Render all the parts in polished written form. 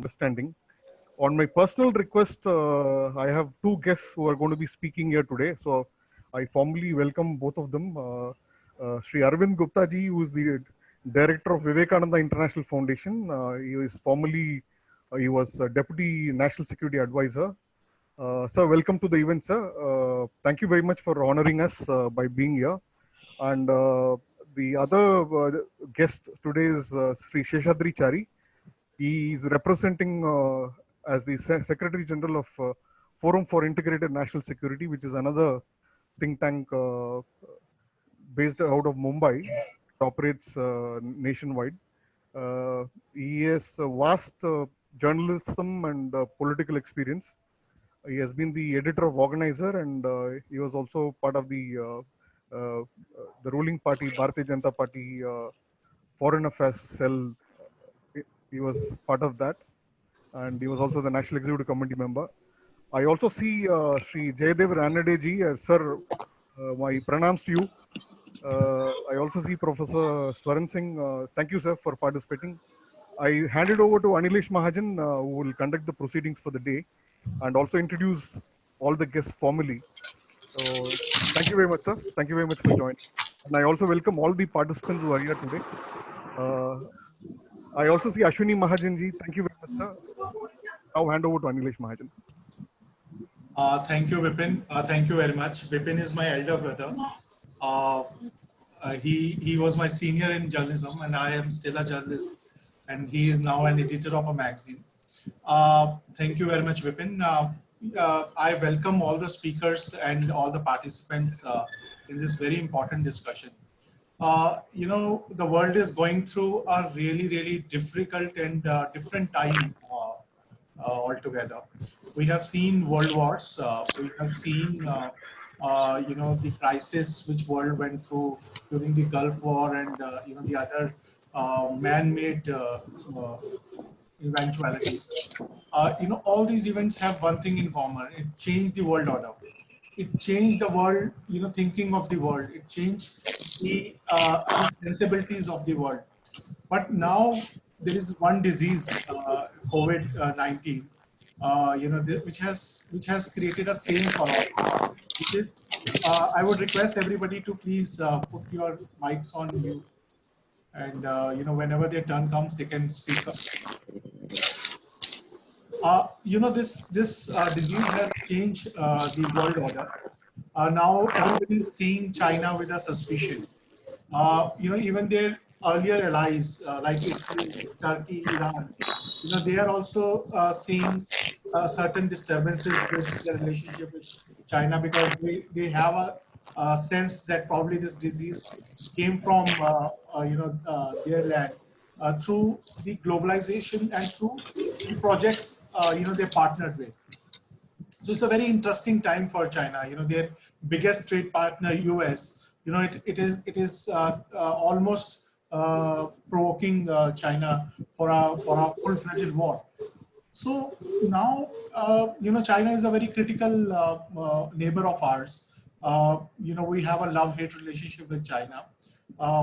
understanding. On my personal request, I have two guests who are going to be speaking here today. So I formally welcome both of them. Sri Arvind Gupta ji, who is the director of Vivekananda International Foundation. He is formerly, he was Deputy National Security Advisor. Sir, welcome to the event, sir. Thank you very much for honoring us by being here. And the other guest today is Sri Sheshadri Chari. He is representing as the Secretary General of Forum for Integrated National Security, which is another think tank based out of Mumbai. It operates nationwide. He has a vast journalism and political experience. He has been the editor of Organizer, and he was also part of the ruling party, Bharatiya Janata Party, Foreign Affairs cell. He was part of that, and he was also the National Executive Committee member. I also see Sri Jayadev Ranadeji. Sir, my pranams to you. I also see Professor Swaran Singh. Thank you, sir, for participating. I hand it over to Anilesh Mahajan, who will conduct the proceedings for the day and also introduce all the guests formally. So, thank you very much, sir. Thank you very much for joining. And I also welcome all the participants who are here today. Uh, I also see Ashwini Mahajanji. Thank you very much, sir. Now hand over to Anilesh Mahajan. Thank you, Vipin. Thank you very much. Vipin is my elder brother. He was my senior in journalism, and I am still a journalist. And he is now an editor of a magazine. Thank you very much, Vipin. I welcome all the speakers and all the participants in this very important discussion. The world is going through a really, really difficult and different time altogether. We have seen world wars. We have seen, the crisis which world went through during the Gulf War and the other man-made eventualities. All these events have one thing in common. It changed the world order. It changed the world, thinking of the world. It changed the sensibilities of the world. But now there is one disease, COVID-19, which has created a same for all. Which is, I would request everybody to please put your mics on mute, and whenever their turn comes, they can speak up. This disease has changed the world order. Now everybody is seeing China with a suspicion. Even their earlier allies like Italy, Turkey, Iran, they are also seeing certain disturbances with their relationship with China because they have a sense that probably this disease came from their land through the globalization and through the projects they partnered with. So it's a very interesting time for China. Their biggest trade partner, US. It is almost provoking China for a full-fledged war. So now, China is a very critical neighbor of ours. We have a love-hate relationship with China.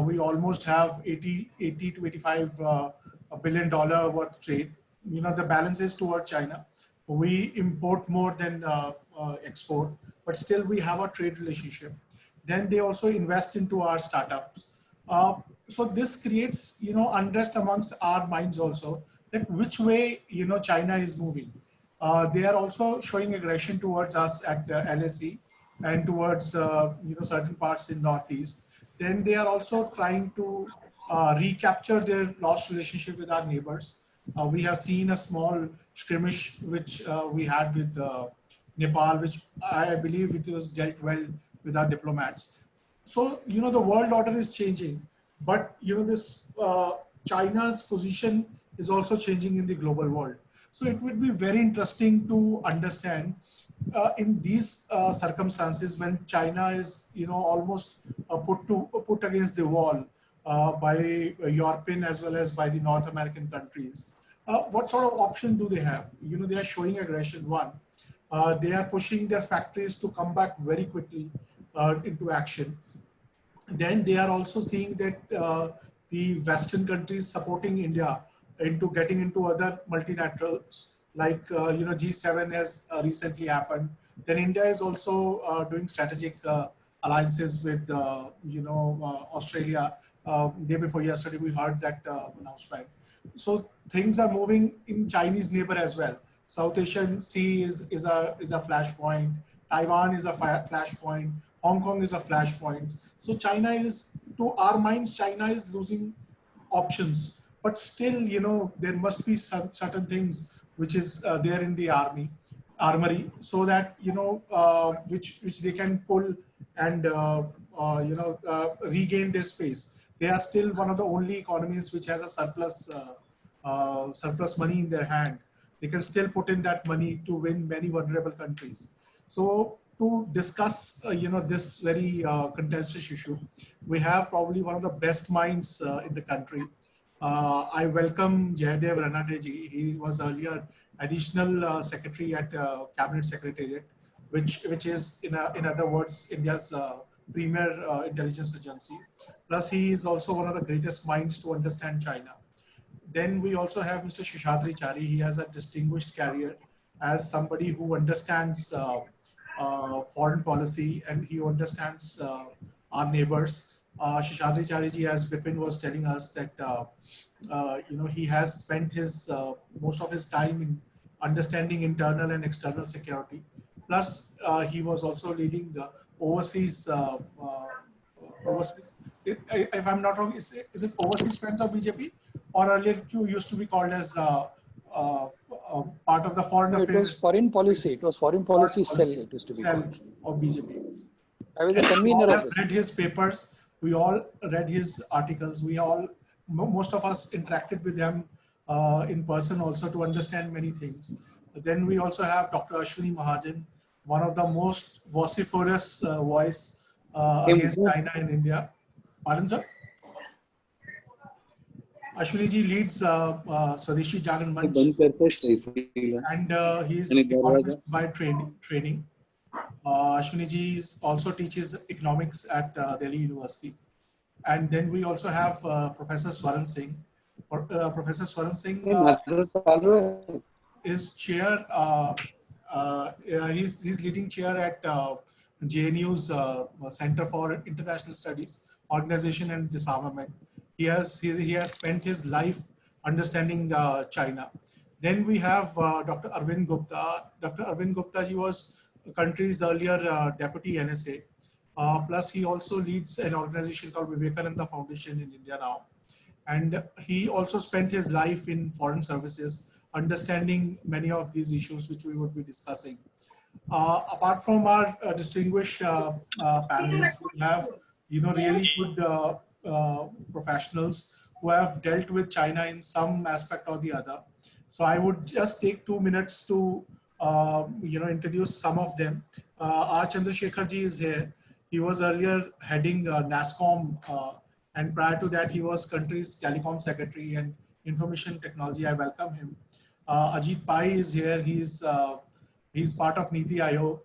We almost have 80 to 85 billion dollar worth trade. The balance is toward China. We import more than export, but still we have a trade relationship. Then they also invest into our startups. So this creates, unrest amongst our minds also, that which way, China is moving. They are also showing aggression towards us at LSE and towards, certain parts in Northeast. Then they are also trying to recapture their lost relationship with our neighbors. We have seen a small skirmish which we had with Nepal, which I believe it was dealt well with our diplomats. So, the world order is changing, but, this China's position is also changing in the global world. So it would be very interesting to understand in these circumstances when China is, almost put against the wall by European as well as by the North American countries. What sort of option do they have? They are showing aggression. One, they are pushing their factories to come back very quickly into action. Then they are also seeing that the Western countries supporting India into getting into other multilaterals like G7 has recently happened. Then India is also doing strategic alliances with Australia. Day before yesterday, we heard that announcement. So things are moving in Chinese neighbor as well. South Asian Sea is a flashpoint. Taiwan is a flashpoint. Hong Kong is a flashpoint. So China is, to our minds, China is losing options. But still, there must be some certain things which is there in the armory, so that which they can pull and regain their space. They are still one of the only economies which has a surplus money in their hand. They can still put in that money to win many vulnerable countries. So to discuss this very contentious issue, we have probably one of the best minds in the country. I welcome Jayadev Ranadeji. He was earlier additional secretary at Cabinet Secretariat, which is in other words India's premier intelligence agency. Plus, he is also one of the greatest minds to understand China. Then we also have Mr. Shishadri Chari. He has a distinguished career as somebody who understands foreign policy, and he understands our neighbors. Shishadri Chari ji, as Bipin was telling us, that he has spent his most of his time in understanding internal and external security. Plus, he was also leading the overseas. Overseas, if I'm not wrong, is it overseas friends of BJP, or earlier it used to be called as part of the foreign No, it was affairs foreign policy. It was foreign policy cell. It used to be cell called. of BJP. I was the And we all convener of have this. read his papers. We all read his articles. Most of us interacted with them in person also to understand many things. Then we also have Dr. Ashwini Mahajan, one of the most vociferous voice against China in India. Pardon, sir? Ashwini ji leads Swadeshi Jagan Manch, and he is economist by training. Ashwini ji also teaches economics at Delhi University. And then we also have Professor Swaran Singh. Professor Swaran Singh is chair. He's leading chair at JNU's Center for International Studies, Organization and Disarmament. He has spent his life understanding China. Then we have Dr. Arvind Gupta. Dr. Arvind Gupta ji was the country's earlier deputy NSA. Plus, he also leads an organization called Vivekananda Foundation in India now. And he also spent his life in foreign services, understanding many of these issues which we would be discussing. Apart from our distinguished panelists, we have really good professionals who have dealt with China in some aspect or the other. So I would just take 2 minutes to introduce some of them. R. Chandrasekhar ji is here. He was earlier heading NASCOM, and prior to that, he was country's telecom secretary and information technology. I welcome him. Ajit Pai is here. He's part of Niti Aayog.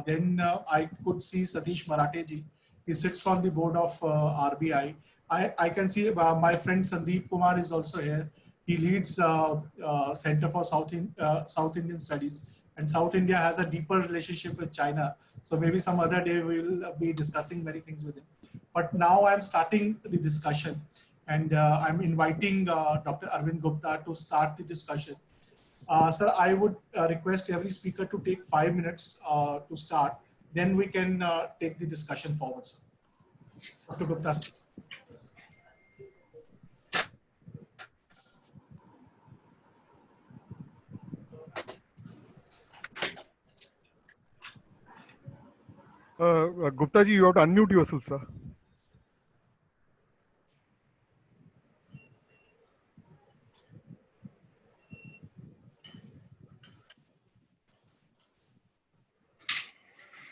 Then I could see Satish Marathe ji. He sits on the board of RBI. I can see my friend Sandeep Kumar is also here. He leads Center for South Indian Studies. And South India has a deeper relationship with China. So maybe some other day we'll be discussing many things with him. But now I'm starting the discussion. And I'm inviting Dr. Arvind Gupta to start the discussion. Sir, I would request every speaker to take 5 minutes to start. Then we can take the discussion forward, sir. Dr. Gupta. Gupta ji, you have to unmute yourself, sir.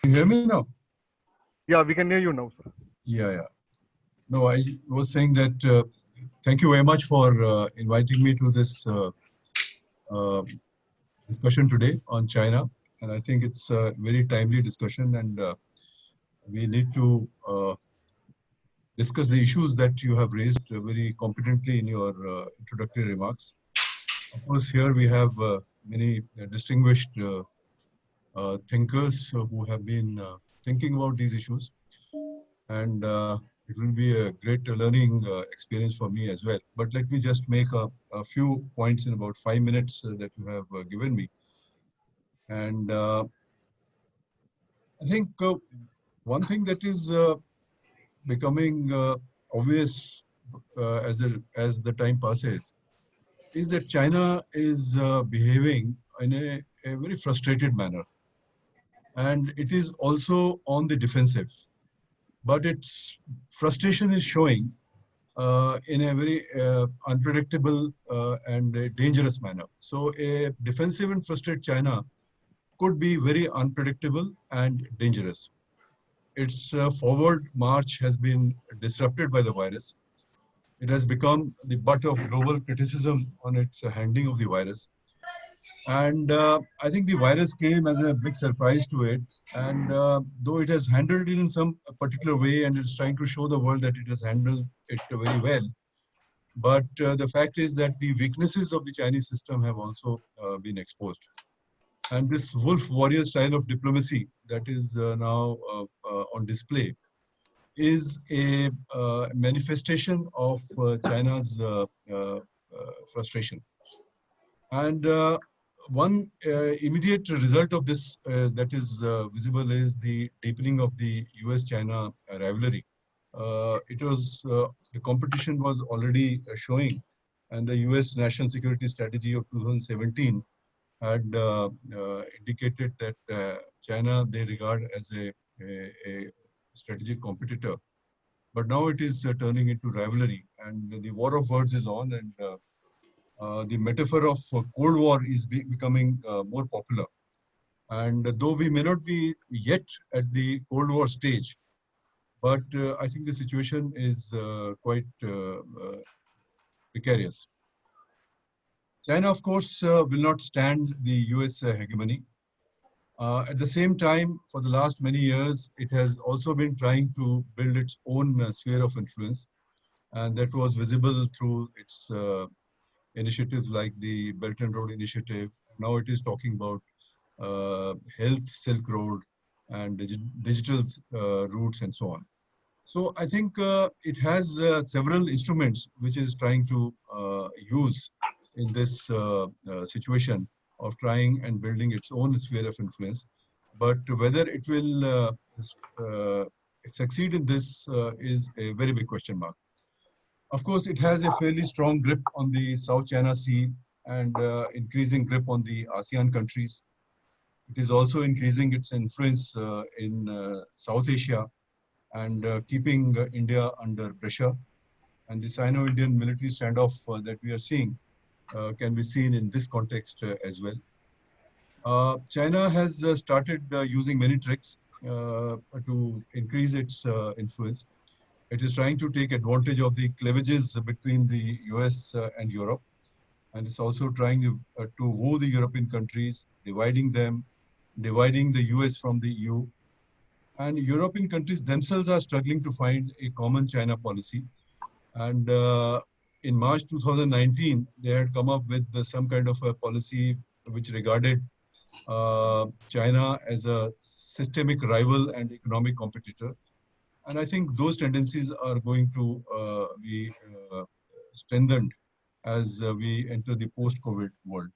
Can you hear me now? Yeah, we can hear you now, sir. Yeah. No, I was saying that thank you very much for inviting me to this discussion today on China. And I think it's a very timely discussion, and we need to discuss the issues that you have raised very competently in your introductory remarks. Of course, here we have many distinguished thinkers who have been thinking about these issues, and it will be a great learning experience for me as well. But let me just make a few points in about 5 minutes that you have given me. And I think one thing that is becoming obvious as the time passes is that China is behaving in a very frustrated manner, and it is also on the defensive. But its frustration is showing in a very unpredictable and a dangerous manner. So a defensive and frustrated China could be very unpredictable and dangerous. Its forward march has been disrupted by the virus. It has become the butt of global criticism on its handling of the virus. And I think the virus came as a big surprise to it. And though it has handled it in some particular way and it's trying to show the world that it has handled it very well, but the fact is that the weaknesses of the Chinese system have also been exposed. And this wolf warrior style of diplomacy that is now on display is a manifestation of China's frustration. And one immediate result of this that is visible is the deepening of the US-China rivalry. It was the competition was already showing, and the US national security strategy of 2017 had indicated that China they regard as a strategic competitor. But now it is turning into rivalry, and the war of words is on, and the metaphor of Cold War is becoming more popular. And though we may not be yet at the Cold War stage, but I think the situation is quite precarious. China, of course, will not stand the US hegemony. At the same time, for the last many years, it has also been trying to build its own sphere of influence, and that was visible through its initiatives like the Belt and Road Initiative. Now it is talking about health Silk Road and digital routes and so on. So I think it has several instruments which is trying to use in this situation of trying and building its own sphere of influence. But whether it will succeed in this is a very big question mark. Of course, it has a fairly strong grip on the South China Sea and increasing grip on the ASEAN countries. It is also increasing its influence in South Asia and keeping India under pressure. And the Sino-Indian military standoff that we are seeing can be seen in this context as well. China has started using many tricks to increase its influence. It is trying to take advantage of the cleavages between the US and Europe. And it's also trying to woo the European countries, dividing them, dividing the US from the EU. And European countries themselves are struggling to find a common China policy. And in March 2019, they had come up with some kind of a policy which regarded China as a systemic rival and economic competitor. And I think those tendencies are going to be strengthened as we enter the post-COVID world.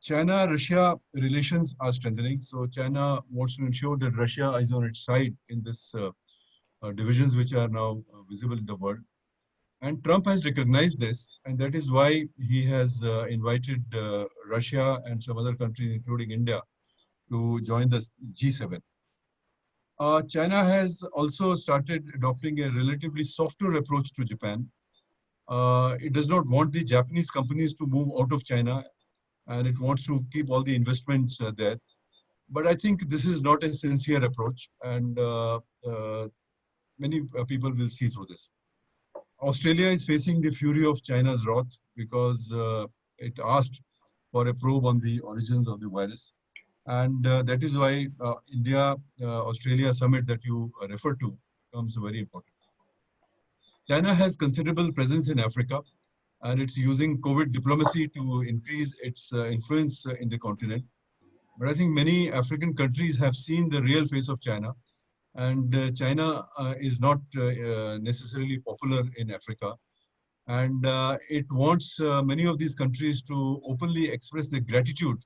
China-Russia relations are strengthening. So China wants to ensure that Russia is on its side in this divisions which are now visible in the world. And Trump has recognized this, and that is why he has invited Russia and some other countries, including India, to join the G7. China has also started adopting a relatively softer approach to Japan. It does not want the Japanese companies to move out of China, and it wants to keep all the investments there. But I think this is not a sincere approach, and many people will see through this. Australia is facing the fury of China's wrath because it asked for a probe on the origins of the virus. And that is why India-Australia summit that you referred to becomes very important. China has considerable presence in Africa. and it's using COVID diplomacy to increase its influence in the continent. But I think many African countries have seen the real face of China, and China is not necessarily popular in Africa. And it wants many of these countries to openly express their gratitude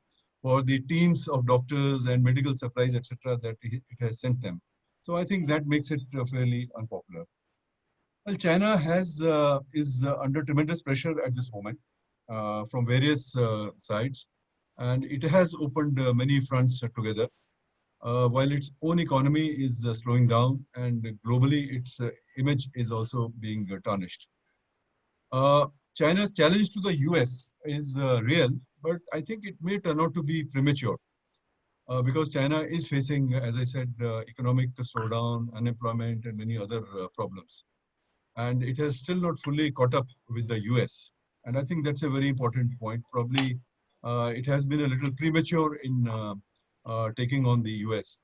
for the teams of doctors and medical supplies, etc., that it has sent them. So I think that makes it fairly unpopular. Well, China is under tremendous pressure at this moment from various sides, and it has opened many fronts together. While its own economy is slowing down, and globally its image is also being tarnished. China's challenge to the US is real, but I think it may turn out to be premature because China is facing, as I said, economic slowdown, unemployment, and many other problems. And it has still not fully caught up with the US. And I think that's a very important point. Probably it has been a little premature in taking on the US.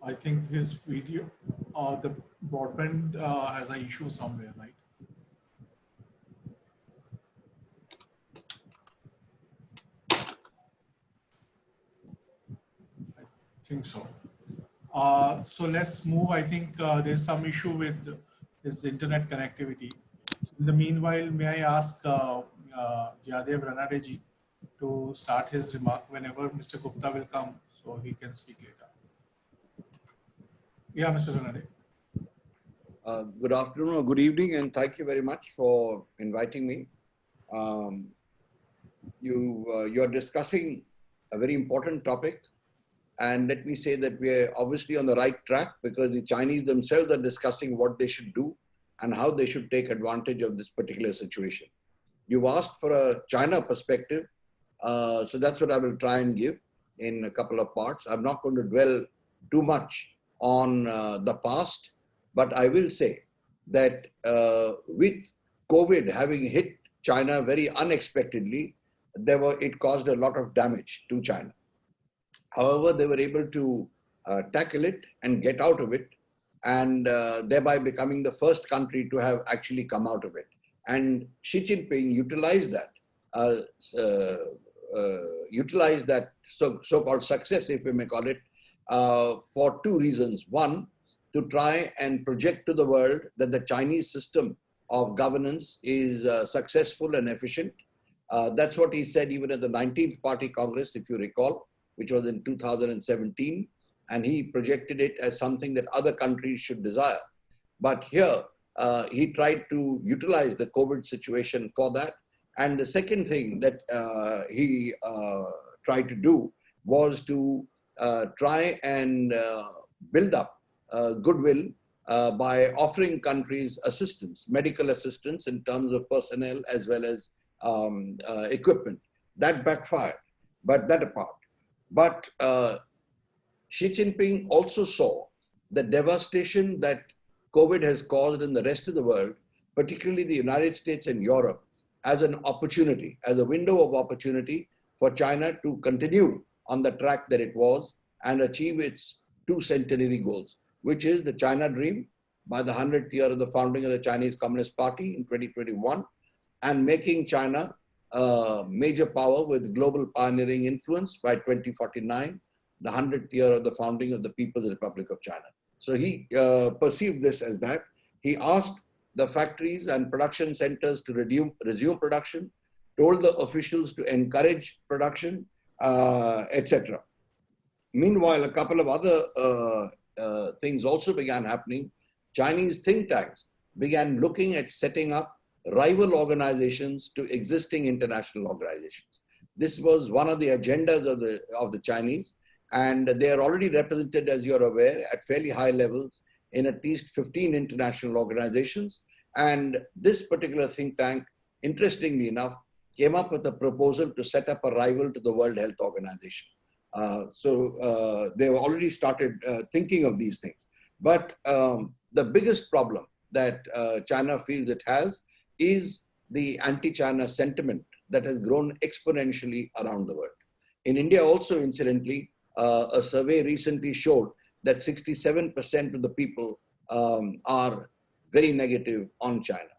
I think his video, the broadband has an issue somewhere, right? I think so. So let's move. I think there's some issue with his internet connectivity. So in the meanwhile, may I ask Jadev Ranadeji to start his remark whenever Mr. Gupta will come, so he can speak later. Yeah, Mr. Ranade. Good afternoon or good evening, and thank you very much for inviting me. You're discussing a very important topic, and let me say that we're obviously on the right track because the Chinese themselves are discussing what they should do and how they should take advantage of this particular situation. You've asked for a China perspective, so that's what I will try and give in a couple of parts. I'm not going to dwell too much on the past, but I will say that with COVID having hit China very unexpectedly, it caused a lot of damage to China. However, they were able to tackle it and get out of it, and thereby becoming the first country to have actually come out of it. And Xi Jinping utilized that so-called success, if we may call it, for two reasons. One, to try and project to the world that the Chinese system of governance is successful and efficient. That's what he said even at the 19th Party Congress, if you recall, which was in 2017. And he projected it as something that other countries should desire. But here, he tried to utilize the COVID situation for that. And the second thing that he tried to do was to try and build up goodwill by offering countries assistance, medical assistance in terms of personnel as well as equipment. That backfired, but that apart. But Xi Jinping also saw the devastation that COVID has caused in the rest of the world, particularly the United States and Europe, as an opportunity, as a window of opportunity for China to continue on the track that it was and achieve its two centenary goals, which is the China Dream by the 100th year of the founding of the Chinese Communist Party in 2021, and making China a major power with global pioneering influence by 2049, the 100th year of the founding of the People's Republic of China. So he perceived this as that. He asked the factories and production centers to resume production, told the officials to encourage production, etc. Meanwhile, a couple of other things also began happening. Chinese think tanks began looking at setting up rival organizations to existing international organizations. This was one of the agendas of the Chinese, and they are already represented, as you're aware, at fairly high levels in at least 15 international organizations. And this particular think tank, interestingly enough, came up with a proposal to set up a rival to the World Health Organization. So they've already started thinking of these things. But the biggest problem that China feels it has is the anti-China sentiment that has grown exponentially around the world. In India also, incidentally, a survey recently showed that 67% of the people are very negative on China.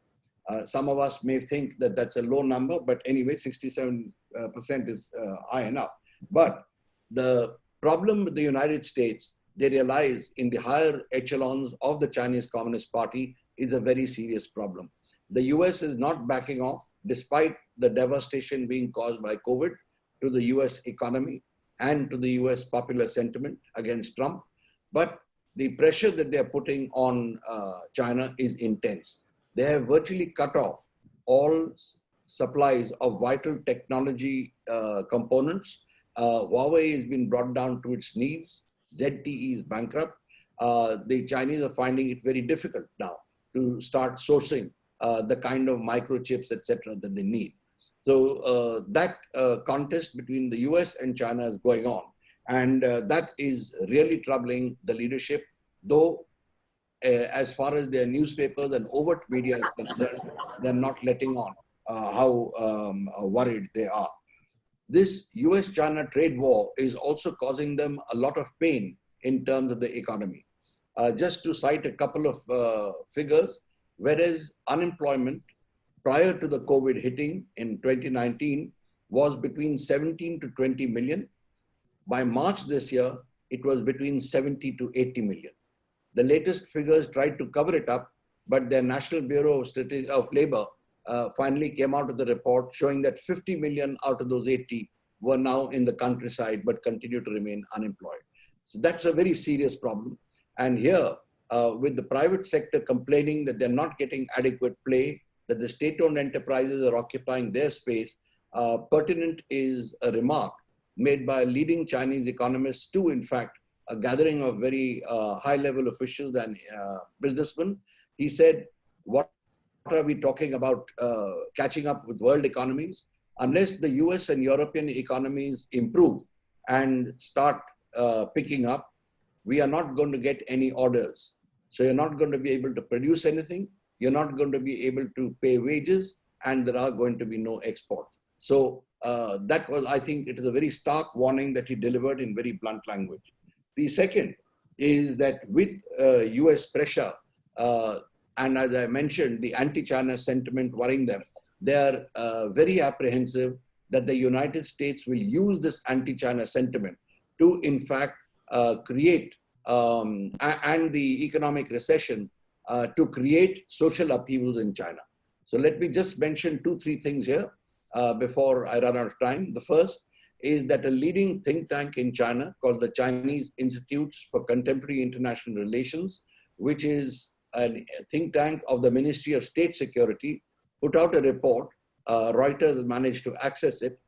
Some of us may think that that's a low number, but anyway, 67% is high enough. But the problem with the United States, they realize in the higher echelons of the Chinese Communist Party, is a very serious problem. The US is not backing off, despite the devastation being caused by COVID to the US economy and to the US popular sentiment against Trump. But the pressure that they're putting on China is intense. They have virtually cut off all supplies of vital technology components. Huawei has been brought down to its knees. ZTE is bankrupt. The Chinese are finding it very difficult now to start sourcing the kind of microchips, etc., that they need. So that contest between the US and China is going on. And that is really troubling the leadership, though as far as their newspapers and overt media is concerned, they're not letting on how worried they are. This US-China trade war is also causing them a lot of pain in terms of the economy. Just to cite a couple of figures, whereas unemployment prior to the COVID hitting in 2019 was between 17 to 20 million. By March this year, it was between 70 to 80 million. The latest figures tried to cover it up, but the National Bureau of Labor finally came out with the report showing that 50 million out of those 80 were now in the countryside but continue to remain unemployed. So that's a very serious problem. And here, with the private sector complaining that they're not getting adequate play, that the state-owned enterprises are occupying their space, pertinent is a remark made by leading Chinese economists to, in fact, a gathering of very high-level officials and businessmen. He said, what are we talking about catching up with world economies? Unless the US and European economies improve and start picking up, we are not going to get any orders. So you're not going to be able to produce anything, you're not going to be able to pay wages, and there are going to be no exports. So that was, I think, it is a very stark warning that he delivered in very blunt language. The second is that with US pressure, and as I mentioned, the anti-China sentiment worrying them, they are very apprehensive that the United States will use this anti-China sentiment to, in fact, create, and the economic recession, to create social upheavals in China. So let me just mention 2-3 things here before I run out of time. The first is that a leading think tank in China called the Chinese Institutes for Contemporary International Relations, which is a think tank of the Ministry of State Security, put out a report, Reuters managed to access it,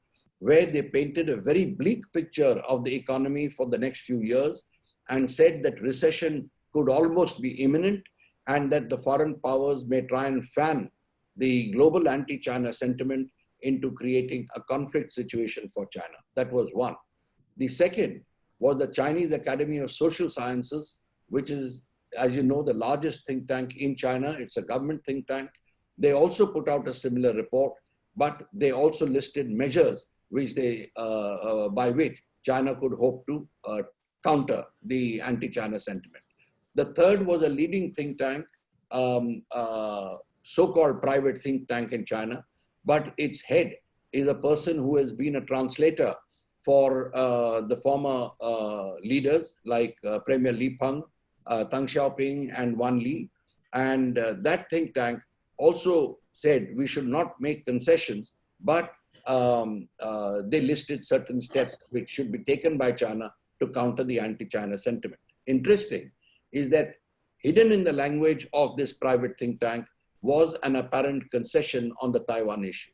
where they painted a very bleak picture of the economy for the next few years and said that recession could almost be imminent and that the foreign powers may try and fan the global anti-China sentiment into creating a conflict situation for China. That was one. The second was the Chinese Academy of Social Sciences, which is, as you know, the largest think tank in China. It's a government think tank. They also put out a similar report, but they also listed measures which they, by which China could hope to counter the anti-China sentiment. The third was a leading think tank, so-called private think tank in China, but its head is a person who has been a translator for the former leaders like Premier Li Peng, Deng Xiaoping, and Wan Li. And that think tank also said we should not make concessions, but they listed certain steps which should be taken by China to counter the anti-China sentiment. Interesting is that hidden in the language of this private think tank was an apparent concession on the Taiwan issue.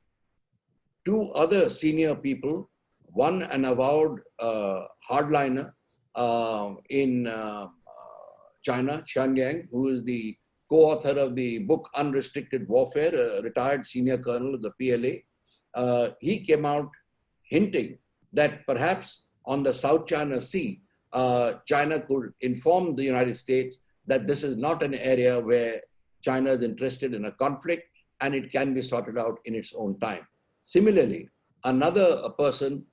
Two other senior people, one an avowed hardliner in China, Xian Yang, who is the co-author of the book Unrestricted Warfare, a retired senior colonel of the PLA, he came out hinting that perhaps on the South China Sea, China could inform the United States that this is not an area where China is interested in a conflict and it can be sorted out in its own time. Similarly, another person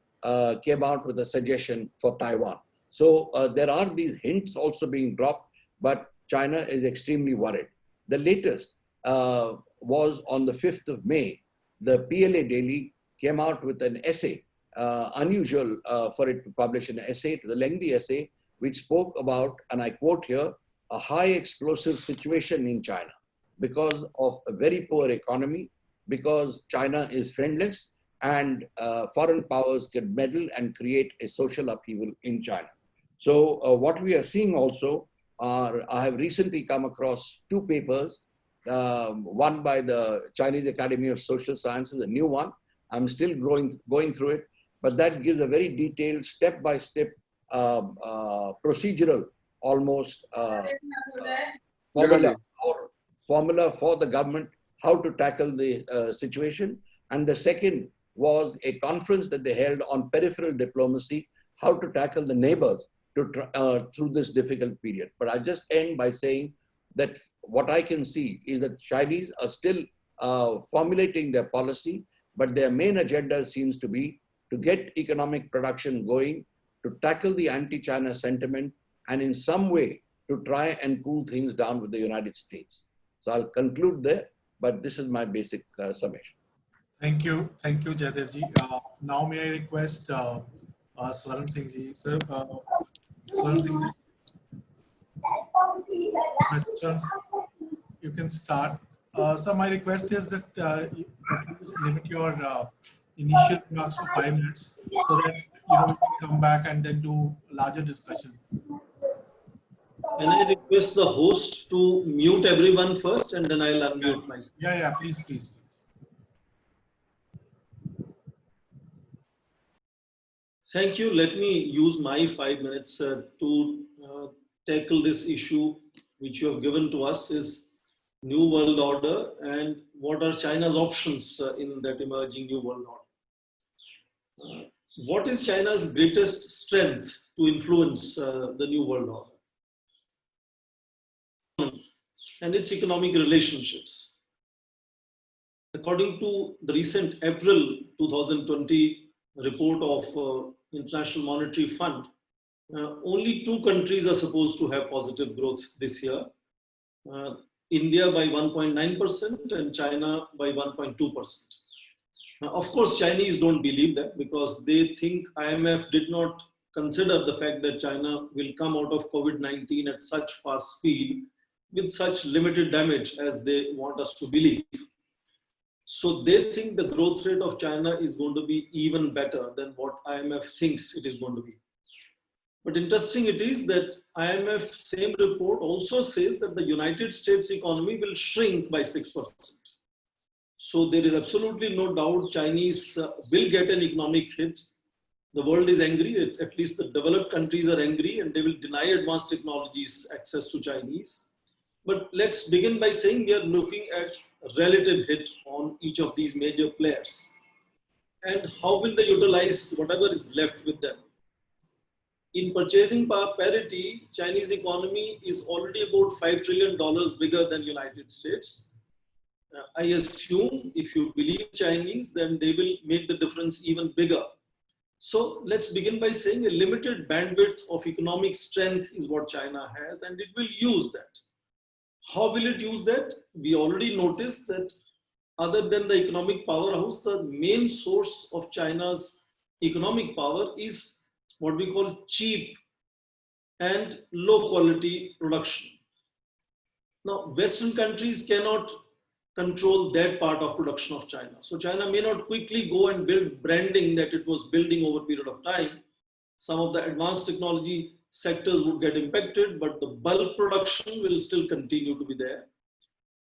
came out with a suggestion for Taiwan. So there are these hints also being dropped, but China is extremely worried. The latest was on the 5th of May. The PLA Daily came out with an essay, unusual for it to publish an essay, it was a lengthy essay, which spoke about, and I quote here, a high explosive situation in China because of a very poor economy, because China is friendless, and foreign powers can meddle and create a social upheaval in China. So what we are seeing also are, I have recently come across two papers, one by the Chinese Academy of Social Sciences, a new one. I'm still going through it, but that gives a very detailed step-by-step procedural almost formula for the government how to tackle the situation. And the second was a conference that they held on peripheral diplomacy, how to tackle the neighbors through this difficult period. But I just end by saying that what I can see is that Chinese are still formulating their policy, but their main agenda seems to be to get economic production going, to tackle the anti-China sentiment, and in some way to try and cool things down with the United States. So I'll conclude there, but this is my basic summation. Thank you, Jaydevji. Now may I request Swaran Singh ji, sir. Swaran Singh ji, questions, you can start. So my request is that please limit your initial remarks to 5 minutes so that we can come back and then do larger discussion. Can I request the host to mute everyone first and then I'll unmute myself? Yeah, please. Thank you. Let me use my 5 minutes to tackle this issue which you have given to us, is New World Order and what are China's options in that emerging New World Order. What is China's greatest strength to influence the New World Order? And its economic relationships. According to the recent April 2020 report of International Monetary Fund, only 2 countries are supposed to have positive growth this year. India by 1.9% and China by 1.2%. Of course, Chinese don't believe that because they think IMF did not consider the fact that China will come out of COVID-19 at such fast speed with such limited damage as they want us to believe. So they think the growth rate of China is going to be even better than what IMF thinks it is going to be. But interesting it is that IMF same report also says that the United States economy will shrink by 6%. So there is absolutely no doubt Chinese will get an economic hit. The world is angry, at least the developed countries are angry, and they will deny advanced technologies access to Chinese. But let's begin by saying we are looking at a relative hit on each of these major players. And how will they utilize whatever is left with them? In purchasing power parity, Chinese economy is already about $5 trillion bigger than United States. I assume if you believe Chinese, then they will make the difference even bigger. So let's begin by saying a limited bandwidth of economic strength is what China has, and it will use that. How will it use that? We already noticed that other than the economic powerhouse, the main source of China's economic power is what we call cheap and low quality production. Now, Western countries cannot control that part of production of China. So China may not quickly go and build branding that it was building over a period of time. Some of the advanced technology sectors would get impacted, but the bulk production will still continue to be there.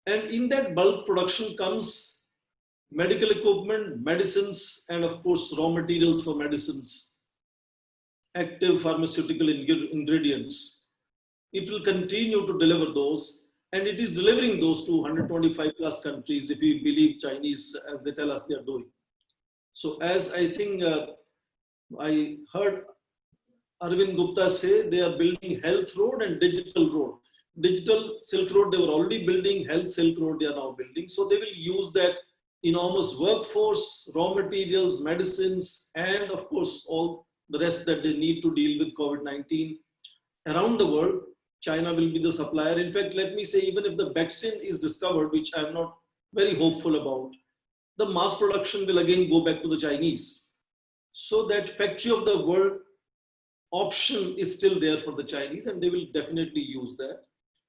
And in that bulk production comes medical equipment, medicines, and of course, raw materials for medicines, active pharmaceutical ingredients. It will continue to deliver those, and it is delivering those to 125 plus countries if we believe Chinese as they tell us they are doing. So as I think I heard Arvind Gupta say, they are building health road and digital road. digital Silk Road they were already building, health Silk Road they are now building. So they will use that enormous workforce, raw materials, medicines, and of course, all the rest that they need to deal with COVID-19 around the world. China will be the supplier. In fact, let me say, even if the vaccine is discovered, which I'm not very hopeful about, the mass production will again go back to the Chinese. So that factory of the world option is still there for the Chinese, and they will definitely use that.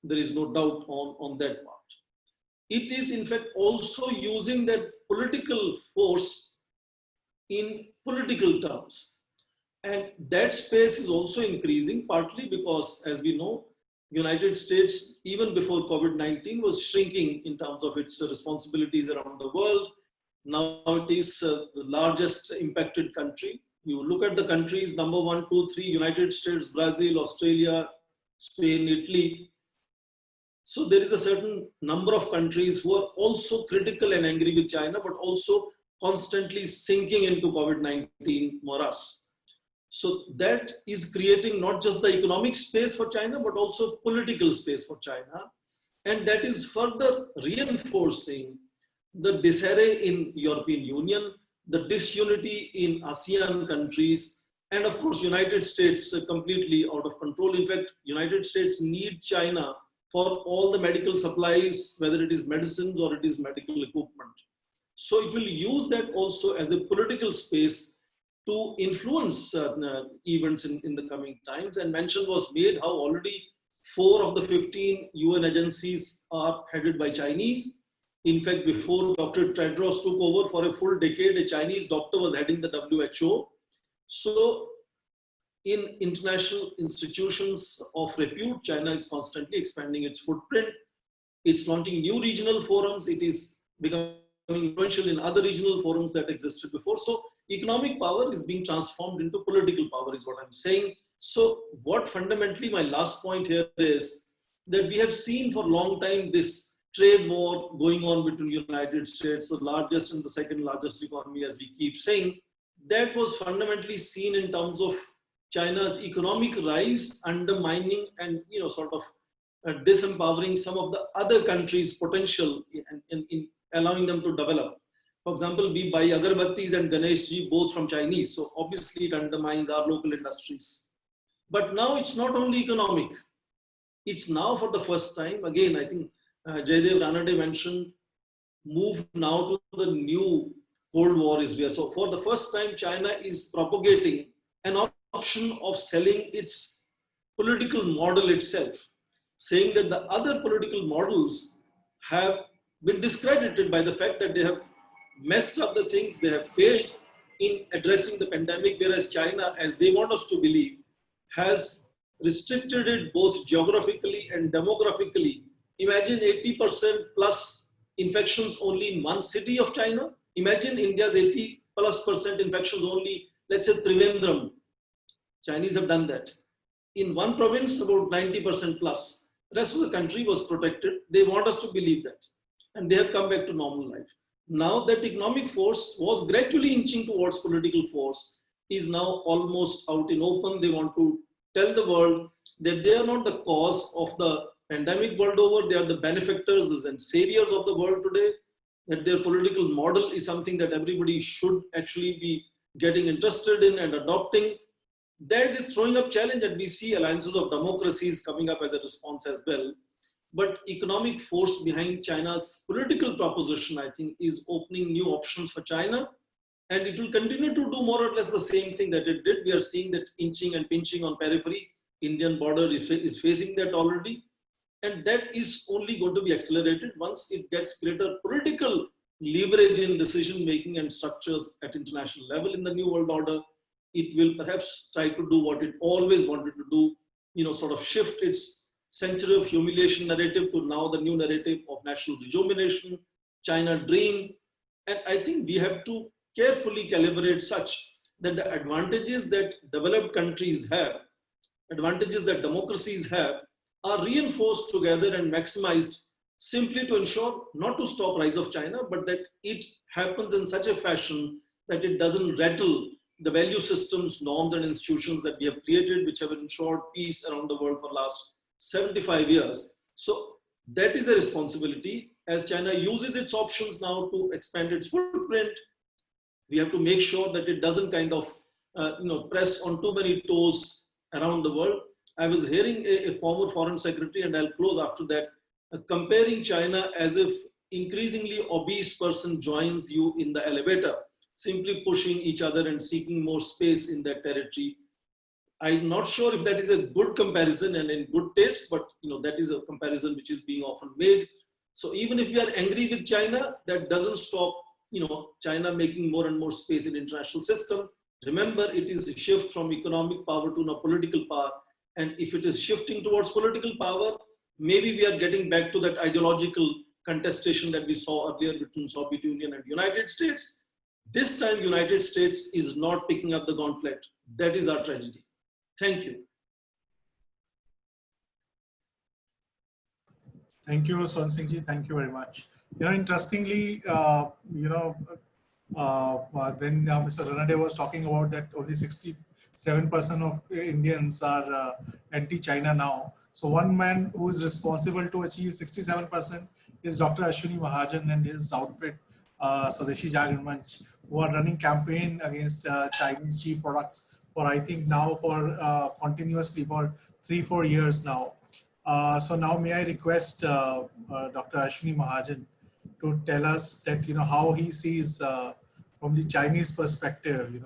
There is no doubt on that part. It is in fact also using that political force in political terms. And that space is also increasing, partly because, as we know, United States, even before COVID-19, was shrinking in terms of its responsibilities around the world. Now it is the largest impacted country. You look at the countries, number 1, 2, 3, United States, Brazil, Australia, Spain, Italy. So there is a certain number of countries who are also critical and angry with China, but also constantly sinking into COVID-19 morass. So that is creating not just the economic space for China, but also political space for China. And that is further reinforcing the disarray in European Union, the disunity in ASEAN countries, and of course, United States completely out of control. In fact, United States need China for all the medical supplies, whether it is medicines or it is medical equipment. So it will use that also as a political space to influence events in the coming times. And mention was made how already 4 of the 15 UN agencies are headed by Chinese. In fact, before Dr. Tedros took over for a full decade, a Chinese doctor was heading the WHO. So in international institutions of repute, China is constantly expanding its footprint. It's launching new regional forums. It is becoming influential in other regional forums that existed before. So economic power is being transformed into political power is what I'm saying. So what fundamentally my last point here is that we have seen for a long time this trade war going on between the United States, the largest and the second largest economy, as we keep saying. That was fundamentally seen in terms of China's economic rise, undermining and sort of disempowering some of the other countries' potential in allowing them to develop. For example, we buy agarbattis and Ganeshji both from Chinese, so obviously it undermines our local industries. But now it's not only economic, it's now for the first time, again, I think Jaydev Ranade mentioned, move now to the new Cold War is there. So for the first time, China is propagating an option of selling its political model itself, saying that the other political models have been discredited by the fact that they have messed up the things, they have failed in addressing the pandemic, whereas China, as they want us to believe, has restricted it both geographically and demographically. Imagine 80% plus infections only in one city of China. Imagine India's 80+% infections only, let's say Trivandrum. Chinese have done that. In one province, about 90% plus. The rest of the country was protected. They want us to believe that. And they have come back to normal life. Now that economic force was gradually inching towards political force is now almost out in open. They want to tell the world that they are not the cause of the pandemic world over. They are the benefactors and saviors of the world today. That their political model is something that everybody should actually be getting interested in and adopting. That is throwing up challenge, and we see alliances of democracies coming up as a response as well. But economic force behind China's political proposition, I think, is opening new options for China. And it will continue to do more or less the same thing that it did. We are seeing that inching and pinching on periphery. Indian border is facing that already. And that is only going to be accelerated once it gets greater political leverage in decision making and structures at international level in the new world order. It will perhaps try to do what it always wanted to do, sort of shift its century of humiliation narrative to now the new narrative of national rejuvenation, China dream. And I think we have to carefully calibrate such that the advantages that developed countries have, advantages that democracies have, are reinforced together and maximized simply to ensure not to stop rise of China, but that it happens in such a fashion that it doesn't rattle the value systems, norms, and institutions that we have created, which have ensured peace around the world for the last 75 years. So that is a responsibility. As China uses its options now to expand its footprint, we have to make sure that it doesn't kind of press on too many toes around the world. I was hearing a former foreign secretary, and I'll close after that, comparing China as if increasingly obese person joins you in the elevator, simply pushing each other and seeking more space in that territory. I'm not sure if that is a good comparison and in good taste, but that is a comparison which is being often made. So even if we are angry with China, that doesn't stop China making more and more space in international system. Remember, it is a shift from economic power to political power. And if it is shifting towards political power, maybe we are getting back to that ideological contestation that we saw earlier between Soviet Union and United States. This time, United States is not picking up the gauntlet. That is our tragedy. Thank you. Thank you, Swan Singh ji. Thank you very much. Interestingly, when Mr. Ranade was talking about that only 67% of Indians are anti-China now. So one man who is responsible to achieve 67% is Dr. Ashwini Mahajan and his outfit, Swadeshi Jagran Manch, who are running campaign against Chinese cheap products for, I think now for continuously for 3-4 years now. So now may I request Dr. Ashwini Mahajan to tell us that, how he sees from the Chinese perspective,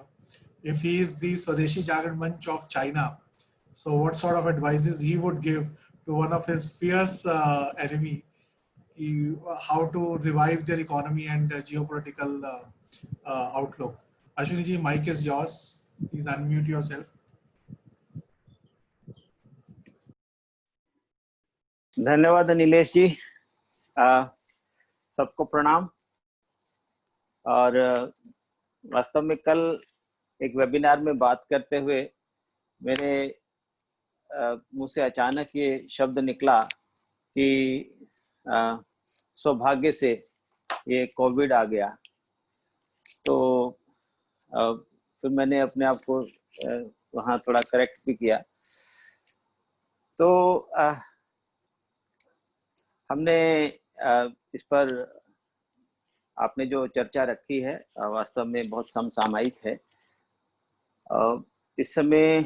if he is the Swadeshi Jagran Manch of China, so what sort of advices he would give to one of his fierce enemy, how to revive their economy and geopolitical outlook. Ashwini ji, mic is yours. Please unmute yourself. धन्यवाद नीलेश जी, सबको प्रणाम। और वास्तव में कल एक webinar में बात करते हुए मेरे मुंह से अचानक ये शब्द निकला कि सौभाग्य से ये कोविड आ गया। तो फिर मैंने अपने आप को वहाँ थोड़ा करेक्ट भी किया। तो हमने इस पर आपने जो चर्चा रखी है वास्तव में बहुत समसामयिक है। इस समय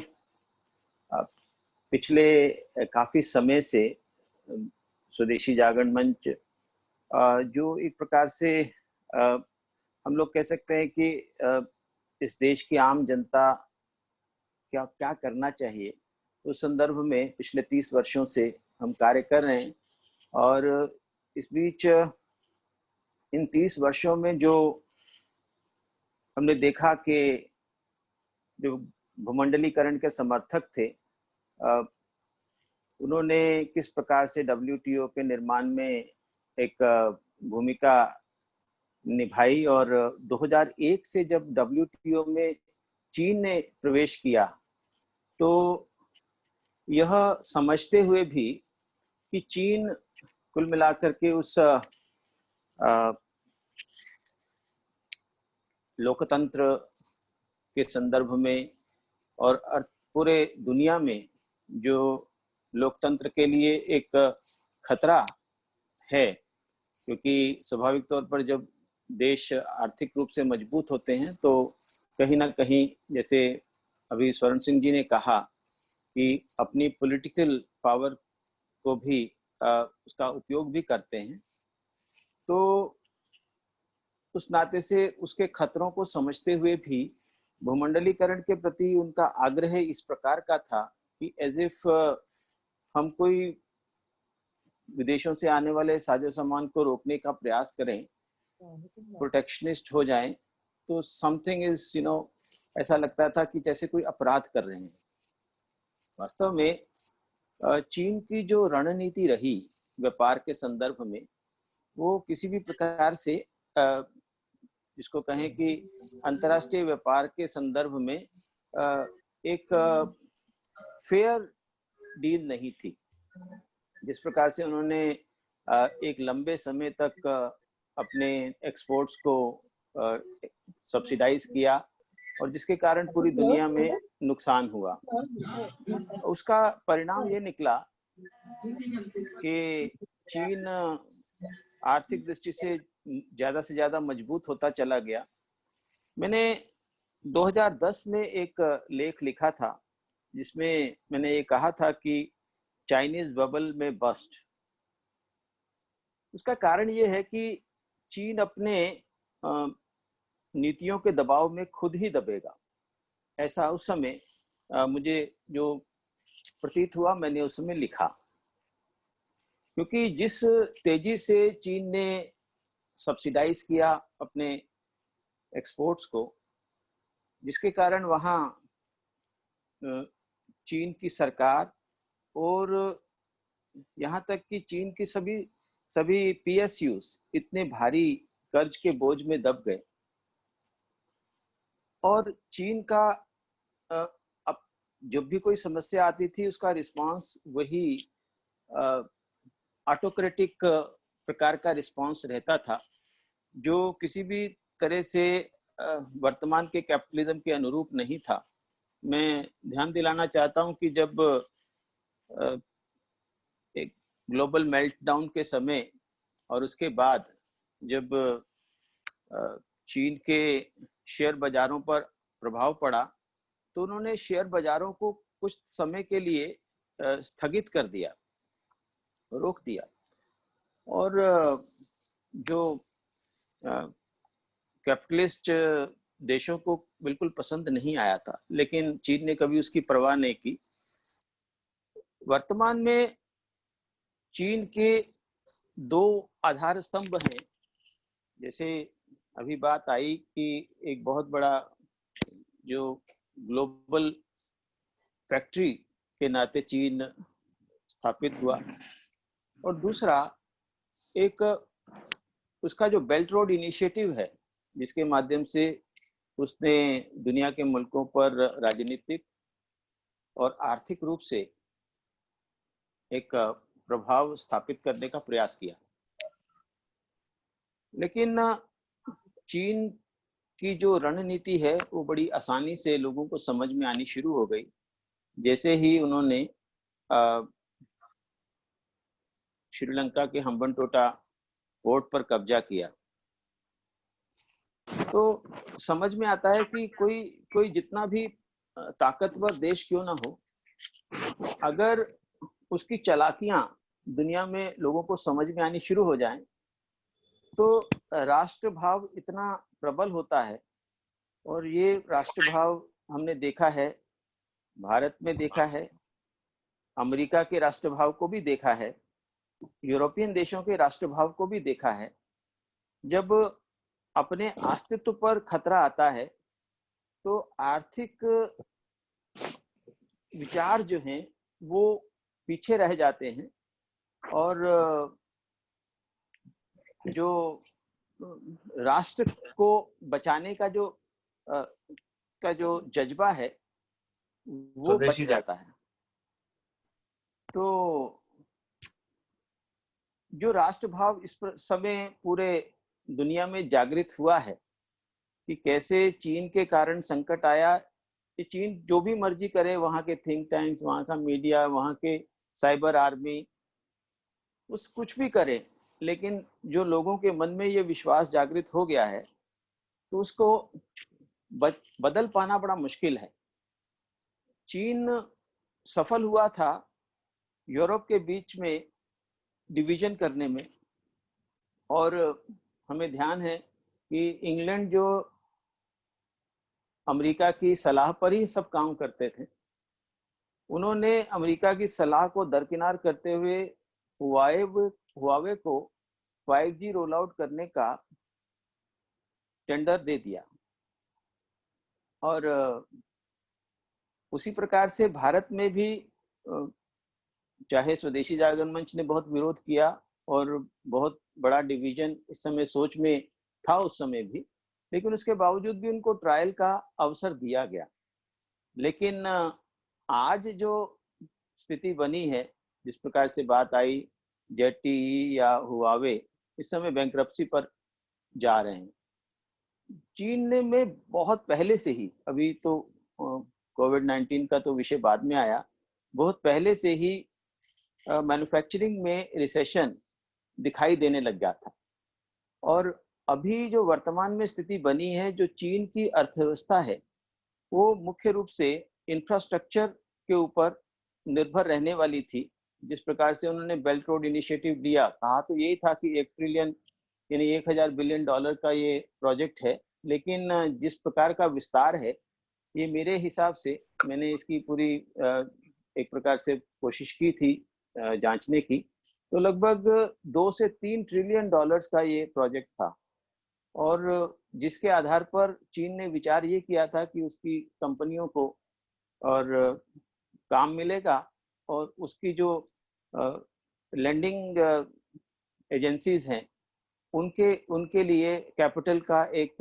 पिछले काफ़ी समय से स्वदेशी जागरण मंच जो एक प्रकार से हम लोग कह सकते हैं कि इस देश की आम जनता क्या करना चाहिए, उस संदर्भ में पिछले 30 वर्षों से हम कार्य कर रहे हैं। और इस बीच इन 30 वर्षों में जो हमने देखा कि जो भूमंडलीकरण के समर्थक थे उन्होंने किस प्रकार से WTO के निर्माण में एक भूमिका निभाई। और 2001 से जब WTO में चीन ने प्रवेश किया तो यह समझते हुए भी कि चीन कुल मिलाकर के उस लोकतंत्र के संदर्भ में और पूरे दुनिया में जो लोकतंत्र के लिए एक खतरा है, क्योंकि स्वाभाविक तौर पर जब देश आर्थिक रूप से मजबूत होते हैं तो कहीं ना कहीं, जैसे अभी स्वर्ण सिंह जी ने कहा, कि अपनी पॉलिटिकल पावर को भी उसका उपयोग भी करते हैं। तो उस नाते से उसके खतरों को समझते हुए भी भूमंडलीकरण के प्रति उनका आग्रह इस प्रकार का था कि एज इफ हम कोई विदेशों से आने वाले साजो सामान को रोकने का प्रयास करें, प्रोटेक्शनिस्ट हो जाएं, तो समथिंग इज ऐसा लगता था कि जैसे कोई अपराध कर रहे हैं। वास्तव में चीन की जो रणनीति रही व्यापार के संदर्भ में, वो किसी भी प्रकार से जिसको कहें कि अंतर्राष्ट्रीय व्यापार के संदर्भ में एक फेयर डील नहीं थी। जिस प्रकार से उन्होंने एक लंबे समय तक अपने एक्सपोर्ट्स को सब्सिडाइज किया और जिसके कारण पूरी दुनिया में नुकसान हुआ। उसका परिणाम ये निकला कि चीन आर्थिक दृष्टि से ज्यादा मजबूत होता चला गया। मैंने 2010 में एक लेख लिखा था जिसमें मैंने ये कहा था कि चाइनीज बबल में बस्ट। उसका कारण ये है कि चीन अपने नीतियों के दबाव में खुद ही दबेगा, ऐसा उस समय मुझे जो प्रतीत हुआ, मैंने उस समय लिखा। क्योंकि जिस तेजी से चीन ने सब्सिडाइज किया अपने एक्सपोर्ट्स को, जिसके कारण वहाँ चीन की सरकार और यहाँ तक कि चीन की सभी पीएसयूज इतने भारी कर्ज के बोझ में दब गए। और चीन का अब जब भी कोई समस्या आती थी उसका रिस्पांस वही ऑटोक्रेटिक प्रकार का रिस्पांस रहता था, जो किसी भी तरह से वर्तमान के कैपिटलिज्म के अनुरूप नहीं था। मैं ध्यान दिलाना चाहता हूं कि जब एक ग्लोबल मेल्टडाउन के समय और उसके बाद जब चीन के शेयर बाजारों पर प्रभाव पड़ा, तो उन्होंने शेयर बाजारों को कुछ समय के लिए स्थगित कर दिया, रोक दिया। और जो कैपिटलिस्ट देशों को बिल्कुल पसंद नहीं आया था, लेकिन चीन ने कभी उसकी परवाह नहीं की। वर्तमान में चीन के दो आधार स्तंभ हैं। जैसे अभी बात आई कि एक बहुत बड़ा जो ग्लोबल फैक्ट्री के नाते चीन स्थापित हुआ, और दूसरा एक उसका जो बेल्ट रोड इनिशिएटिव है, जिसके माध्यम से उसने दुनिया के मुल्कों पर राजनीतिक और आर्थिक रूप से एक प्रभाव स्थापित करने का प्रयास किया। लेकिन चीन की जो रणनीति है वो बड़ी आसानी से लोगों को समझ में आनी शुरू हो गई जैसे ही उन्होंने श्रीलंका के हम्बनटोटा पोर्ट पर कब्जा किया। तो समझ में आता है कि कोई जितना भी ताकतवर देश क्यों ना हो, अगर उसकी चालाकियां दुनिया में लोगों को समझ में आनी शुरू हो जाएं, तो राष्ट्रभाव इतना प्रबल होता है। और ये राष्ट्रभाव हमने देखा है, भारत में देखा है, अमेरिका के राष्ट्रभाव को भी देखा है, यूरोपियन देशों के राष्ट्रभाव को भी देखा है। जब अपने अस्तित्व पर खतरा आता है तो आर्थिक विचार जो हैं वो पीछे रह जाते हैं, और जो राष्ट्र को बचाने का जो जज्बा है वो बच जाता है। तो जो राष्ट्रभाव इस समय पूरे दुनिया में जागृत हुआ है कि कैसे चीन के कारण संकट आया, कि चीन जो भी मर्जी करे, वहां के थिंक टैंक्स, वहां का मीडिया, वहां के साइबर आर्मी, उस कुछ भी करे, लेकिन जो लोगों के मन में ये विश्वास जागृत हो गया है तो उसको बदल पाना बड़ा मुश्किल है। चीन सफल हुआ था यूरोप के बीच में डिवीजन करने में, और हमें ध्यान है कि इंग्लैंड जो अमेरिका की सलाह पर ही सब काम करते थे, उन्होंने अमेरिका की सलाह को दरकिनार करते हुए हुआवे को 5G रोल आउट करने का टेंडर दे दिया। और उसी प्रकार से भारत में भी चाहे स्वदेशी जागरण मंच ने बहुत विरोध किया और बहुत बड़ा डिवीजन इस समय सोच में था उस समय भी, लेकिन उसके बावजूद भी उनको ट्रायल का अवसर दिया गया। लेकिन आज जो स्थिति बनी है, जिस प्रकार से बात आई, ZTE या हुआवे इस समय बैंक्रप्सी पर जा रहे हैं। चीन ने में बहुत पहले से ही, अभी तो कोविड-19 का तो विषय बाद में आया, बहुत पहले से ही मैन्युफैक्चरिंग में रिसेशन दिखाई देने लग गया था। और अभी जो वर्तमान में स्थिति बनी है, जो चीन की अर्थव्यवस्था है, वो मुख्य रूप से इंफ्रास्ट्रक्चर के ऊपर निर्भर रहने वाली थी। जिस प्रकार से उन्होंने बेल्ट रोड इनिशिएटिव लिया, कहा तो यही था कि 1 ट्रिलियन यानी 1000 बिलियन डॉलर का ये प्रोजेक्ट है, लेकिन जिस प्रकार का विस्तार है, ये मेरे हिसाब से, मैंने इसकी पूरी एक प्रकार से कोशिश की थी जांचने की, तो लगभग 2 से 3 ट्रिलियन डॉलर्स का ये प्रोजेक्ट था। और जिसके आधार पर चीन ने विचार ये किया था कि उसकी कंपनियों को और काम मिलेगा, और उसकी जो लैंडिंग एजेंसीज हैं, उनके उनके लिए कैपिटल का एक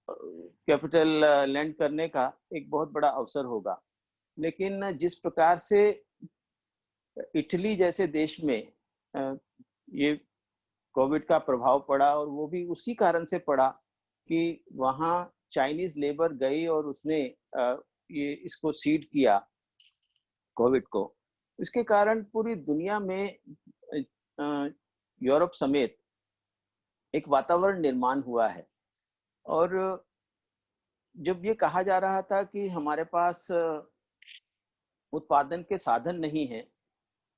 कैपिटल लैंड करने का एक बहुत बड़ा अवसर होगा। लेकिन जिस प्रकार से इटली जैसे देश में ये कोविड का प्रभाव पड़ा, और वो भी उसी कारण से पड़ा कि वहाँ चाइनीज लेबर गई और उसने ये इसको सीड किया कोविड को। इसके कारण पूरी दुनिया में यूरोप समेत एक वातावरण निर्माण हुआ है। और जब ये कहा जा रहा था कि हमारे पास उत्पादन के साधन नहीं है,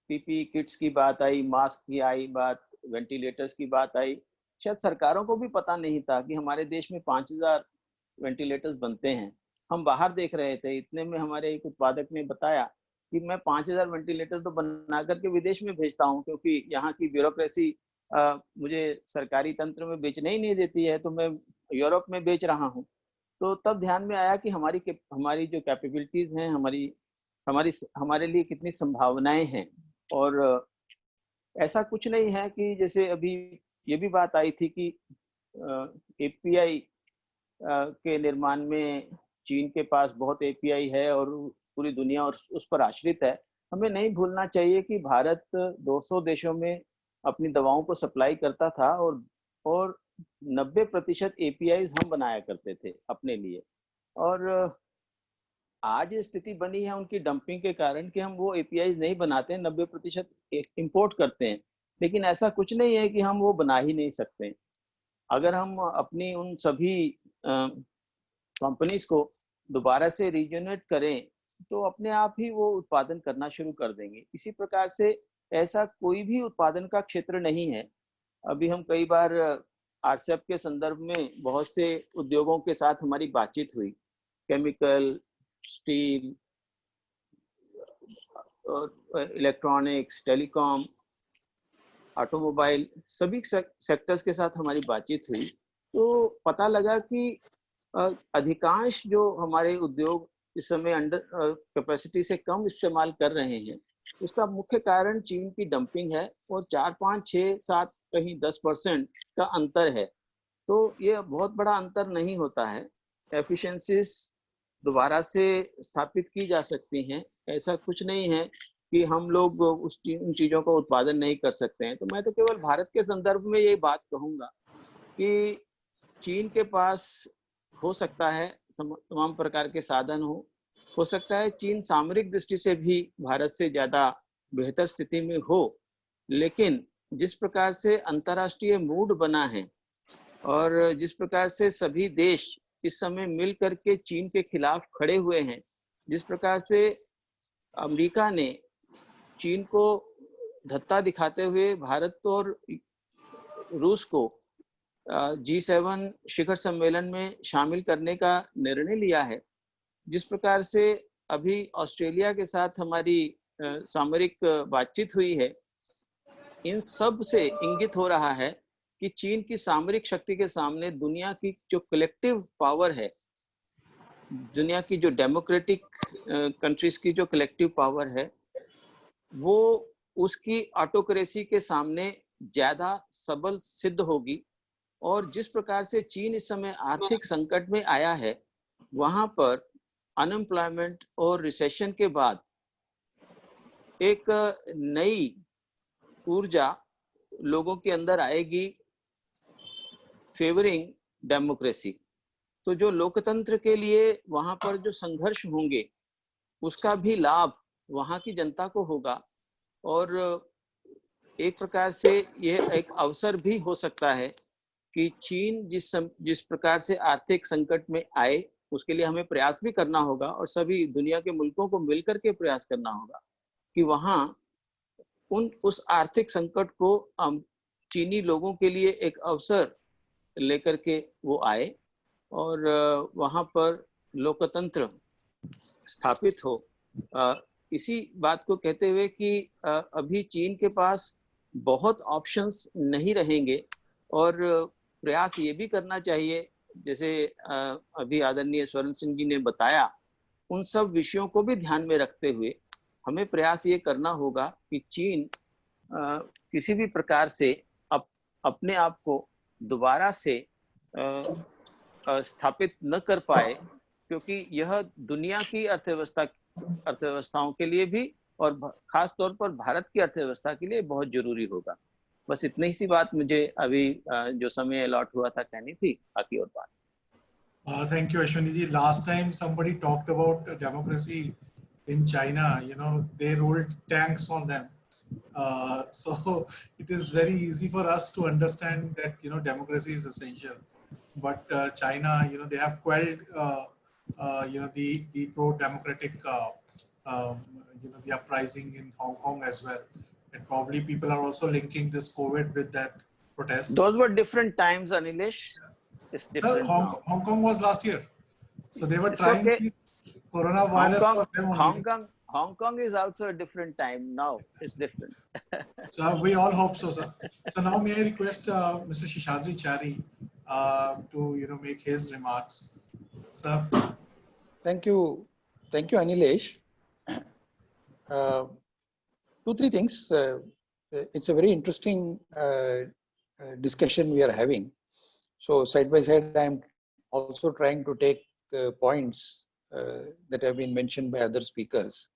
पीपी किट्स की बात आई, मास्क की आई बात, वेंटिलेटर्स की बात आई, शायद सरकारों को भी पता नहीं था कि हमारे देश में 5000 वेंटिलेटर्स बनते हैं। हम बाहर देख रहे थे, इतने में हमारे एक उत्पादक ने बताया कि मैं 5000 वेंटिलेटर तो बना करके विदेश में भेजता हूँ, क्योंकि यहाँ की ब्यूरोक्रेसी मुझे सरकारी तंत्र में बेचने ही नहीं देती है, तो मैं यूरोप में बेच रहा हूँ। तो तब ध्यान में आया कि हमारी जो कैपेबिलिटीज हैं, हमारे लिए कितनी संभावनाएं हैं। और ऐसा कुछ नहीं है कि जैसे अभी ये भी बात आई थी कि एपीआई के निर्माण में चीन के पास बहुत एपीआई है और पूरी दुनिया उस पर आश्रित है। हमें नहीं भूलना चाहिए कि भारत 200 देशों में अपनी दवाओं को सप्लाई करता था, और 90% एपीआई हम बनाया करते थे अपने लिए। और आज स्थिति बनी है उनकी डंपिंग के कारण कि हम वो एपीआई नहीं बनाते, 90% इंपोर्ट करते हैं। लेकिन ऐसा कुछ नहीं है कि हम वो बना ही नहीं सकते। अगर हम अपनी उन सभी कंपनीज को दोबारा से रीजनरेट करें, तो अपने आप ही वो उत्पादन करना शुरू कर देंगे। इसी प्रकार से ऐसा कोई भी उत्पादन का क्षेत्र नहीं है। अभी हम कई बार आरसेप के संदर्भ में बहुत से उद्योगों के साथ हमारी बातचीत हुई, chemical, steel, electronics, telecom, automobile, सभी सेक्टर्स के साथ हमारी बातचीत हुई, तो पता लगा कि अधिकांश जो हमारे उद्योग इस समय अंडर कैपेसिटी से कम इस्तेमाल कर रहे हैं, उसका मुख्य कारण चीन की डंपिंग है। और 4, 5, 6, 7 कहीं 10% का अंतर है। तो ये बहुत बड़ा अंतर नहीं होता है। एफिशिएंसीज दोबारा से स्थापित की जा सकती हैं। ऐसा कुछ नहीं है कि हम लोग उन चीज़ों का उत्पादन नहीं कर सकते हैं। तो मैं तो केवल भारत के संदर्भ में ये बात कहूँगा कि चीन के पास हो सकता है तमाम प्रकार के साधन हो सकता है चीन सामरिक दृष्टि से भी भारत से ज़्यादा बेहतर स्थिति में हो, लेकिन जिस प्रकार से अंतर्राष्ट्रीय मूड बना है और जिस प्रकार से सभी देश इस समय मिल करके चीन के खिलाफ खड़े हुए हैं, जिस प्रकार से अमेरिका ने चीन को धत्ता दिखाते हुए भारत और रूस को G7 शिखर सम्मेलन में शामिल करने का निर्णय लिया है, जिस प्रकार से अभी ऑस्ट्रेलिया के साथ हमारी सामरिक बातचीत हुई है, इन सब से इंगित हो रहा है कि चीन की सामरिक शक्ति के सामने दुनिया की जो कलेक्टिव पावर है, दुनिया की जो डेमोक्रेटिक कंट्रीज की जो कलेक्टिव पावर है, वो उसकी ऑटोक्रेसी के सामने ज्यादा सबल सिद्ध होगी। और जिस प्रकार से चीन इस समय आर्थिक संकट में आया है, वहां पर अनएम्प्लॉयमेंट और रिसेशन के बाद एक नई ऊर्जा लोगों के अंदर आएगी, फेवरिंग डेमोक्रेसी। तो जो लोकतंत्र के लिए वहां पर जो संघर्ष होंगे, उसका भी लाभ वहां की जनता को होगा। और एक प्रकार से यह एक अवसर भी हो सकता है कि चीन जिस प्रकार से आर्थिक संकट में आए, उसके लिए हमें प्रयास भी करना होगा और सभी दुनिया के मुल्कों को मिलकर के प्रयास करना होगा कि वहाँ उस आर्थिक संकट को चीनी लोगों के लिए एक अवसर लेकर के वो आए और वहाँ पर लोकतंत्र स्थापित हो। इसी बात को कहते हुए कि अभी चीन के पास बहुत ऑप्शंस नहीं रहेंगे और प्रयास ये भी करना चाहिए, जैसे अभी आदरणीय स्वर्ण सिंह जी ने बताया, उन सब विषयों को भी ध्यान में रखते हुए हमें प्रयास ये करना होगा कि चीन किसी भी प्रकार से अपने आप को दोबारा से स्थापित न कर पाए, क्योंकि यह दुनिया की अर्थव्यवस्थाओं के लिए भी और खास तौर पर भारत की अर्थव्यवस्था के लिए बहुत जरूरी होगा। बस इतनी सी बात मुझे अभी जो समय अलॉट हुआ था कहनी थी, बाकी और बात। Thank you, Ashwini ji. Last time somebody talked about democracy in China, they rolled tanks on them. So it is very easy for us to understand that, democracy is essential. But China, they have quelled, the pro-democratic, the uprising in Hong Kong as well. And probably people are also linking this COVID with that protest. Those were different times, Anilesh. It's different now. Hong Kong was last year. So they were It's trying okay. coronavirus for them only. Hong Kong is also a different time now. It's different. So we all hope so, sir. So now may I request Mr. Shishadri Chari to make his remarks. Sir. Thank you, Anilesh. 2-3 things. It's a very interesting discussion we are having. So side by side, I'm also trying to take points that have been mentioned by other speakers.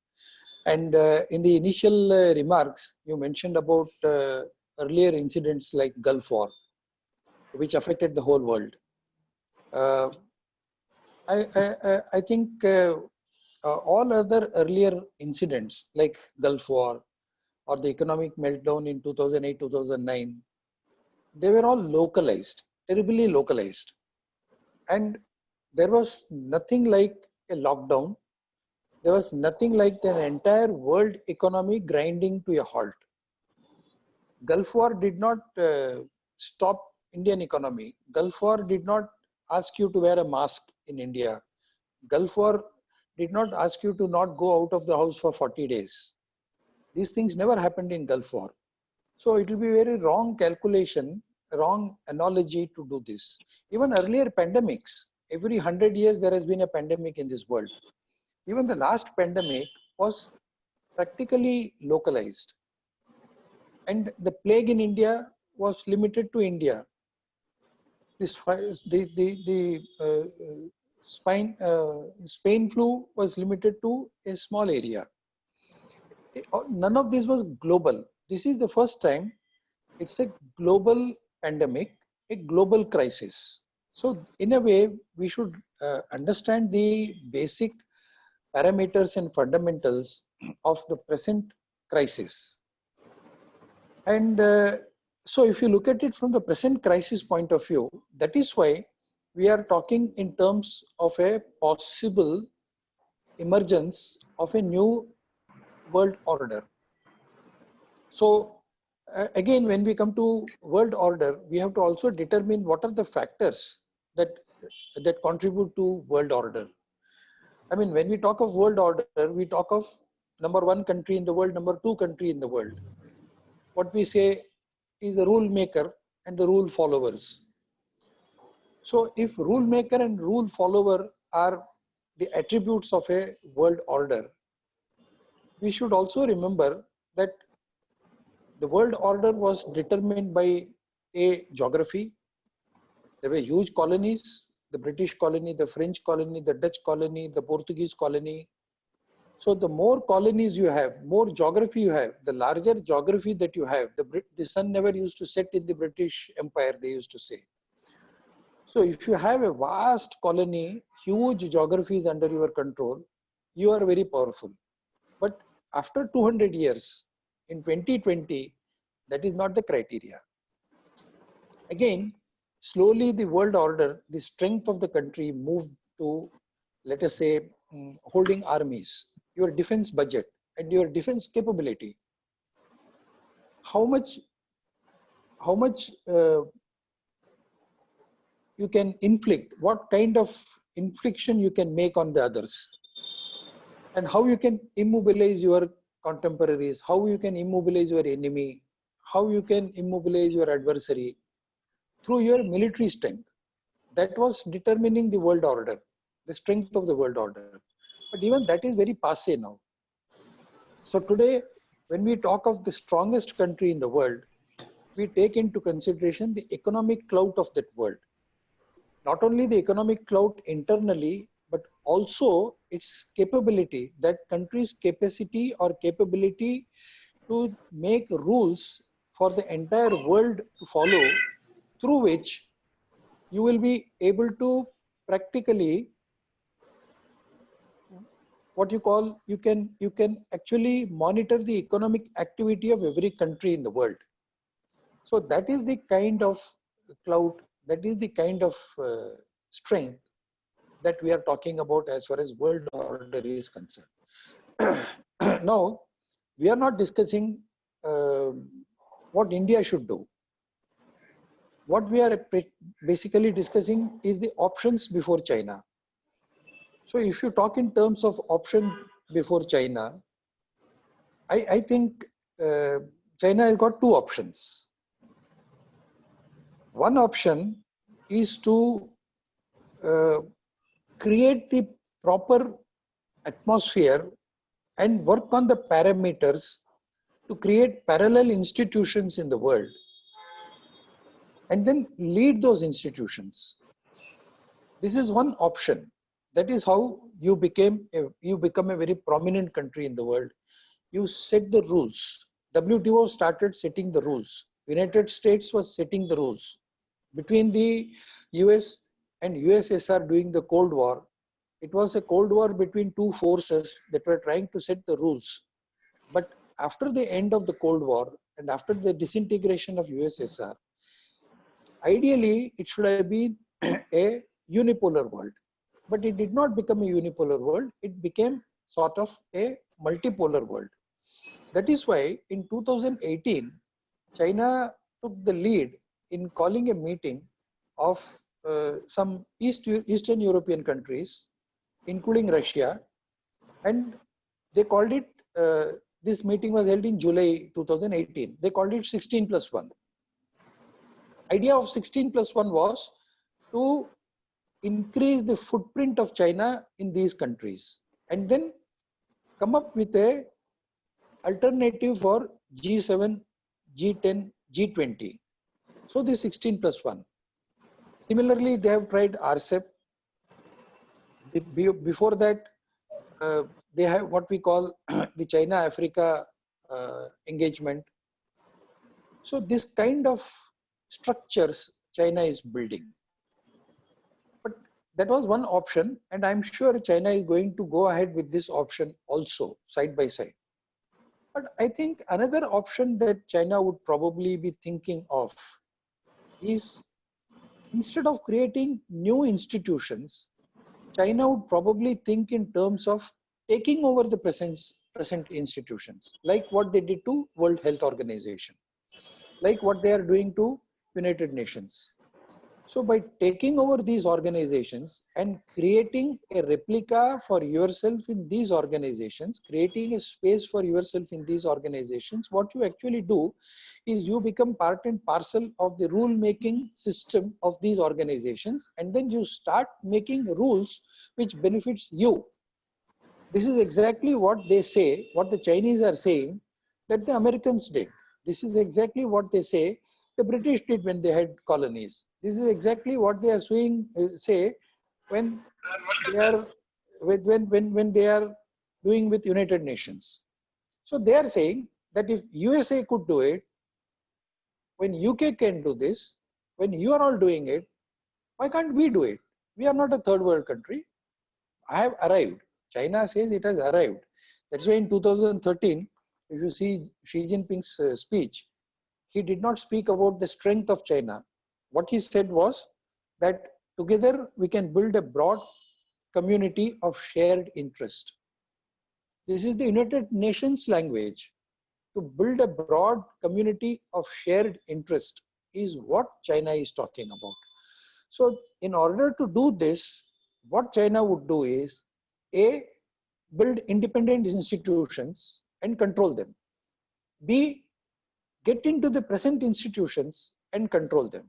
And in the initial remarks, you mentioned about earlier incidents like Gulf War, which affected the whole world. I think all other earlier incidents like Gulf War or the economic meltdown in 2008, 2009, they were all localized, terribly localized. And there was nothing like a lockdown. There was nothing like the entire world economy grinding to a halt. Gulf War did not stop Indian economy. Gulf War did not ask you to wear a mask in India. Gulf War did not ask you to not go out of the house for 40 days. These things never happened in Gulf War. So it will be very wrong calculation, wrong analogy to do this. Even earlier pandemics, every 100 years there has been a pandemic in this world. Even the last pandemic was practically localized. And the plague in India was limited to India. Spain flu was limited to a small area. None of this was global. This is the first time it's a global pandemic, a global crisis. So in a way, we should understand the basic parameters and fundamentals of the present crisis. And so if you look at it from the present crisis point of view, that is why we are talking in terms of a possible emergence of a new world order. So again, when we come to world order, we have to also determine what are the factors that contribute to world order. I mean, when we talk of world order, we talk of number 1 country in the world, number 2 country in the world. What we say is the rule maker and the rule followers. So if rule maker and rule follower are the attributes of a world order, we should also remember that the world order was determined by a geography. There were huge colonies, the British colony, the French colony, the Dutch colony, the Portuguese colony. So the more colonies you have, more geography you have, the larger geography that you have. The sun never used to set in the British Empire, they used to say. So if you have a vast colony, huge geographies under your control, you are very powerful. But after 200 years, In 2020, that is not the criteria. Again, slowly the world order, the strength of the country moved to, let us say, holding armies, your defense budget and your defense capability. How much you can inflict, what kind of infliction you can make on the others, and how you can immobilize your contemporaries, how you can immobilize your enemy, how you can immobilize your adversary through your military strength. That was determining the world order, the strength of the world order. But even that is very passé now. So today, when we talk of the strongest country in the world, we take into consideration the economic clout of that world. Not only the economic clout internally, but also its capability, that country's capacity or capability to make rules for the entire world to follow, through which you will be able to practically, what you call, you can actually monitor the economic activity of every country in the world. So that is the kind of clout, that is the kind of strength that we are talking about as far as world order is concerned. Now, we are not discussing what India should do. What we are basically discussing is the options before China. So if you talk in terms of option before China, I think China has got two options. One option is to create the proper atmosphere and work on the parameters to create parallel institutions in the world and then lead those institutions. This is one option. That is how you become a very prominent country in the world. You set the rules. WTO started setting the rules. United States was setting the rules. Between the US and USSR during the Cold War, it was a Cold War between two forces that were trying to set the rules. But after the end of the Cold War and after the disintegration of USSR, ideally it should have been a unipolar world. But it did not become a unipolar world. It became sort of a multipolar world. That is why in 2018, China took the lead in calling a meeting of some Eastern European countries, including Russia, and they called it, this meeting was held in July 2018. They called it 16+1. Idea of 16+1 was to increase the footprint of China in these countries and then come up with a alternative for G7, G10, G20. So this 16+1. Similarly, they have tried RCEP. Before that, they have what we call the China-Africa engagement. So this kind of structures China is building. But that was one option, and I'm sure China is going to go ahead with this option also, side by side. But I think another option that China would probably be thinking of is, instead of creating new institutions, China would probably think in terms of taking over the present institutions, like what they did to World Health Organization, like what they are doing to United Nations. So by taking over these organizations and creating a replica for yourself in these organizations, creating a space for yourself in these organizations, what you actually do is you become part and parcel of the rule-making system of these organizations, and then you start making rules which benefits you. This is exactly what they say, what the Chinese are saying that the Americans did. This is exactly what they say the British did when they had colonies. This is exactly what they are say when they are when they are doing with United Nations. So they are saying that if USA could do it, when UK can do this, when you are all doing it, why can't we do it? We are not a third world country. I have arrived. China says it has arrived. That's why in 2013, if you see Xi Jinping's speech, he did not speak about the strength of China. What he said was that together we can build a broad community of shared interest. This is the United Nations language. To build a broad community of shared interest is what China is talking about. So in order to do this, what China would do is, A, build independent institutions and control them. B, get into the present institutions and control them.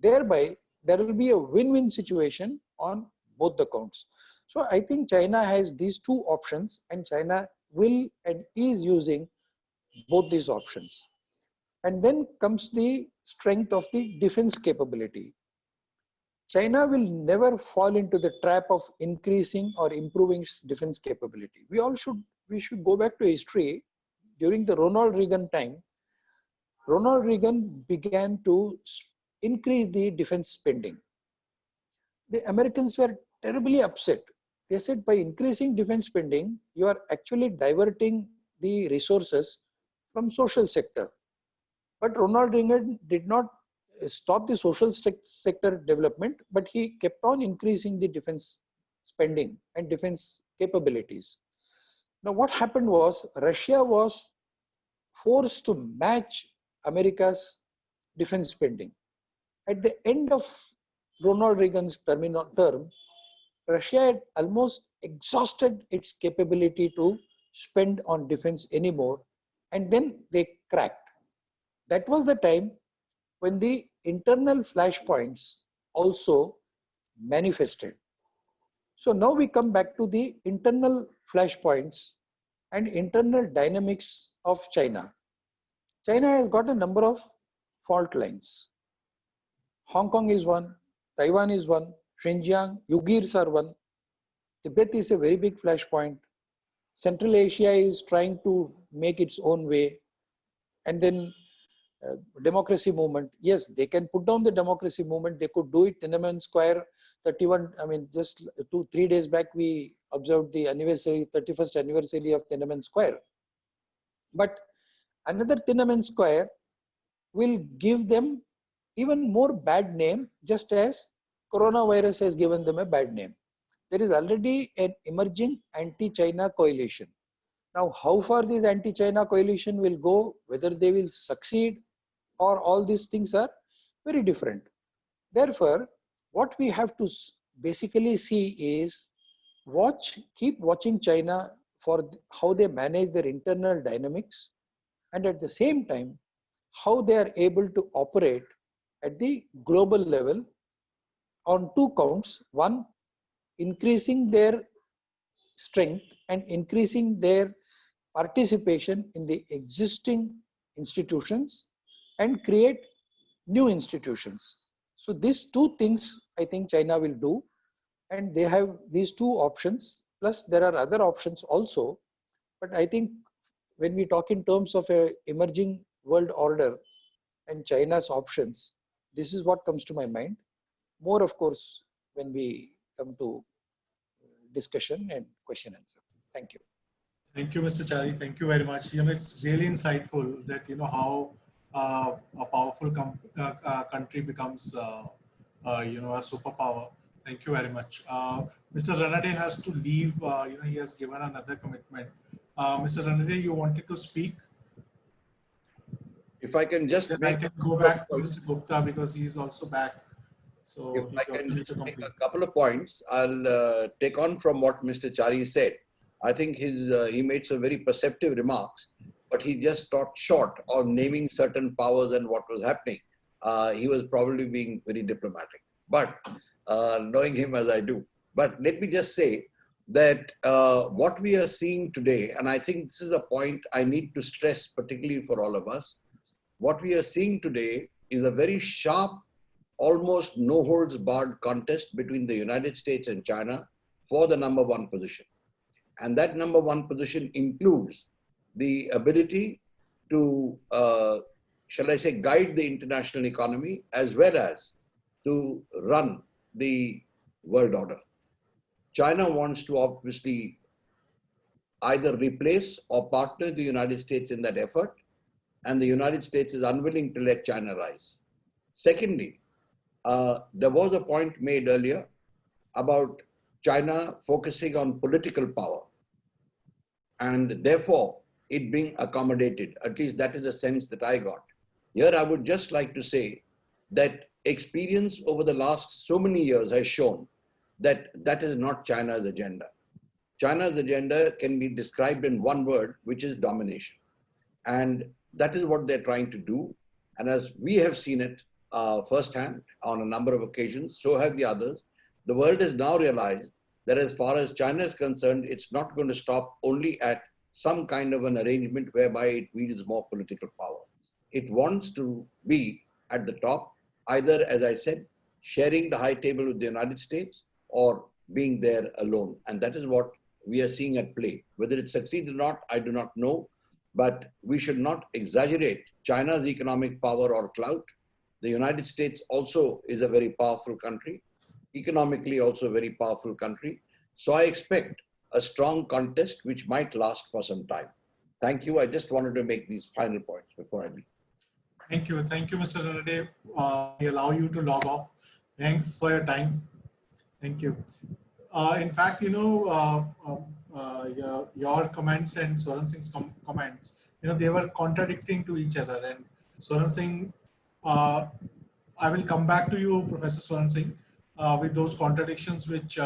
Thereby, there will be a win-win situation on both the counts. So I think China has these two options, and China will and is using both these options. And then comes the strength of the defense capability. China will never fall into the trap of increasing or improving its defense capability. We should go back to history. During the Ronald Reagan time, Ronald Reagan began to increase the defense spending. The Americans were terribly upset. They said, by increasing defense spending, you are actually diverting the resources from social sector. But Ronald Reagan did not stop the social sector development, but he kept on increasing the defense spending and defense capabilities. Now what happened was, Russia was forced to match America's defense spending. At the end of Ronald Reagan's term, Russia had almost exhausted its capability to spend on defense anymore, and then they cracked. That was the time when the internal flashpoints also manifested. So now we come back to the internal flashpoints and internal dynamics of China. China has got a number of fault lines. Hong Kong is one, Taiwan is one, Xinjiang, Uyghurs are one, Tibet is a very big flashpoint, Central Asia is trying to make its own way, and then democracy movement. Yes, they can put down the democracy movement. They could do it. Tiananmen Square, 31. I mean, just 2-3 days back, we observed the 31st anniversary of Tiananmen Square. But another Tiananmen Square will give them even more bad name, just as coronavirus has given them a bad name. There is already an emerging anti-China coalition. Now, how far this anti-China coalition will go, whether they will succeed, or all these things are very different. Therefore, what we have to basically see is keep watching China for how they manage their internal dynamics, and at the same time, how they are able to operate at the global level on two counts. One, increasing their strength and increasing their participation in the existing institutions and create new institutions. So these two things I think China will do, and they have these two options, plus there are other options also. But I think when we talk in terms of a emerging world order and China's options, this is what comes to my mind. More, of course, when we come to discussion and question answer. Thank you. Thank you, Mr. Chari. Thank you very much. It's really insightful that how a powerful country becomes a superpower. Thank you very much. Mr. Ranade has to leave. He has given another commitment. Mr. Ranade, you wanted to speak? If I can just Then make I can go back to Mr. Gupta because he is also back. So if I can just make a couple of points, I'll take on from what Mr. Chari said. I think he made some very perceptive remarks, but he just stopped short of naming certain powers and what was happening. He was probably being very diplomatic, but knowing him as I do. But let me just say that what we are seeing today, and I think this is a point I need to stress particularly for all of us, what we are seeing today is a very sharp, almost no holds barred contest between the United States and China for the number one position. And that number one position includes the ability to, shall I say, guide the international economy as well as to run the world order. China wants to obviously either replace or partner the United States in that effort, and the United States is unwilling to let China rise. Secondly, there was a point made earlier about China focusing on political power and therefore it being accommodated. At least that is the sense that I got. Here I would just like to say that experience over the last so many years has shown that that is not China's agenda. China's agenda can be described in one word, which is domination. And that is what they're trying to do. And as we have seen it firsthand on a number of occasions, so have the others. The world has now realized that as far as China is concerned, it's not going to stop only at some kind of an arrangement whereby it wields more political power. It wants to be at the top, either, as I said, sharing the high table with the United States or being there alone. And that is what we are seeing at play. Whether it succeeds or not, I do not know. But we should not exaggerate China's economic power or clout. The United States also is a very powerful country, economically also a very powerful country. So I expect a strong contest which might last for some time. Thank you. I just wanted to make these final points before I leave. Thank you, Mr. Ranade. We allow you to log off. Thanks for your time. Thank you. In fact, your comments and Swaran Singh's comments, they were contradicting to each other. And Swaran Singh, I will come back to you, Professor Swaran Singh, with those contradictions which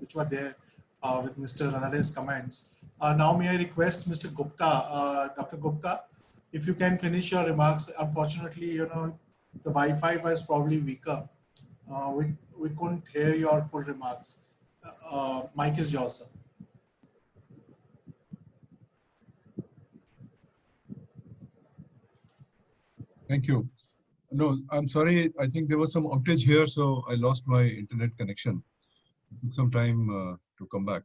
which were there with Mr. Ranade's comments. Now, may I request Mr. Gupta, Dr. Gupta, if you can finish your remarks. Unfortunately, the Wi-Fi was probably weaker. We couldn't hear your full remarks. Mic is yours, sir. Thank you. No, I'm sorry. I think there was some outage here, so I lost my internet connection. It took some time to come back.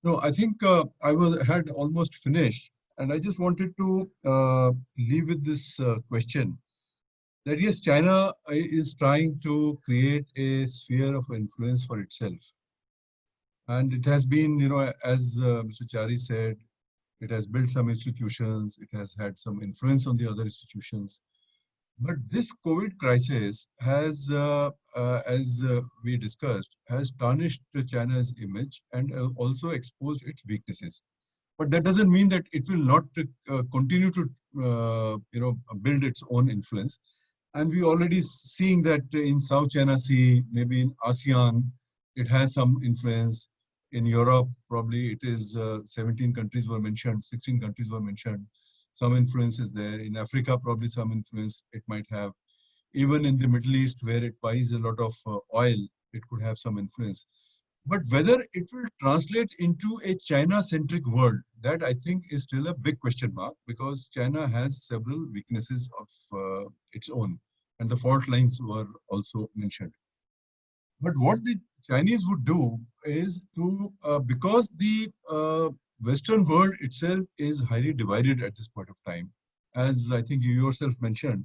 No, I think I had almost finished, and I just wanted to leave with this question that yes, China is trying to create a sphere of influence for itself. And it has been, as Mr. Chari said, it has built some institutions, it has had some influence on the other institutions. But this COVID crisis has, as we discussed, has tarnished China's image and also exposed its weaknesses. But that doesn't mean that it will not continue to, build its own influence. And we're already seeing that in South China Sea, maybe in ASEAN, it has some influence. In Europe, probably it is 17 countries were mentioned, 16 countries were mentioned. Some influence is there. In Africa, probably some influence it might have. Even in the Middle East, where it buys a lot of oil, it could have some influence. But whether it will translate into a China-centric world, that I think is still a big question mark, because China has several weaknesses of its own, and the fault lines were also mentioned. But what the Chinese would do is to, because the Western world itself is highly divided at this point of time, as I think you yourself mentioned,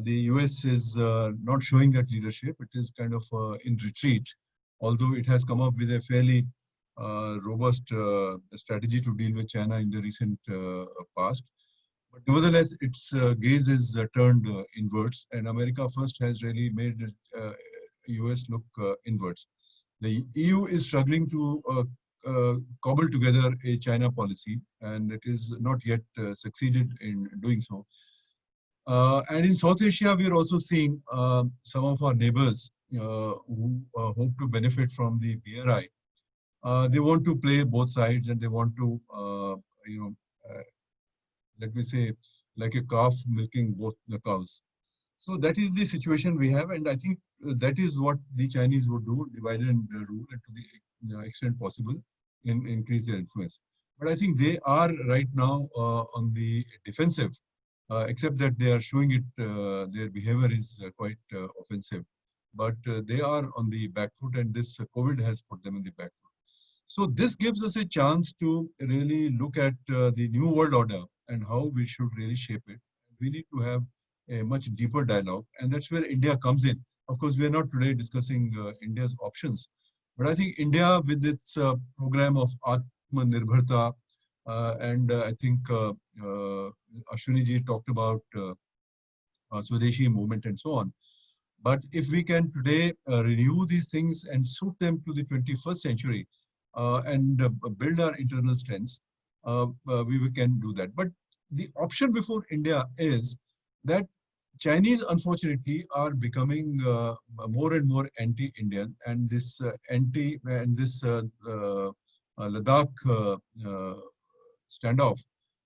the US is not showing that leadership. It is kind of in retreat, although it has come up with a fairly robust strategy to deal with China in the recent past. But nevertheless, its gaze is turned inwards, and America first has really made US look inwards. The EU is struggling to cobble together a China policy, and it is not yet succeeded in doing so. And in South Asia, we are also seeing some of our neighbors who hope to benefit from the BRI. They want to play both sides, and they want to, let me say, like a calf milking both the cows. So that is the situation we have, and I think that is what the Chinese would do, divide and rule, and to the extent possible, increase their influence. But I think they are right now on the defensive, except that they are showing it, their behavior is quite offensive. But they are on the back foot, and this COVID has put them on the back foot. So this gives us a chance to really look at the new world order and how we should really shape it. We need to have a much deeper dialogue, and that's where India comes in. Of course, we are not today discussing India's options, but I think India, with its program of Atmanirbharta, and I think Ashwini ji talked about Swadeshi movement and so on. But if we can today renew these things and suit them to the 21st century and build our internal strengths, we can do that. But the option before India is that Chinese, unfortunately, are becoming more and more anti-Indian, and this Ladakh standoff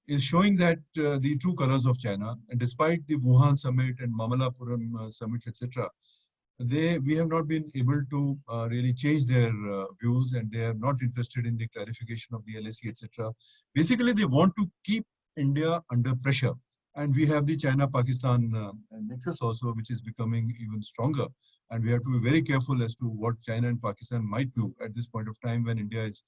is showing that the true colors of China. And despite the Wuhan summit and Mamallapuram summit, etc., we have not been able to really change their views, and they are not interested in the clarification of the LSE, etc. Basically, they want to keep India under pressure. And we have the China-Pakistan nexus also, which is becoming even stronger. And we have to be very careful as to what China and Pakistan might do at this point of time when India is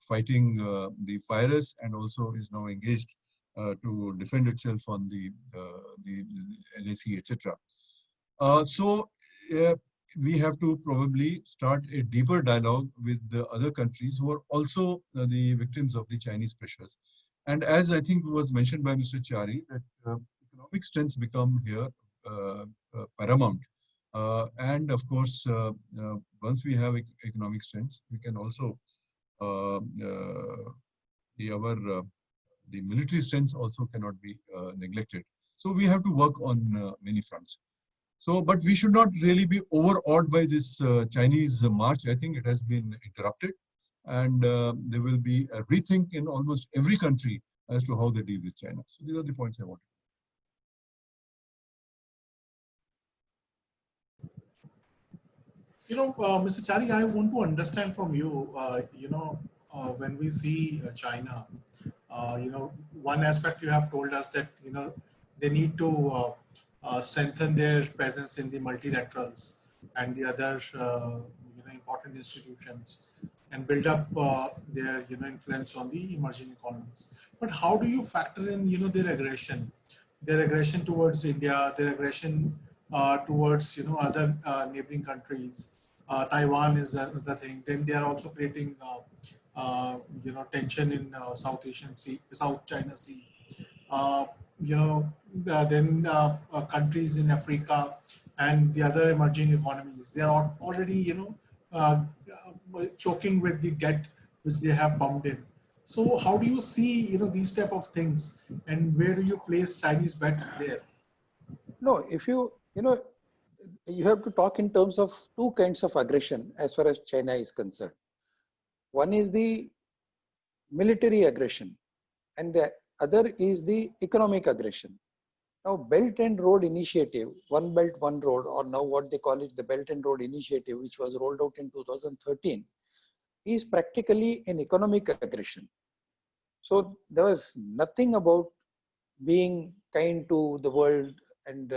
fighting the virus and also is now engaged to defend itself on the LAC, etc. So we have to probably start a deeper dialogue with the other countries who are also the victims of the Chinese pressures. And as I think was mentioned by Mr. Chari, that economic strengths become here paramount. And of course, once we have economic strengths, we can also the military strengths also cannot be neglected. So we have to work on many fronts. So, but we should not really be overawed by this Chinese march. I think it has been interrupted, and there will be a rethink in almost every country as to how they deal with China. So these are the points I wanted. Mr. Chari, I want to understand from you, when we see China, one aspect you have told us that, they need to strengthen their presence in the multilaterals and the other, important institutions and build up their, influence on the emerging economies. But how do you factor in, their aggression towards India, their aggression towards, other neighboring countries? Taiwan is another thing. Then they are also creating, tension in South Asian Sea, South China Sea. Then countries in Africa and the other emerging economies, they are already, choking with the debt which they have pumped in. So how do you see, these type of things, and where do you place Chinese bets there? No, if you have to talk in terms of two kinds of aggression as far as China is concerned. One is the military aggression, and the other is the economic aggression. Now, Belt and Road Initiative, One Belt, One Road, or now what they call it, the Belt and Road Initiative, which was rolled out in 2013, is practically an economic aggression. So there was nothing about being kind to the world and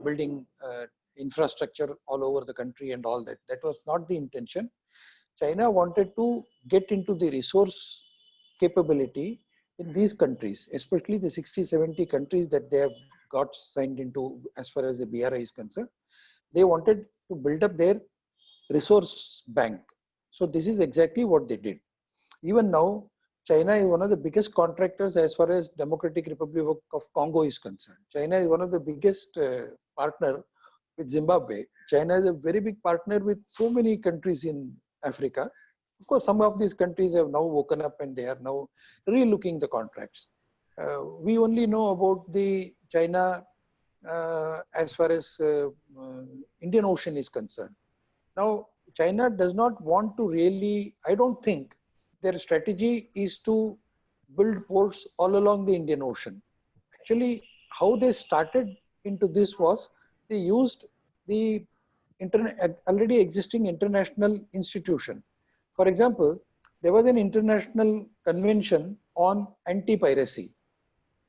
building infrastructure all over the country and all that. That was not the intention. China wanted to get into the resource capability in these countries, especially the 60, 70 countries that they have got signed into as far as the BRI is concerned. They wanted to build up their resource bank. So this is exactly what they did. Even now, China is one of the biggest contractors as far as Democratic Republic of Congo is concerned. China is one of the biggest partner with Zimbabwe. China is a very big partner with so many countries in Africa. Of course, some of these countries have now woken up and they are now re-looking the contracts. We only know about the China as far as Indian Ocean is concerned. Now, China does not want to really, I don't think their strategy is to build ports all along the Indian Ocean. Actually, how they started into this was they used the already existing international institution. For example, there was an international convention on anti-piracy.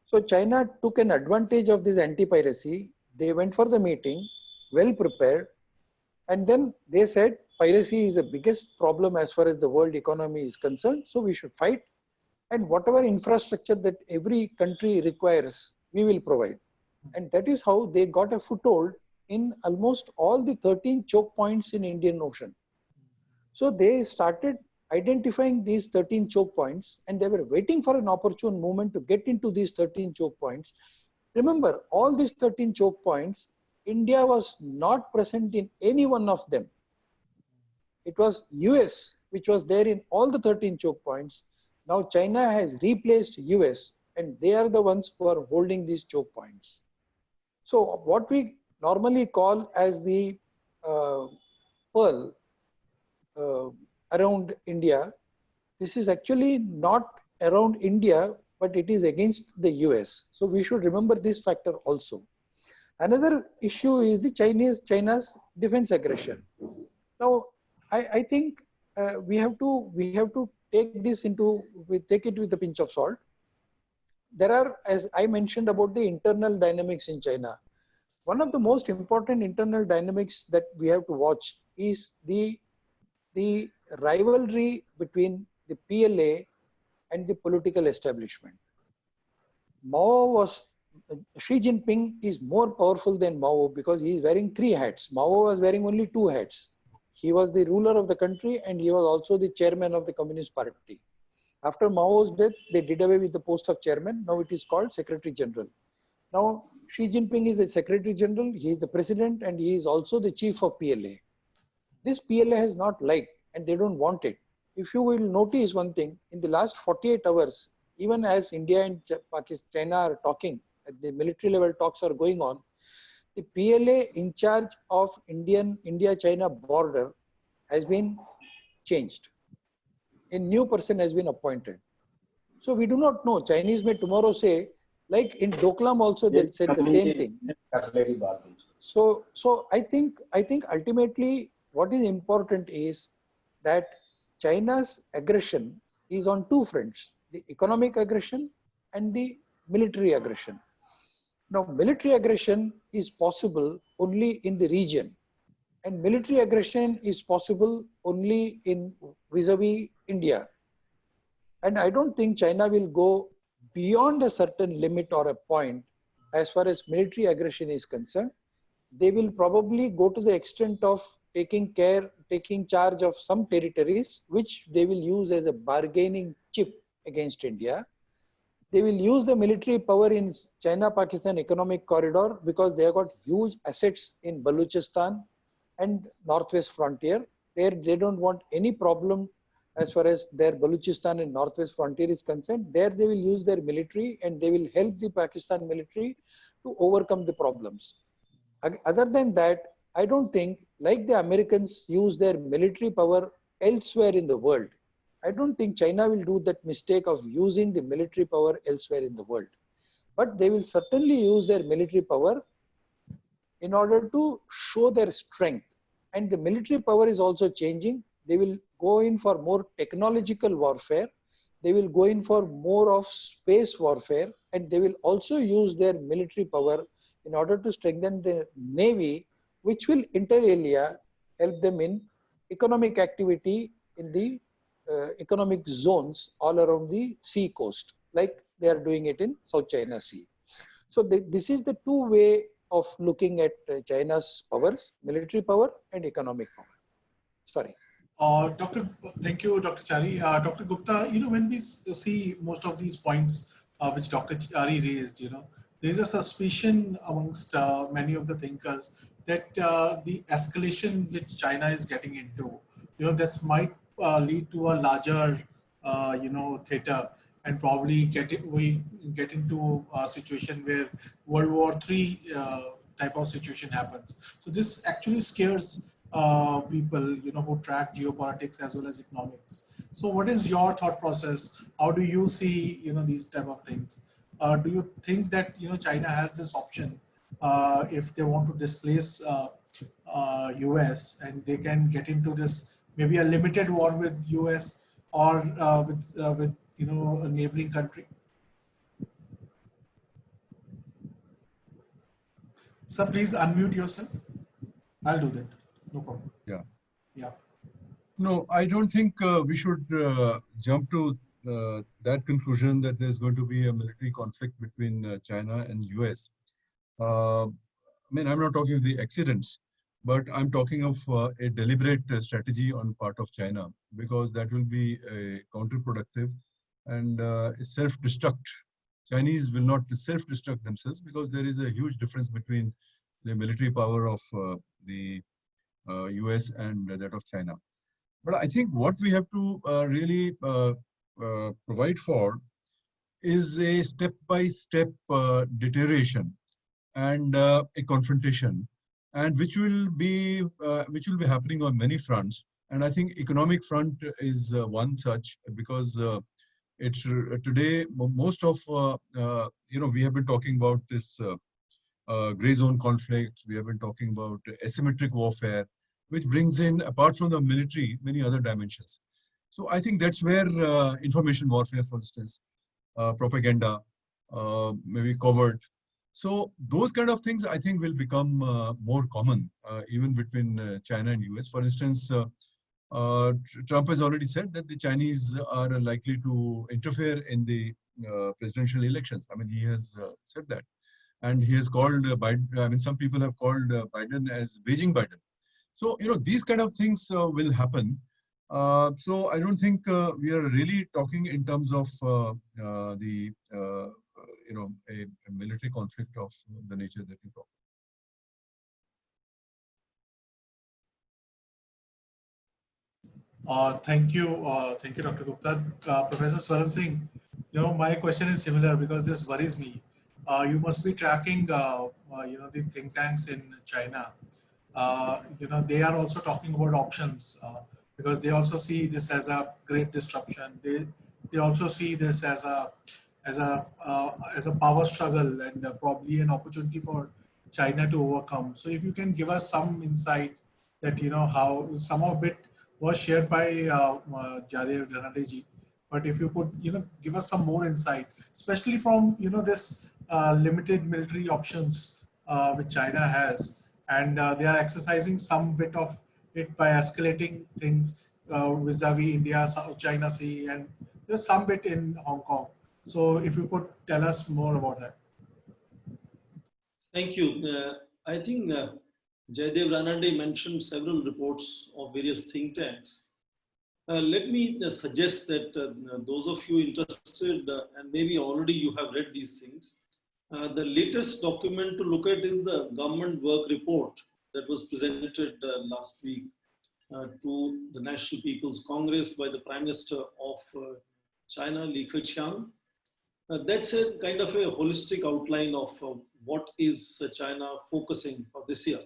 So China took an advantage of this anti-piracy. They went for the meeting, well prepared, and then they said piracy is the biggest problem as far as the world economy is concerned. So we should fight, and whatever infrastructure that every country requires, we will provide. And that is how they got a foothold in almost all the 13 choke points in Indian Ocean. So they started identifying these 13 choke points, and they were waiting for an opportune moment to get into these 13 choke points. Remember, all these 13 choke points, India was not present in any one of them. It was US which was there in all the 13 choke points. Now China has replaced US, and they are the ones who are holding these choke points. So what we normally call as the pearl around India, this is actually not around India, but it is against the US. So we should remember this factor also. Another issue is the China's defense aggression. Now, I think we have to take this into, we take it with a pinch of salt. There are, as I mentioned about the internal dynamics in China, one of the most important internal dynamics that we have to watch is the rivalry between the PLA and the political establishment. Xi Jinping is more powerful than Mao because he is wearing 3 hats. Mao was wearing only 2 hats. He was the ruler of the country and he was also the chairman of the Communist Party. After Mao's death, they did away with the post of chairman. Now it is called Secretary General. Now Xi Jinping is the Secretary General, he is the president, and he is also the chief of PLA. This PLA has not liked, and they don't want it. If you will notice one thing, in the last 48 hours, even as India and China are talking, the military level talks are going on, the PLA in charge of India-China border has been changed. A new person has been appointed. So we do not know. Chinese may tomorrow say, like in Doklam also they said the same thing. So I think ultimately what is important is that China's aggression is on 2 fronts, the economic aggression and the military aggression. Now, military aggression is possible only in the region, and military aggression is possible only in vis-a-vis India. And I don't think China will go beyond a certain limit or a point as far as military aggression is concerned. They will probably go to the extent of taking charge of some territories, which they will use as a bargaining chip against India. They will use the military power in China-Pakistan economic corridor because they have got huge assets in Balochistan and northwest frontier. There they don't want any problem as far as their Balochistan and northwest frontier is concerned. There they will use their military and they will help the Pakistan military to overcome the problems. Other than that, I don't think, like the Americans use their military power elsewhere in the world, I don't think China will do that mistake of using the military power elsewhere in the world. But they will certainly use their military power in order to show their strength. And the military power is also changing. They will go in for more technological warfare. They will go in for more of space warfare. And they will also use their military power in order to strengthen the navy, which will inter alia help them in economic activity in the economic zones all around the sea coast, like they are doing it in South China Sea. So this is the 2 way of looking at China's powers, military power and economic power. Sorry. Doctor, thank you, Dr. Chari. Dr. Gupta, when we see most of these points which Dr. Chari raised, there is a suspicion amongst many of the thinkers that the escalation which China is getting into, this might lead to a larger, theater, and probably we get into a situation where World War III type of situation happens. So this actually scares people, who track geopolitics as well as economics. So what is your thought process? How do you see, these type of things? Do you think that, China has this option if they want to displace US and they can get into this, maybe a limited war with US or with a neighboring country? So please unmute yourself. I'll do that. No problem. Yeah. Yeah. No, I don't think we should jump to that conclusion that there's going to be a military conflict between China and US. I mean, I'm not talking of the accidents, but I'm talking of a deliberate strategy on part of China, because that will be counterproductive and self-destruct. Chinese will not self-destruct themselves, because there is a huge difference between the military power of the US and that of China. But I think what we have to really provide for is a step-by-step deterioration and a confrontation, and which will be happening on many fronts. And I think economic front is one such, because it's today most of we have been talking about this gray zone conflict. We have been talking about asymmetric warfare, which brings in, apart from the military, many other dimensions. So I think that's where information warfare, for instance, propaganda, maybe covert. So those kind of things, I think, will become more common, even between China and US. For instance, Trump has already said that the Chinese are likely to interfere in the presidential elections. I mean, he has said that. And he has called Biden, I mean, some people have called Biden as Beijing Biden. So, these kind of things will happen. So I don't think we are really talking in terms of a military conflict of the nature that you talk. Thank you, Dr. Gupta. Professor Swaran Singh, my question is similar because this worries me. You must be tracking, the think tanks in China. They are also talking about options because they also see this as a great disruption. They also see this as a power struggle and probably an opportunity for China to overcome. So if you can give us some insight that how some of it was shared by Jadev Ranade, but if you could give us some more insight, especially from this limited military options which China has, and they are exercising some bit of it by escalating things vis-a-vis India, South China Sea, and there's some bit in Hong Kong. So if you could tell us more about that. Thank you. I think Jaydev Ranade mentioned several reports of various think tanks. Let me suggest that those of you interested, and maybe already you have read these things, the latest document to look at is the government work report that was presented last week to the National People's Congress by the Prime Minister of China, Li Keqiang. That's a kind of a holistic outline of what is China focusing for this year.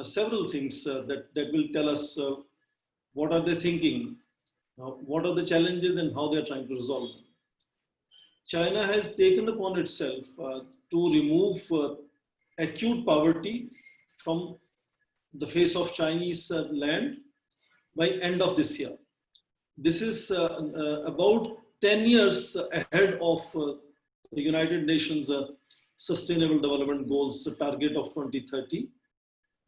Several things that will tell us what are they thinking, what are the challenges and how they are trying to resolve them. China has taken upon itself to remove acute poverty from the face of Chinese land by end of this year. This is about 10 years ahead of the United Nations Sustainable Development Goals target of 2030.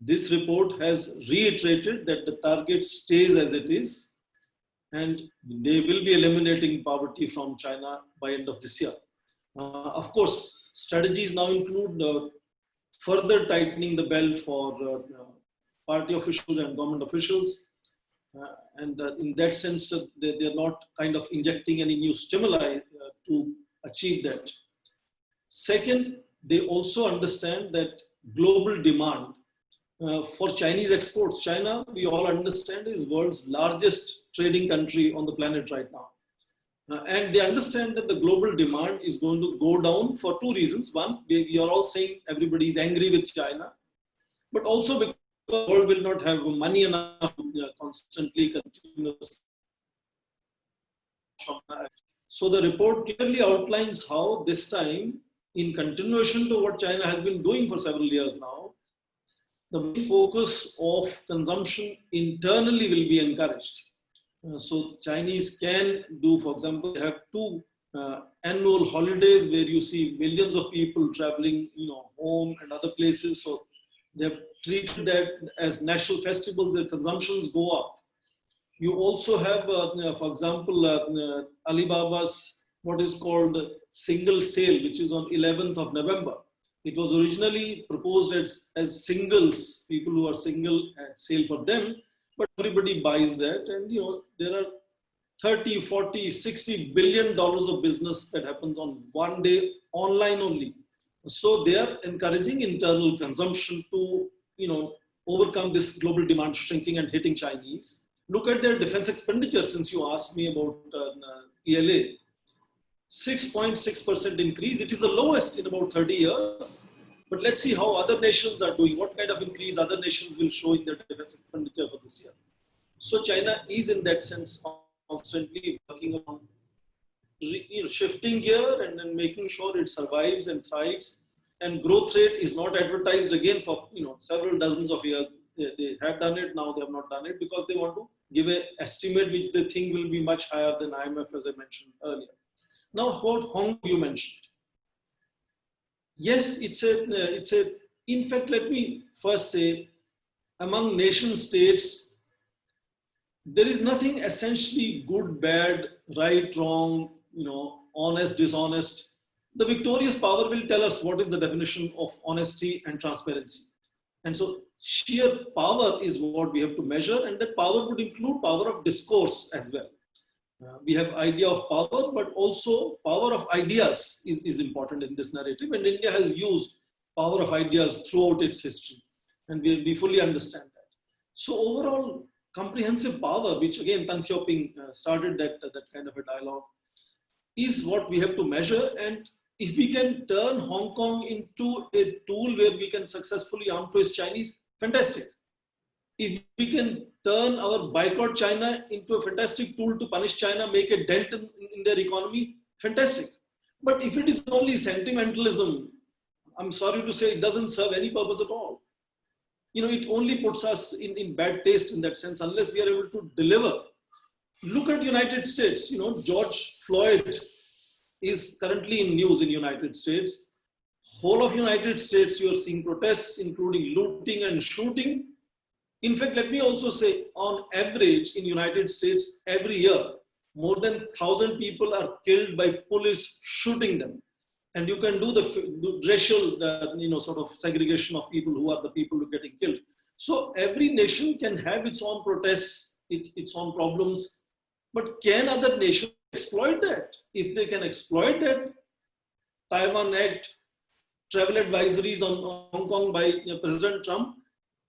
This report has reiterated that the target stays as it is, and they will be eliminating poverty from China by end of this year. Of course, strategies now include further tightening the belt for party officials and government officials. And in that sense, they are not kind of injecting any new stimuli to achieve that. Second, they also understand that global demand for Chinese exports. China, we all understand, is world's largest trading country on the planet right now. And they understand that the global demand is going to go down for two reasons. One, we are all saying everybody is angry with China, but also because the world will not have money enough to constantly, continuously. So the report clearly outlines how this time, in continuation to what China has been doing for several years now, the focus of consumption internally will be encouraged. So Chinese can do, for example, they have two annual holidays where you see millions of people traveling, home and other places. So they have treated that as national festivals. Their consumptions go up. You also have, for example, Alibaba's what is called single sale, which is on 11th of November. It was originally proposed as singles, people who are single and sale for them, but everybody buys that. And there are 30, 40, 60 billion dollars of business that happens on one day online only. So they are encouraging internal consumption to, overcome this global demand shrinking and hitting Chinese. Look at their defense expenditure, since you asked me about PLA. 6.6% increase. It is the lowest in about 30 years. But let's see how other nations are doing. What kind of increase other nations will show in their defense expenditure for this year. So China is, in that sense, constantly working on shifting gear and then making sure it survives and thrives. And growth rate is not advertised again for several dozens of years. They have done it, now they have not done it, because they want to give an estimate which they think will be much higher than IMF, as I mentioned earlier. Now, about Hong Kong, you mentioned. Yes, in fact, let me first say, among nation states, there is nothing essentially good, bad, right, wrong, honest, dishonest. The victorious power will tell us what is the definition of honesty and transparency. And so sheer power is what we have to measure, and that power would include power of discourse as well. We have idea of power, but also power of ideas is important in this narrative. And India has used power of ideas throughout its history. And we fully understand that. So overall, comprehensive power, which again, Tang Xiaoping started that kind of a dialogue, is what we have to measure. And if we can turn Hong Kong into a tool where we can successfully arm twist Chinese, fantastic. If we can turn our boycott China into a fantastic tool to punish China, make a dent in their economy, fantastic. But if it is only sentimentalism, I'm sorry to say, it doesn't serve any purpose at all. It only puts us in bad taste in that sense, unless we are able to deliver. Look at United States. George Floyd is currently in news in United States. Whole of United States, you are seeing protests, including looting and shooting. In fact, let me also say, on average in United States, every year, more than 1,000 people are killed by police shooting them. And you can do the racial, sort of segregation of people who are the people who are getting killed. So every nation can have its own protests, its own problems. But can other nations exploit that? If they can exploit that, Taiwan Act, travel advisories on Hong Kong by President Trump,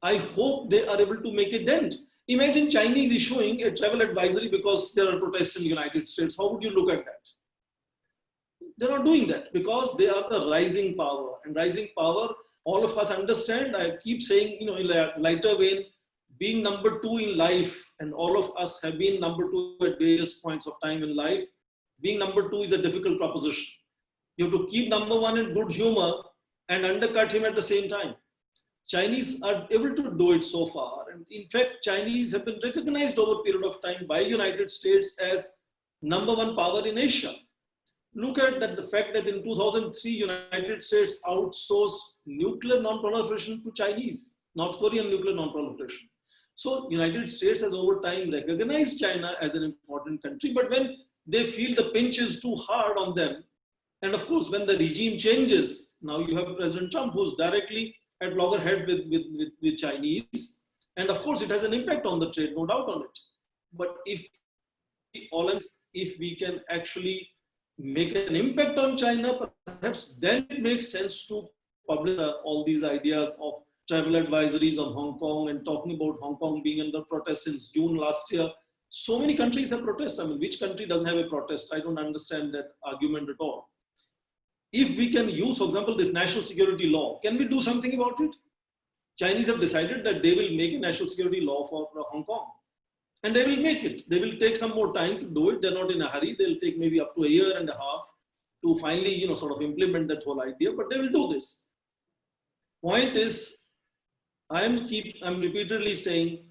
I hope they are able to make a dent. Imagine Chinese issuing a travel advisory because there are protests in the United States. How would you look at that? They're not doing that because they are the rising power. And rising power, all of us understand. I keep saying, in a lighter vein, being number 2 in life, and all of us have been number 2 at various points of time in life. Being number 2 is a difficult proposition. You have to keep number 1 in good humor and undercut him at the same time. Chinese are able to do it so far. And in fact, Chinese have been recognized over a period of time by United States as number 1 power in Asia. Look at that, the fact that in 2003, United States outsourced nuclear non-proliferation to Chinese, North Korean nuclear non-proliferation. So United States has over time recognized China as an important country, but when they feel the pinch is too hard on them, and of course, when the regime changes, now you have President Trump who's directly at loggerhead with Chinese, and of course it has an impact on the trade, no doubt on it. But if we can actually make an impact on China, perhaps then it makes sense to publish all these ideas of travel advisories on Hong Kong and talking about Hong Kong being under protest since June last year. So many countries have protests. I mean, which country doesn't have a protest? I don't understand that argument at all. If we can use, for example, this national security law, can we do something about it? Chinese have decided that they will make a national security law for Hong Kong. And they will make it. They will take some more time to do it. They're not in a hurry. They'll take maybe up to a year and a half to finally, sort of implement that whole idea, but they will do this. Point is, I'm repeatedly saying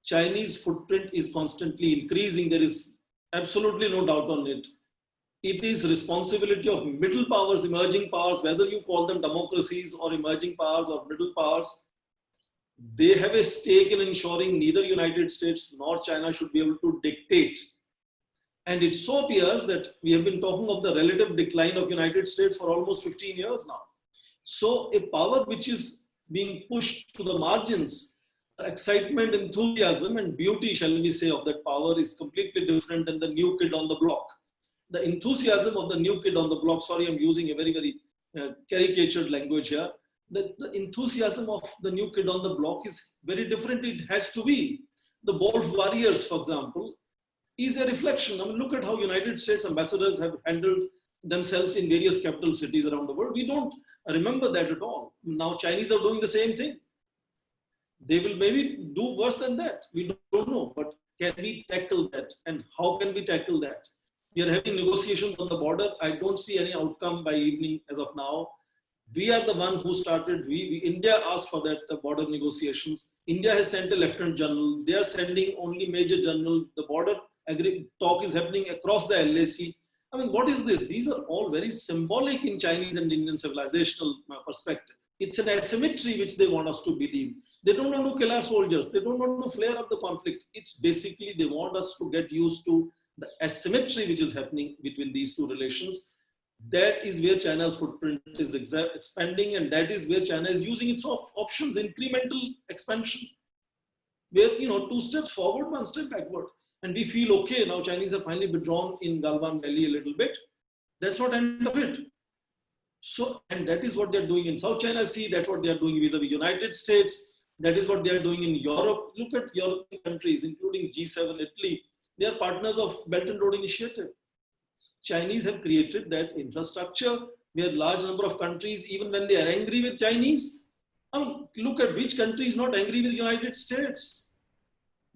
Chinese footprint is constantly increasing. There is absolutely no doubt on it. It is responsibility of middle powers, emerging powers, whether you call them democracies or emerging powers or middle powers. They have a stake in ensuring neither United States nor China should be able to dictate. And it so appears that we have been talking of the relative decline of United States for almost 15 years now. So a power which is being pushed to the margins, excitement, enthusiasm, and beauty, shall we say, of that power is completely different than the new kid on the block. The enthusiasm of the new kid on the block, sorry, I'm using a very, very caricatured language here. The enthusiasm of the new kid on the block is very different. It has to be. The bold warriors, for example, is a reflection. I mean, look at how United States ambassadors have handled themselves in various capital cities around the world. We don't remember that at all. Now Chinese are doing the same thing. They will maybe do worse than that. We don't know. But can we tackle that? And how can we tackle that? We are having negotiations on the border. I don't see any outcome by evening as of now. We are the one who started. India asked for that border negotiations. India has sent a lieutenant general. They are sending only major general. The border talk is happening across the LAC. I mean, what is this? These are all very symbolic in Chinese and Indian civilizational perspective. It's an asymmetry which they want us to believe. They don't want to kill our soldiers. They don't want to flare up the conflict. It's basically they want us to get used to the asymmetry which is happening between these two relations. That is where China's footprint is expanding, and that is where China is using its options, incremental expansion, where, 2 steps forward, 1 step backward. And we feel, okay, now Chinese have finally withdrawn in Galwan Valley a little bit. That's not end of it. So, and that is what they're doing in South China Sea. That's what they're doing vis-a-vis United States. That is what they're doing in Europe. Look at European countries, including G7, Italy. They are partners of Belt and Road Initiative. Chinese have created that infrastructure where large number of countries, even when they are angry with Chinese, look at which country is not angry with United States.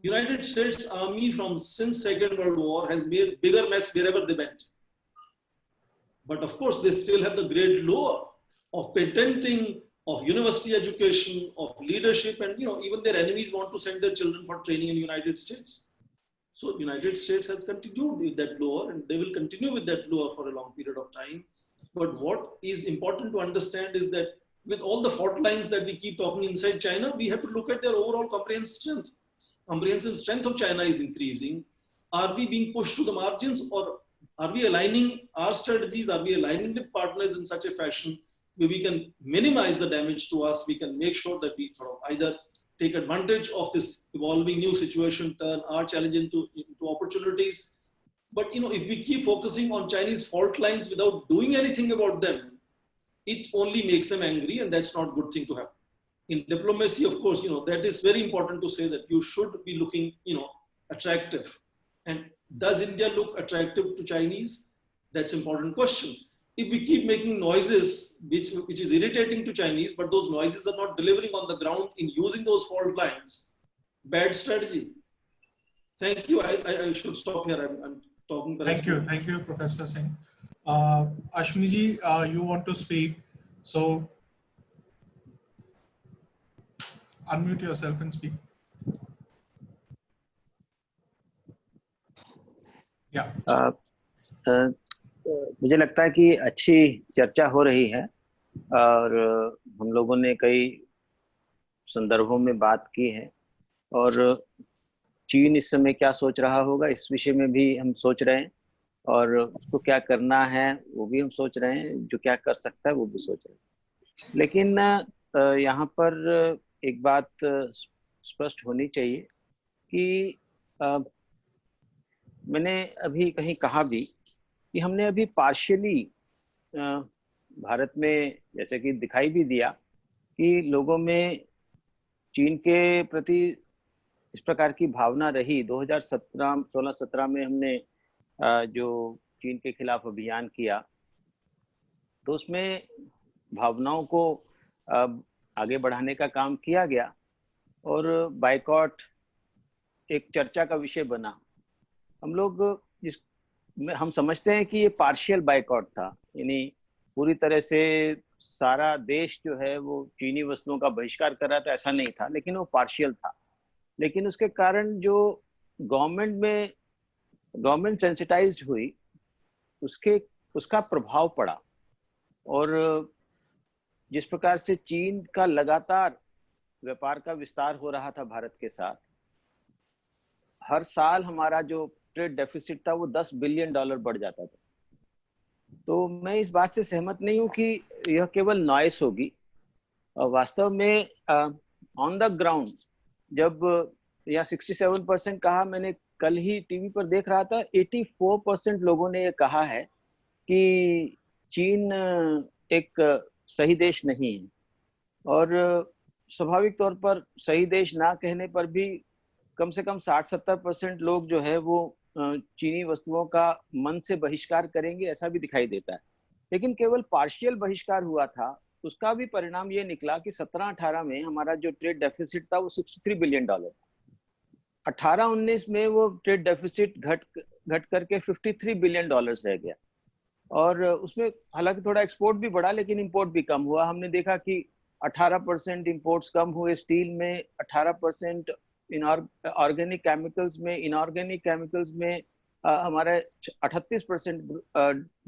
United States Army since Second World War has made bigger mess wherever they went. But of course, they still have the great law of patenting, of university education, of leadership, and even their enemies want to send their children for training in the United States. So United States has continued with that law, and they will continue with that law for a long period of time. But what is important to understand is that with all the fault lines that we keep talking inside China, we have to look at their overall comprehensive strength. Comprehensive strength of China is increasing. Are we being pushed to the margins, or are we aligning our strategies? Are we aligning with partners in such a fashion where we can minimize the damage to us? We can make sure that we sort of either take advantage of this evolving new situation, turn our challenge into opportunities. But if we keep focusing on Chinese fault lines without doing anything about them, it only makes them angry, and that's not a good thing to happen. In diplomacy, of course, that is very important to say that you should be looking, attractive. And does India look attractive to Chinese? That's an important question. If we keep making noises which is irritating to Chinese, but those noises are not delivering on the ground in using those fault lines, bad strategy. Thank you. I should stop here. I'm talking. Thank you, Professor Singh. Ashwini ji, you want to speak? So unmute yourself and speak. Yeah. मुझे लगता है कि अच्छी चर्चा हो रही है, और हम लोगों ने कई संदर्भों में बात की है, और चीन इस समय क्या सोच रहा होगा इस विषय में भी हम सोच रहे हैं, और उसको क्या करना है वो भी हम सोच रहे हैं, जो क्या कर सकता है वो भी सोच रहे हैं। लेकिन यहाँ पर एक बात स्पष्ट होनी चाहिए कि मैंने अभी कहीं कहा भी कि हमने अभी पार्शियली भारत में, जैसे कि दिखाई भी दिया कि लोगों में चीन के प्रति इस प्रकार की भावना रही। 2016-17 में हमने जो चीन के खिलाफ अभियान किया, तो उसमें भावनाओं को आगे बढ़ाने का काम किया गया, और बायकॉट एक चर्चा का विषय बना। हम समझते हैं कि ये पार्शियल बायकॉट था, यानी पूरी तरह से सारा देश जो है वो चीनी वस्तुओं का बहिष्कार कर रहा था, ऐसा नहीं था, लेकिन वो पार्शियल था। लेकिन उसके कारण जो गवर्नमेंट सेंसिटाइज्ड हुई, उसका प्रभाव पड़ा, और जिस प्रकार से चीन का लगातार व्यापार का विस्तार हो रहा था भारत के साथ, हर साल हमारा जो ट्रेड डेफिसिट था वो $10 बिलियन बढ़ जाता था। तो मैं इस बात से सहमत नहीं हूं कि यह केवल नॉइस होगी। वास्तव में ऑन द ग्राउंड जब या 67% कहा, मैंने कल ही टीवी पर देख रहा था, 84% लोगों ने ये कहा है कि चीन एक सही देश नहीं है। और स्वाभाविक तौर पर सही देश ना कहने पर भी कम से कम 60-70% लोग जो है वो चीनी वस्तुओं का मन से बहिष्कार करेंगे, ऐसा भी दिखाई देता है। लेकिन केवल पार्शियल बहिष्कार हुआ था, उसका भी परिणाम ये निकला कि 17-18 में हमारा जो ट्रेड डेफिसिट था वो $63 बिलियन, 18-19 में वो ट्रेड डेफिसिट घट करके $53 बिलियन रह गया। और उसमें हालांकि थोड़ा एक्सपोर्ट भी बढ़ा, लेकिन इंपोर्ट भी कम हुआ। हमने देखा कि 18% इंपोर्ट्स कम हुए स्टील में, 18% ऑर्गेनिक केमिकल्स में, इनऑर्गेनिक केमिकल्स में हमारा 38%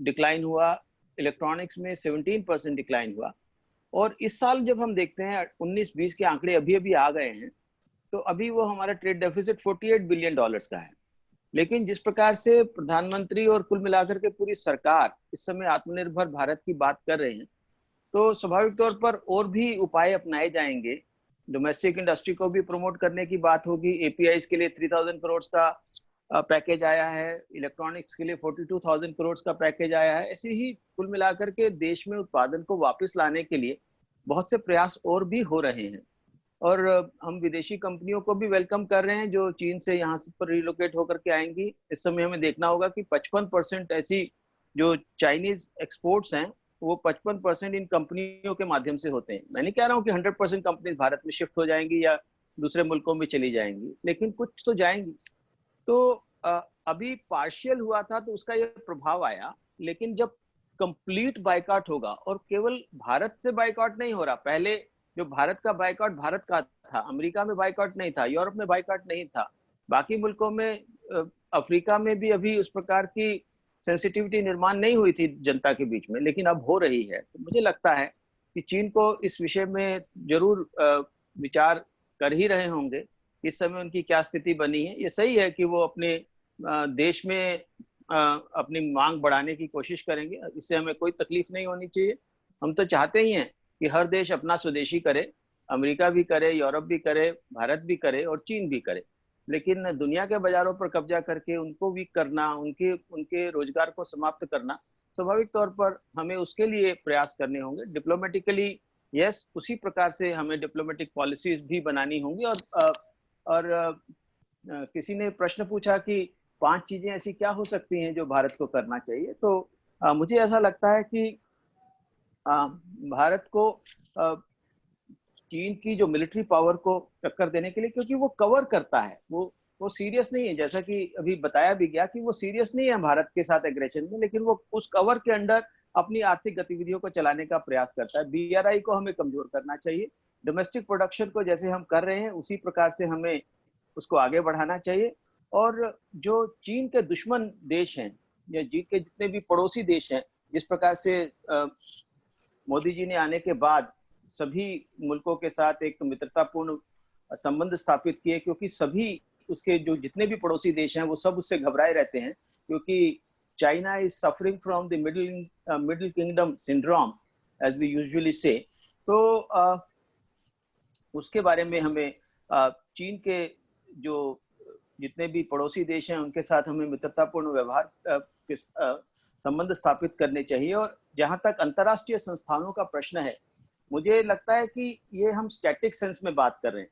डिक्लाइन हुआ, इलेक्ट्रॉनिक्स में 17% डिक्लाइन हुआ। और इस साल जब हम देखते हैं 19-20 के आंकड़े अभी अभी आ गए हैं, तो अभी वो हमारा ट्रेड डेफिसिट $48 बिलियन का है। लेकिन जिस प्रकार से प्रधानमंत्री और कुल मिलाकर के पूरी सरकार इस समय आत्मनिर्भर भारत की बात कर रहे हैं, तो स्वाभाविक तौर पर और भी उपाय अपनाए जाएंगे। डोमेस्टिक इंडस्ट्री को भी प्रमोट करने की बात होगी। एपीआईज के लिए 3000 करोड़ का पैकेज आया है, इलेक्ट्रॉनिक्स के लिए 42,000 करोड़ का पैकेज आया है। ऐसे ही कुल मिलाकर के देश में उत्पादन को वापस लाने के लिए बहुत से प्रयास और भी हो रहे हैं। और हम विदेशी कंपनियों को भी वेलकम कर रहे हैं जो चीन से यहाँ पर रिलोकेट होकर के आएंगी। इस समय हमें देखना होगा कि 55% ऐसी जो चाइनीज एक्सपोर्ट्स हैं, वो 55% इन कंपनियों के माध्यम से होते हैं। मैं नहीं कह रहा हूँ कि 100% कंपनी भारत में शिफ्ट हो जाएंगी या दूसरे मुल्कों में चली जाएंगी, लेकिन कुछ तो जाएंगी। तो अभी पार्शियल हुआ था तो उसका ये प्रभाव आया, लेकिन जब कंप्लीट बायकॉट होगा, और केवल भारत से बायकॉट नहीं हो रहा, पहले जो भारत का बायकॉट भारत का था, अमेरिका में बायकॉट नहीं था, यूरोप में बायकॉट नहीं था, बाकी मुल्कों में, अफ्रीका में भी अभी उस प्रकार की सेंसिटिविटी निर्माण नहीं हुई थी जनता के बीच में, लेकिन अब हो रही है। तो मुझे लगता है कि चीन को इस विषय में जरूर विचार कर ही रहे होंगे। इस समय उनकी क्या स्थिति बनी है। ये सही है कि वो अपने देश में अपनी मांग बढ़ाने की कोशिश करेंगे, इससे हमें कोई तकलीफ नहीं होनी चाहिए। हम तो चाहते ही हैं कि हर देश अपना स्वदेशी करे, अमेरिका भी करे, यूरोप भी करे, भारत भी करे और चीन भी करे। लेकिन दुनिया के बाजारों पर कब्जा करके उनको वीक करना, उनके रोजगार को समाप्त करना, स्वाभाविक तौर पर हमें उसके लिए प्रयास करने होंगे डिप्लोमेटिकली। यस, उसी प्रकार से हमें डिप्लोमेटिक पॉलिसीज भी बनानी होंगी। और किसी ने प्रश्न पूछा कि 5 चीजें ऐसी क्या हो सकती हैं जो भारत को करना चाहिए। तो मुझे ऐसा लगता है कि भारत को चीन की जो मिलिट्री पावर को टक्कर देने के लिए, क्योंकि वो कवर करता है, वो सीरियस नहीं है, जैसा कि अभी बताया भी गया कि वो सीरियस नहीं है भारत के साथ एग्रेशन में, लेकिन वो उस कवर के अंडर अपनी आर्थिक गतिविधियों को चलाने का प्रयास करता है। बीआरआई को हमें कमजोर करना चाहिए। डोमेस्टिक प्रोडक्शन को जैसे हम कर रहे हैं उसी प्रकार से हमें उसको आगे बढ़ाना चाहिए। और जो चीन के दुश्मन देश हैं या चीन के जितने भी पड़ोसी देश हैं, जिस प्रकार से मोदी जी ने आने के बाद सभी मुल्कों के साथ एक मित्रतापूर्ण संबंध स्थापित किए, क्योंकि सभी उसके जो जितने भी पड़ोसी देश हैं वो सब उससे घबराए रहते हैं, क्योंकि China is suffering from the middle kingdom syndrome as we usually say. तो उसके बारे में हमें चीन के जो जितने भी पड़ोसी देश हैं उनके साथ हमें मित्रतापूर्ण व्यवहार के संबंध स्थापित करने चाहिए। और जहां तक अंतर्राष्ट्रीय संस्थानों का प्रश्न है, मुझे लगता है कि ये हम स्टैटिक सेंस में बात कर रहे हैं।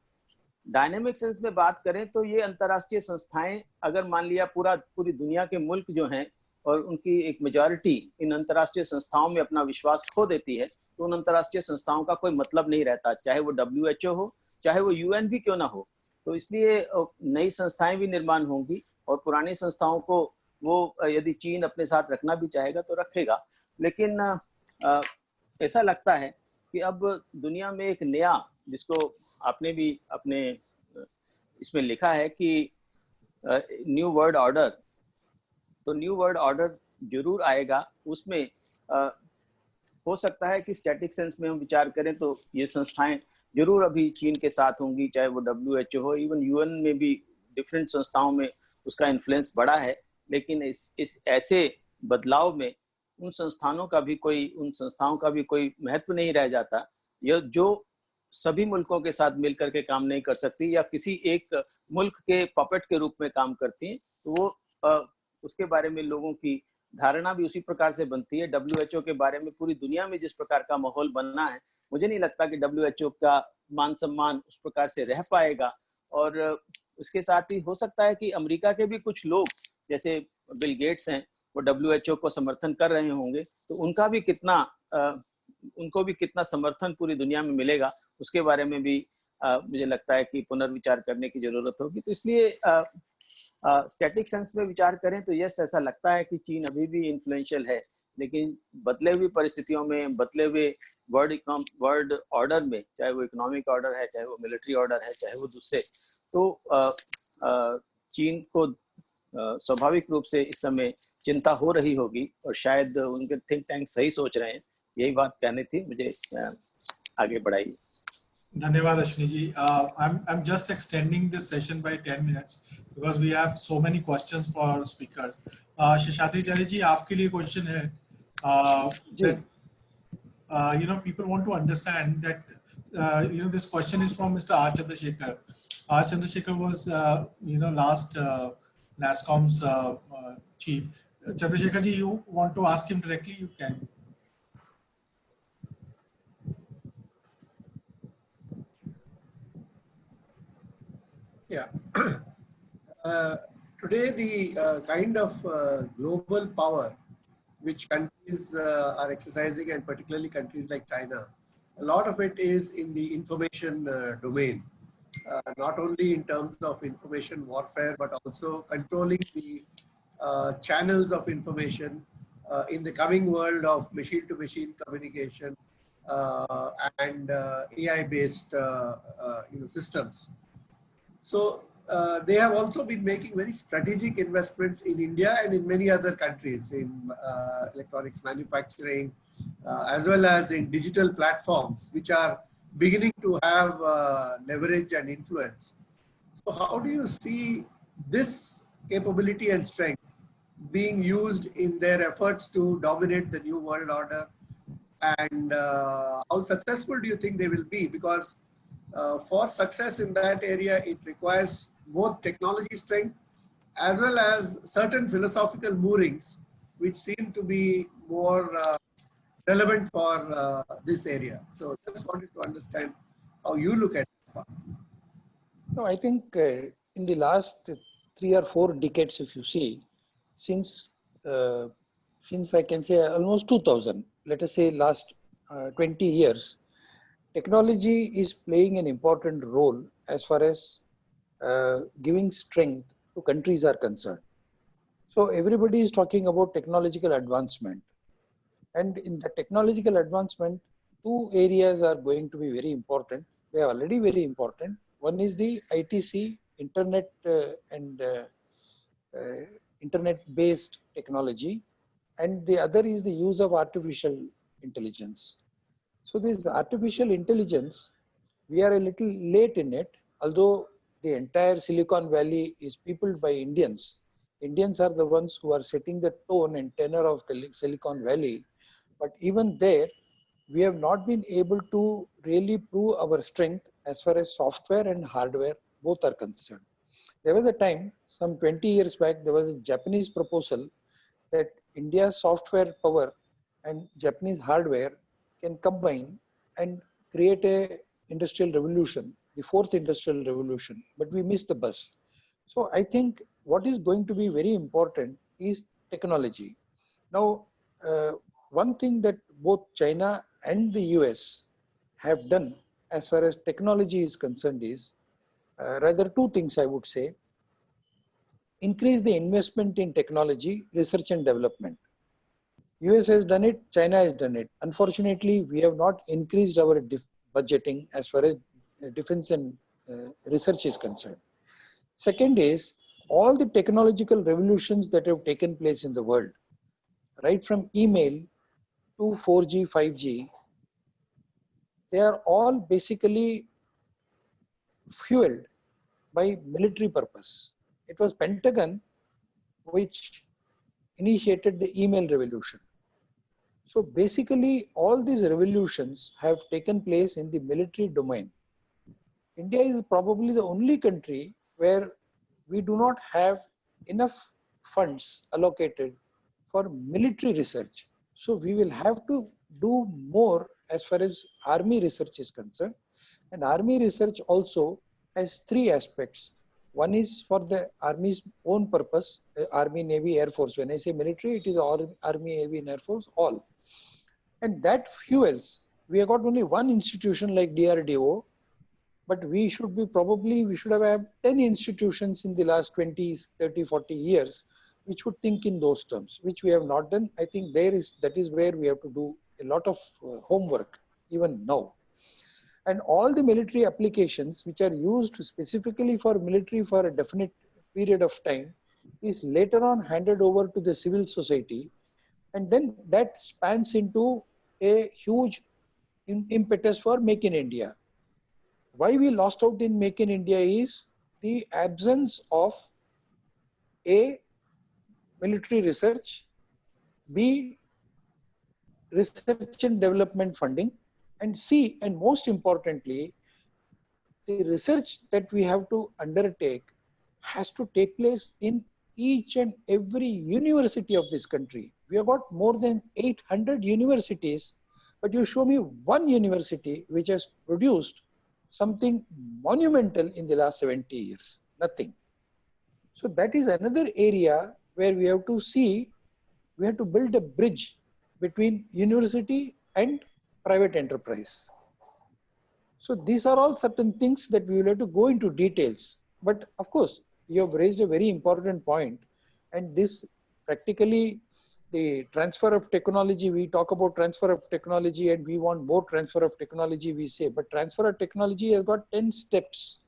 डायनेमिक सेंस में बात करें तो ये अंतर्राष्ट्रीय संस्थाएं, अगर मान लिया पूरी दुनिया के मुल्क जो हैं और उनकी एक मेजॉरिटी इन अंतर्राष्ट्रीय संस्थाओं में अपना विश्वास खो देती है, तो उन अंतर्राष्ट्रीय संस्थाओं का कोई मतलब नहीं रहता, चाहे वो WHO हो, चाहे वो UN भी क्यों ना हो। तो इसलिए नई संस्थाएं भी निर्माण होंगी और पुरानी संस्थाओं को वो यदि चीन अपने साथ रखना भी चाहेगा तो रखेगा। लेकिन ऐसा लगता है कि अब दुनिया में एक नया, जिसको आपने भी अपने इसमें लिखा है कि न्यू वर्ल्ड ऑर्डर, तो न्यू वर्ल्ड ऑर्डर जरूर आएगा। उसमें हो सकता है कि स्टैटिक सेंस में हम विचार करें तो ये संस्थाएं जरूर अभी चीन के साथ होंगी, चाहे वो WHO हो, इवन UN में भी डिफरेंट संस्थाओं में उसका इन्फ्लुएंस बड़ा है। लेकिन इस ऐसे बदलाव में उन संस्थानों का भी कोई महत्व नहीं रह जाता, यह जो सभी मुल्कों के साथ मिलकर के काम नहीं कर सकती या किसी एक मुल्क के पपेट के रूप में काम करती हैं, तो वो उसके बारे में लोगों की धारणा भी उसी प्रकार से बनती है। WHO के बारे में पूरी दुनिया में जिस प्रकार का माहौल बनना है, मुझे नहीं लगता कि WHO का मान सम्मान उस प्रकार से रह पाएगा। और उसके साथ ही हो सकता है कि अमेरिका के भी कुछ लोग जैसे बिल गेट्स हैं, वो WHO को समर्थन कर रहे होंगे, तो उनको भी कितना समर्थन पूरी दुनिया में मिलेगा, उसके बारे में भी मुझे लगता है कि पुनर्विचार करने की जरूरत होगी। तो इसलिए स्टैटिक सेंस में विचार करें तो यस, ऐसा लगता है कि चीन अभी भी इन्फ्लुएंशियल है, लेकिन बदले हुई परिस्थितियों में, बदले हुए वर्ल्ड ऑर्डर में, चाहे वो इकोनॉमिक ऑर्डर है, चाहे वो मिलिट्री ऑर्डर है, चाहे वो दूसरे, तो चीन को स्वाभाविक रूप से इस समय चिंता हो रही होगी और शायद उनके थिंक टैंक सही सोच रहे हैं। यही बात कहनी थी मुझे, आगे बढ़ाइए। धन्यवाद Ashwini ji. I'm just extending this session by 10 minutes because we have so many questions for our speakers. शेषाद्रिचार्य जी, आपके लिए क्वेश्चन है. That people want to understand that this question is from Mr. R. Chandrasekhar. R. Chandrasekhar was last NASSCOM's chief. Chandrasekhar ji, you want to ask him directly? You can. Yeah. Today, the kind of global power which countries are exercising, and particularly countries like China, a lot of it is in the information domain. Not only in terms of information warfare, but also controlling the channels of information in the coming world of machine-to-machine communication and AI-based systems. So they have also been making very strategic investments in India and in many other countries in electronics manufacturing, as well as in digital platforms, which are beginning to have leverage and influence. So how do you see this capability and strength being used in their efforts to dominate the new world order? And how successful do you think they will be? Because for success in that area, it requires both technology strength as well as certain philosophical moorings, which seem to be more relevant for this area. So just wanted to understand how you look at it. No, I think in the last 3 or 4 decades, if you see, since I can say almost 2000, let us say last 20 years, technology is playing an important role as far as giving strength to countries are concerned. So everybody is talking about technological advancement. And in the technological advancement, 2 areas are going to be very important. They are already very important. One is the ITC, internet and internet-based technology. And the other is the use of artificial intelligence. So this artificial intelligence, we are a little late in it, although the entire Silicon Valley is peopled by Indians. Indians are the ones who are setting the tone and tenor of the Silicon Valley. But even there, we have not been able to really prove our strength as far as software and hardware both are concerned. There was a time, some 20 years back, there was a Japanese proposal that India's software power and Japanese hardware can combine and create a industrial revolution, the 4th industrial revolution, but we missed the bus. So I think what is going to be very important is technology. Now, one thing that both China and the US have done as far as technology is concerned is, rather 2 things I would say: increase the investment in technology, research and development. US has done it, China has done it. Unfortunately, we have not increased our budgeting as far as defense and research is concerned. Second is, all the technological revolutions that have taken place in the world, right from email to 4G, 5G, they are all basically fueled by military purpose. It was Pentagon which initiated the email revolution. So basically, all these revolutions have taken place in the military domain. India is probably the only country where we do not have enough funds allocated for military research. So we will have to do more as far as army research is concerned. And army research also has three aspects. One is for the army's own purpose, army, navy, air force. When I say military, it is all army, navy, and air force, all. And that fuels. We have got only one institution like DRDO, but we should have had 10 institutions in the last 20, 30, 40 years, which would think in those terms, which we have not done. I think that is where we have to do a lot of homework, even now. And all the military applications which are used specifically for military for a definite period of time is later on handed over to the civil society. And then that spans into a huge impetus for Make in India. Why we lost out in Make in India is the absence of A, military research, B, research and development funding, and C, and most importantly, the research that we have to undertake has to take place in each and every university of this country. We have got more than 800 universities, but you show me one university which has produced something monumental in the last 70 years. Nothing. So that is another area where we have to see, we have to build a bridge between university and private enterprise. So these are all certain things that we will have to go into details. But of course, you have raised a very important point, and this practically the transfer of technology, we talk about transfer of technology and we want more transfer of technology, we say, but transfer of technology has got 10 steps.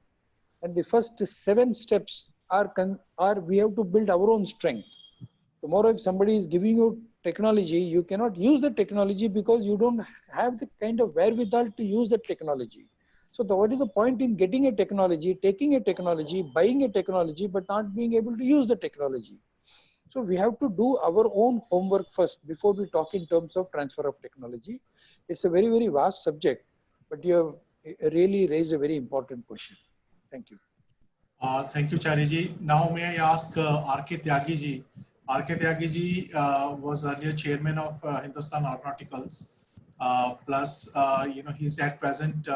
And the first 7 steps are we have to build our own strength. Tomorrow, if somebody is giving you technology, you cannot use the technology because you don't have the kind of wherewithal to use the technology. So what is the point in getting a technology, taking a technology, buying a technology, but not being able to use the technology? So we have to do our own homework first before we talk in terms of transfer of technology. It's a very, very vast subject, but you have really raised a very important question. Thank you. Thank you, Chariji. Now, may I ask R.K. Tyagi ji? R.K. Tyagi ji was earlier chairman of Hindustan Aeronauticals. Plus, he's at present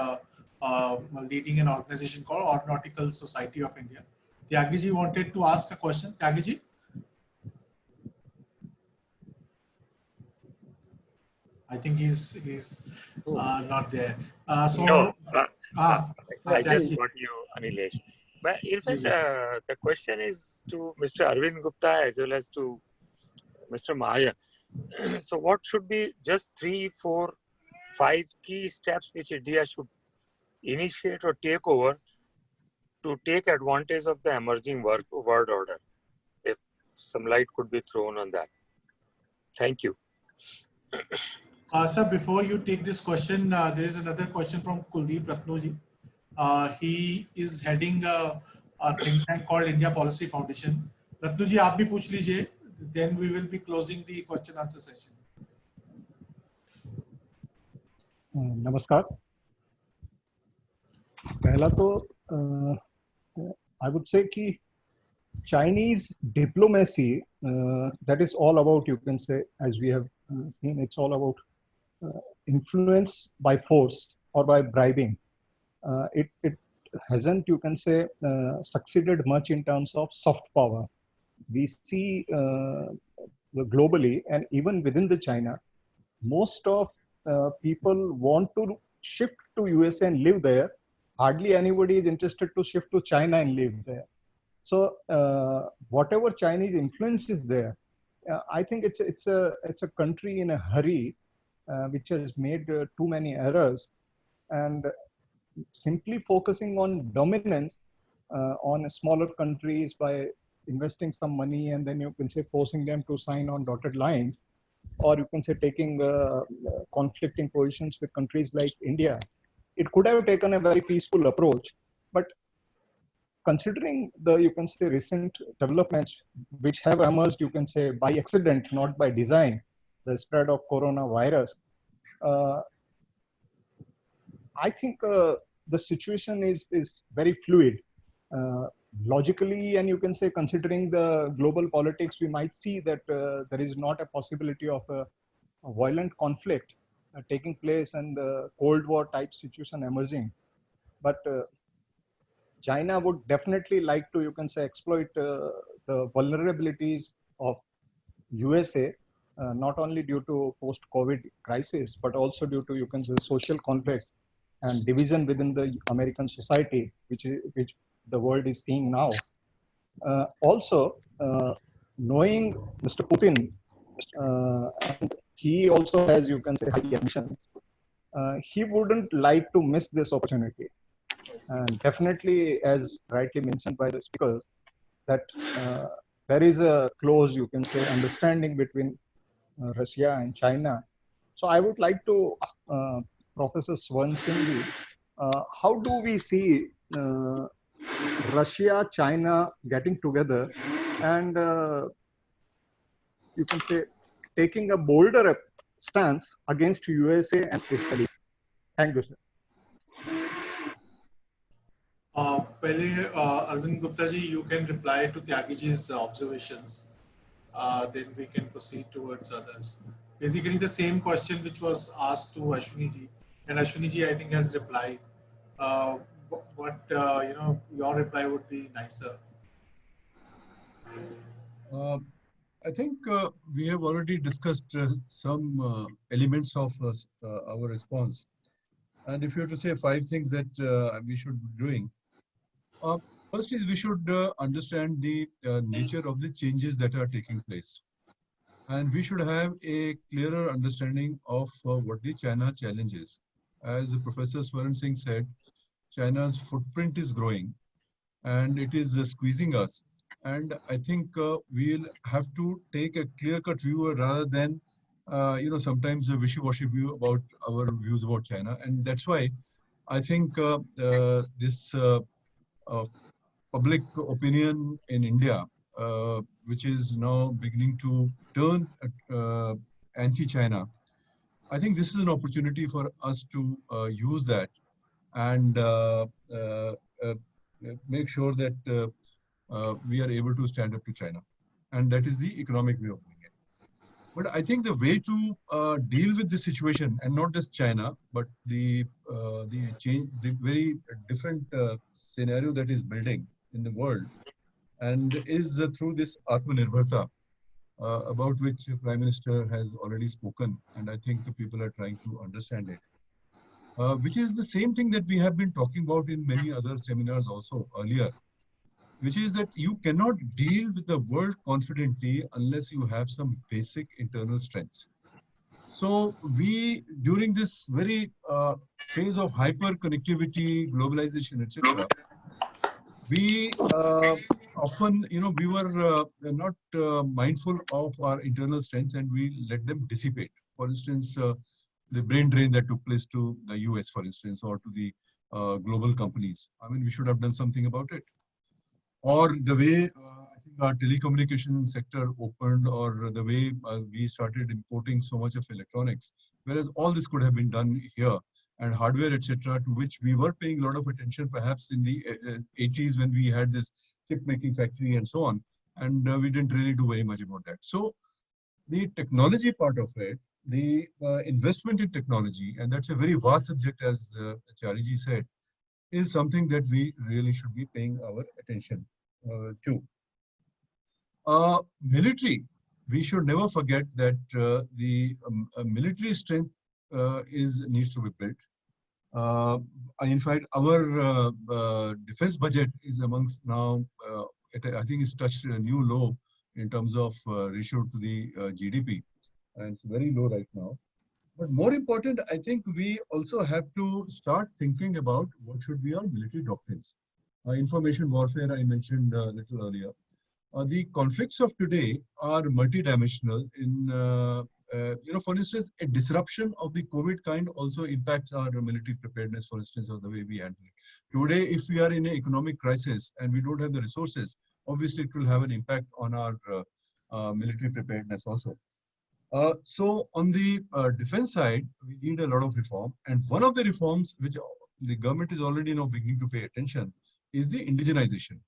leading an organization called Aeronautical Society of India. Tyagi ji wanted to ask a question. Tyagi ji? I think he's not there. No, I just Tyagi. got you, Anilesh. But in fact, the question is to Mr. Arvind Gupta as well as to Mr. Mahajan. So what should be just 3, 4, 5 key steps which India should initiate or take over to take advantage of the emerging world order? If some light could be thrown on that. Thank you. Sir, before you take this question, there is another question from Kuldeep Ratnoji. He is heading a think tank called India Policy Foundation. Ratnoji, आप भी पूछ लीजिए. Then we will be closing the question answer session. नमस्कार. पहला तो I would say कि Chinese diplomacy, that is all about, you can say, as we have seen, it's all about influence by force or by bribing. It hasn't, you can say, succeeded much in terms of soft power. We see globally and even within the China, most of people want to shift to USA and live there. Hardly anybody is interested to shift to China and live there. So whatever Chinese influence is there, I think it's a country in a hurry, which has made too many errors, and simply focusing on dominance on smaller countries by investing some money and then you can say forcing them to sign on dotted lines, or you can say taking conflicting positions with countries like India. It could have taken a very peaceful approach, but considering the, you can say, recent developments which have emerged, you can say, by accident, not by design, the spread of coronavirus. Uh, I think the situation is very fluid. Uh, Logically, and you can say considering the global politics, we might see that there is not a possibility of a violent conflict taking place and the Cold War type situation emerging. But China would definitely like to, you can say, exploit the vulnerabilities of USA, not only due to post-COVID crisis, but also due to, you can say, social conflict and division within the American society, which the world is seeing now. Also, knowing Mr. Putin, and he also has, you can say, high ambitions. He wouldn't like to miss this opportunity. And definitely, as rightly mentioned by the speakers, that uh, there is a close, you can say, understanding between Russia and China. So I would like to ask Professor Swan Singh, how do we see Russia, China getting together and you can say taking a bolder stance against USA and its allies? Thank you, sir. पहले Arvind Gupta ji, you can reply to Tyagi ji's observations. Then we can proceed towards others. Basically, the same question which was asked to Ashwini ji, and Ashwini ji, I think, has replied. But your reply would be nicer. I think we have already discussed some elements of our response. And if you were to say 5 things that we should be doing, first is we should understand the nature of the changes that are taking place. And we should have a clearer understanding of what the China challenge is. As Professor Swaran Singh said, China's footprint is growing and it is squeezing us. And I think we'll have to take a clear-cut view rather than, sometimes a wishy-washy view about our views about China. And that's why I think this public opinion in India, which is now beginning to turn anti-China, I think this is an opportunity for us to use that and make sure that we are able to stand up to China. And that is the economic way of doing it. But I think the way to deal with the situation, and not just China, but the very different scenario that is building in the world, and is through this Atmanirbharta, about which Prime Minister has already spoken, and I think the people are trying to understand it. Which is the same thing that we have been talking about in many other seminars also earlier, which is that you cannot deal with the world confidently unless you have some basic internal strengths. So we, during this very phase of hyper connectivity, globalization, etc., we often, we were not mindful of our internal strengths and we let them dissipate. For instance, the brain drain that took place to the US, for instance, or to the global companies. I mean, we should have done something about it. Or the way I think our telecommunications sector opened, or the way we started importing so much of electronics, whereas all this could have been done here, and hardware, etc., to which we were paying a lot of attention perhaps in the 80s when we had this chip making factory and so on, and we didn't really do very much about that. So the technology part of it, the investment in technology, and that's a very vast subject, as Chariji said, is something that we really should be paying our attention to. Military, we should never forget that the military strength needs to be built. In fact, our defense budget is amongst now, I think it's touched a new low in terms of ratio to the GDP, and it's very low right now. But more important, I think we also have to start thinking about what should be our military doctrines. Information warfare, I mentioned a little earlier. The conflicts of today are multidimensional. For instance, a disruption of the COVID kind also impacts our military preparedness, for instance, or the way we handle it. Today, if we are in an economic crisis and we don't have the resources, obviously it will have an impact on our military preparedness also. So on the defense side, we need a lot of reform. And one of the reforms which the government is already now beginning to pay attention is the indigenization,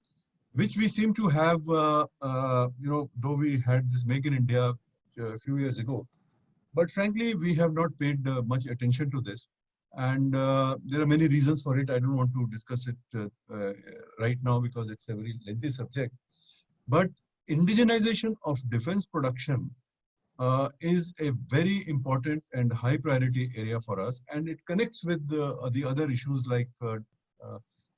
which we seem to have, though we had this Make in India a few years ago. But frankly, we have not paid much attention to this. And there are many reasons for it. I don't want to discuss it right now because it's a very lengthy subject. But indigenization of defense production is a very important and high priority area for us. And it connects with the other issues like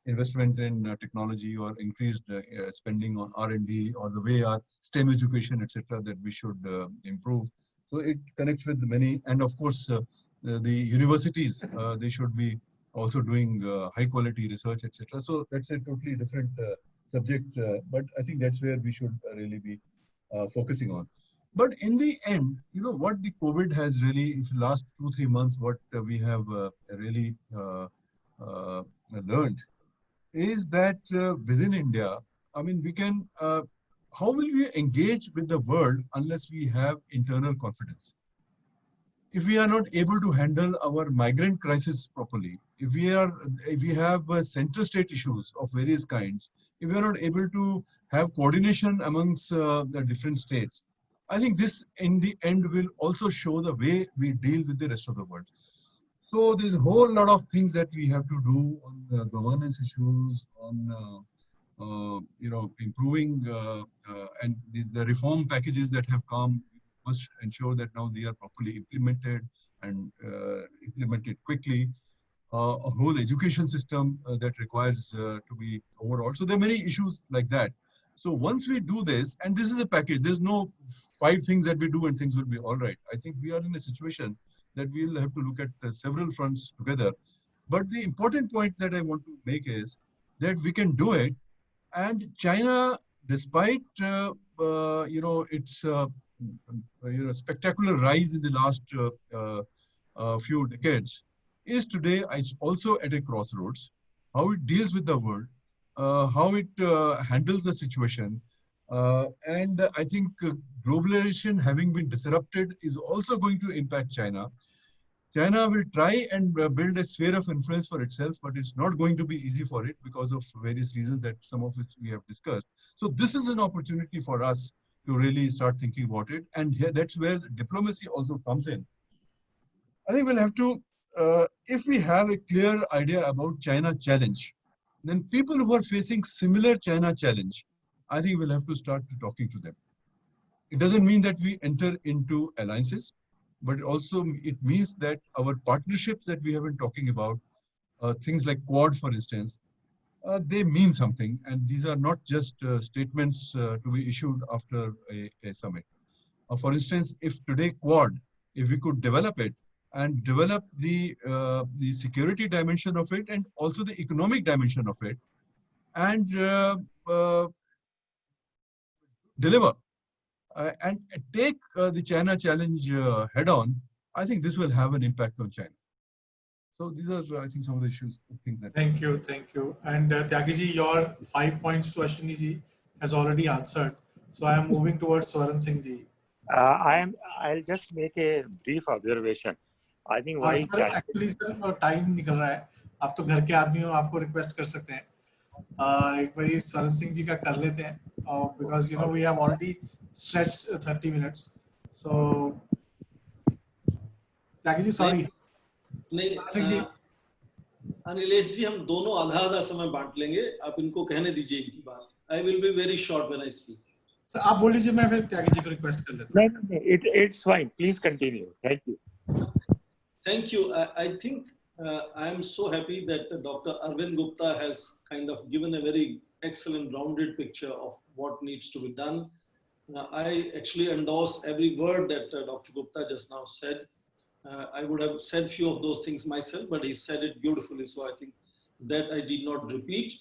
investment in technology or increased spending on R&D or the way our STEM education, etc., that we should improve. So it connects with many, and of course, the universities, they should be also doing high quality research, etc. So that's a totally different subject, but I think that's where we should really be focusing on. But in the end, what the COVID has really, in the last 2-3 months, what we have really learned is that within India, I mean, we can, how will we engage with the world unless we have internal confidence? If we are not able to handle our migrant crisis properly, if we have center state issues of various kinds, if we are not able to have coordination amongst the different states, I think this in the end will also show the way we deal with the rest of the world. So there's a whole lot of things that we have to do on governance issues, on improving and the reform packages that have come. We must ensure that now they are properly implemented and implemented quickly. A whole education system that requires to be overall. So there are many issues like that. So once we do this, and this is a package, there's no 5 things that we do and things will be all right. I think we are in a situation that we'll have to look at several fronts together. But the important point that I want to make is that we can do it. And China, despite its spectacular rise in the last few decades, is today also at a crossroads. How it deals with the world, how it handles the situation. And I think globalization having been disrupted is also going to impact China. China will try and build a sphere of influence for itself, but it's not going to be easy for it because of various reasons that some of which we have discussed. So this is an opportunity for us to really start thinking about it. And here, that's where diplomacy also comes in. I think we'll have to, if we have a clear idea about China challenge, then people who are facing similar China challenge, I think we'll have to start talking to them. It doesn't mean that we enter into alliances, but also it means that our partnerships that we have been talking about, things like Quad, for instance, they mean something. And these are not just statements to be issued after a summit. For instance, if today Quad, if we could develop it and develop the security dimension of it and also the economic dimension of it and deliver and take the China challenge head on, I think this will have an impact on China. So these are, I think, some of the issues, things that. Thank you. And Tyagiji, your 5 points to Ashwini ji has already answered. So I am moving towards Swaran Singh ji. I'll just make a brief observation. I think why actually time निकल रहा है. आप तो घर के आदमी हो, आपको रिक्वेस्ट कर सकते हैं. एक बारी स्वरण सिंह जी का कर लेते हैं. Because we have already stretched 30 minutes. So Tyagiji, sorry. नहीं, अनिलेश जी, हम दोनों आधा समय बांट लेंगे. आप इनको कहने दीजिए इनकी बात. I will be very short when I speak. So आप बोल लीजिए, मैं फिर त्यागी जी को रिक्वेस्ट कर लेता हूँ. No, it's fine. Please continue. Thank you. Thank you. I think I am so happy that Dr. Arvind Gupta has kind of given a very excellent rounded picture of what needs to be done. I actually endorse every word that Dr. Gupta just now said. I would have said few of those things myself, but he said it beautifully. So I think that I did not repeat.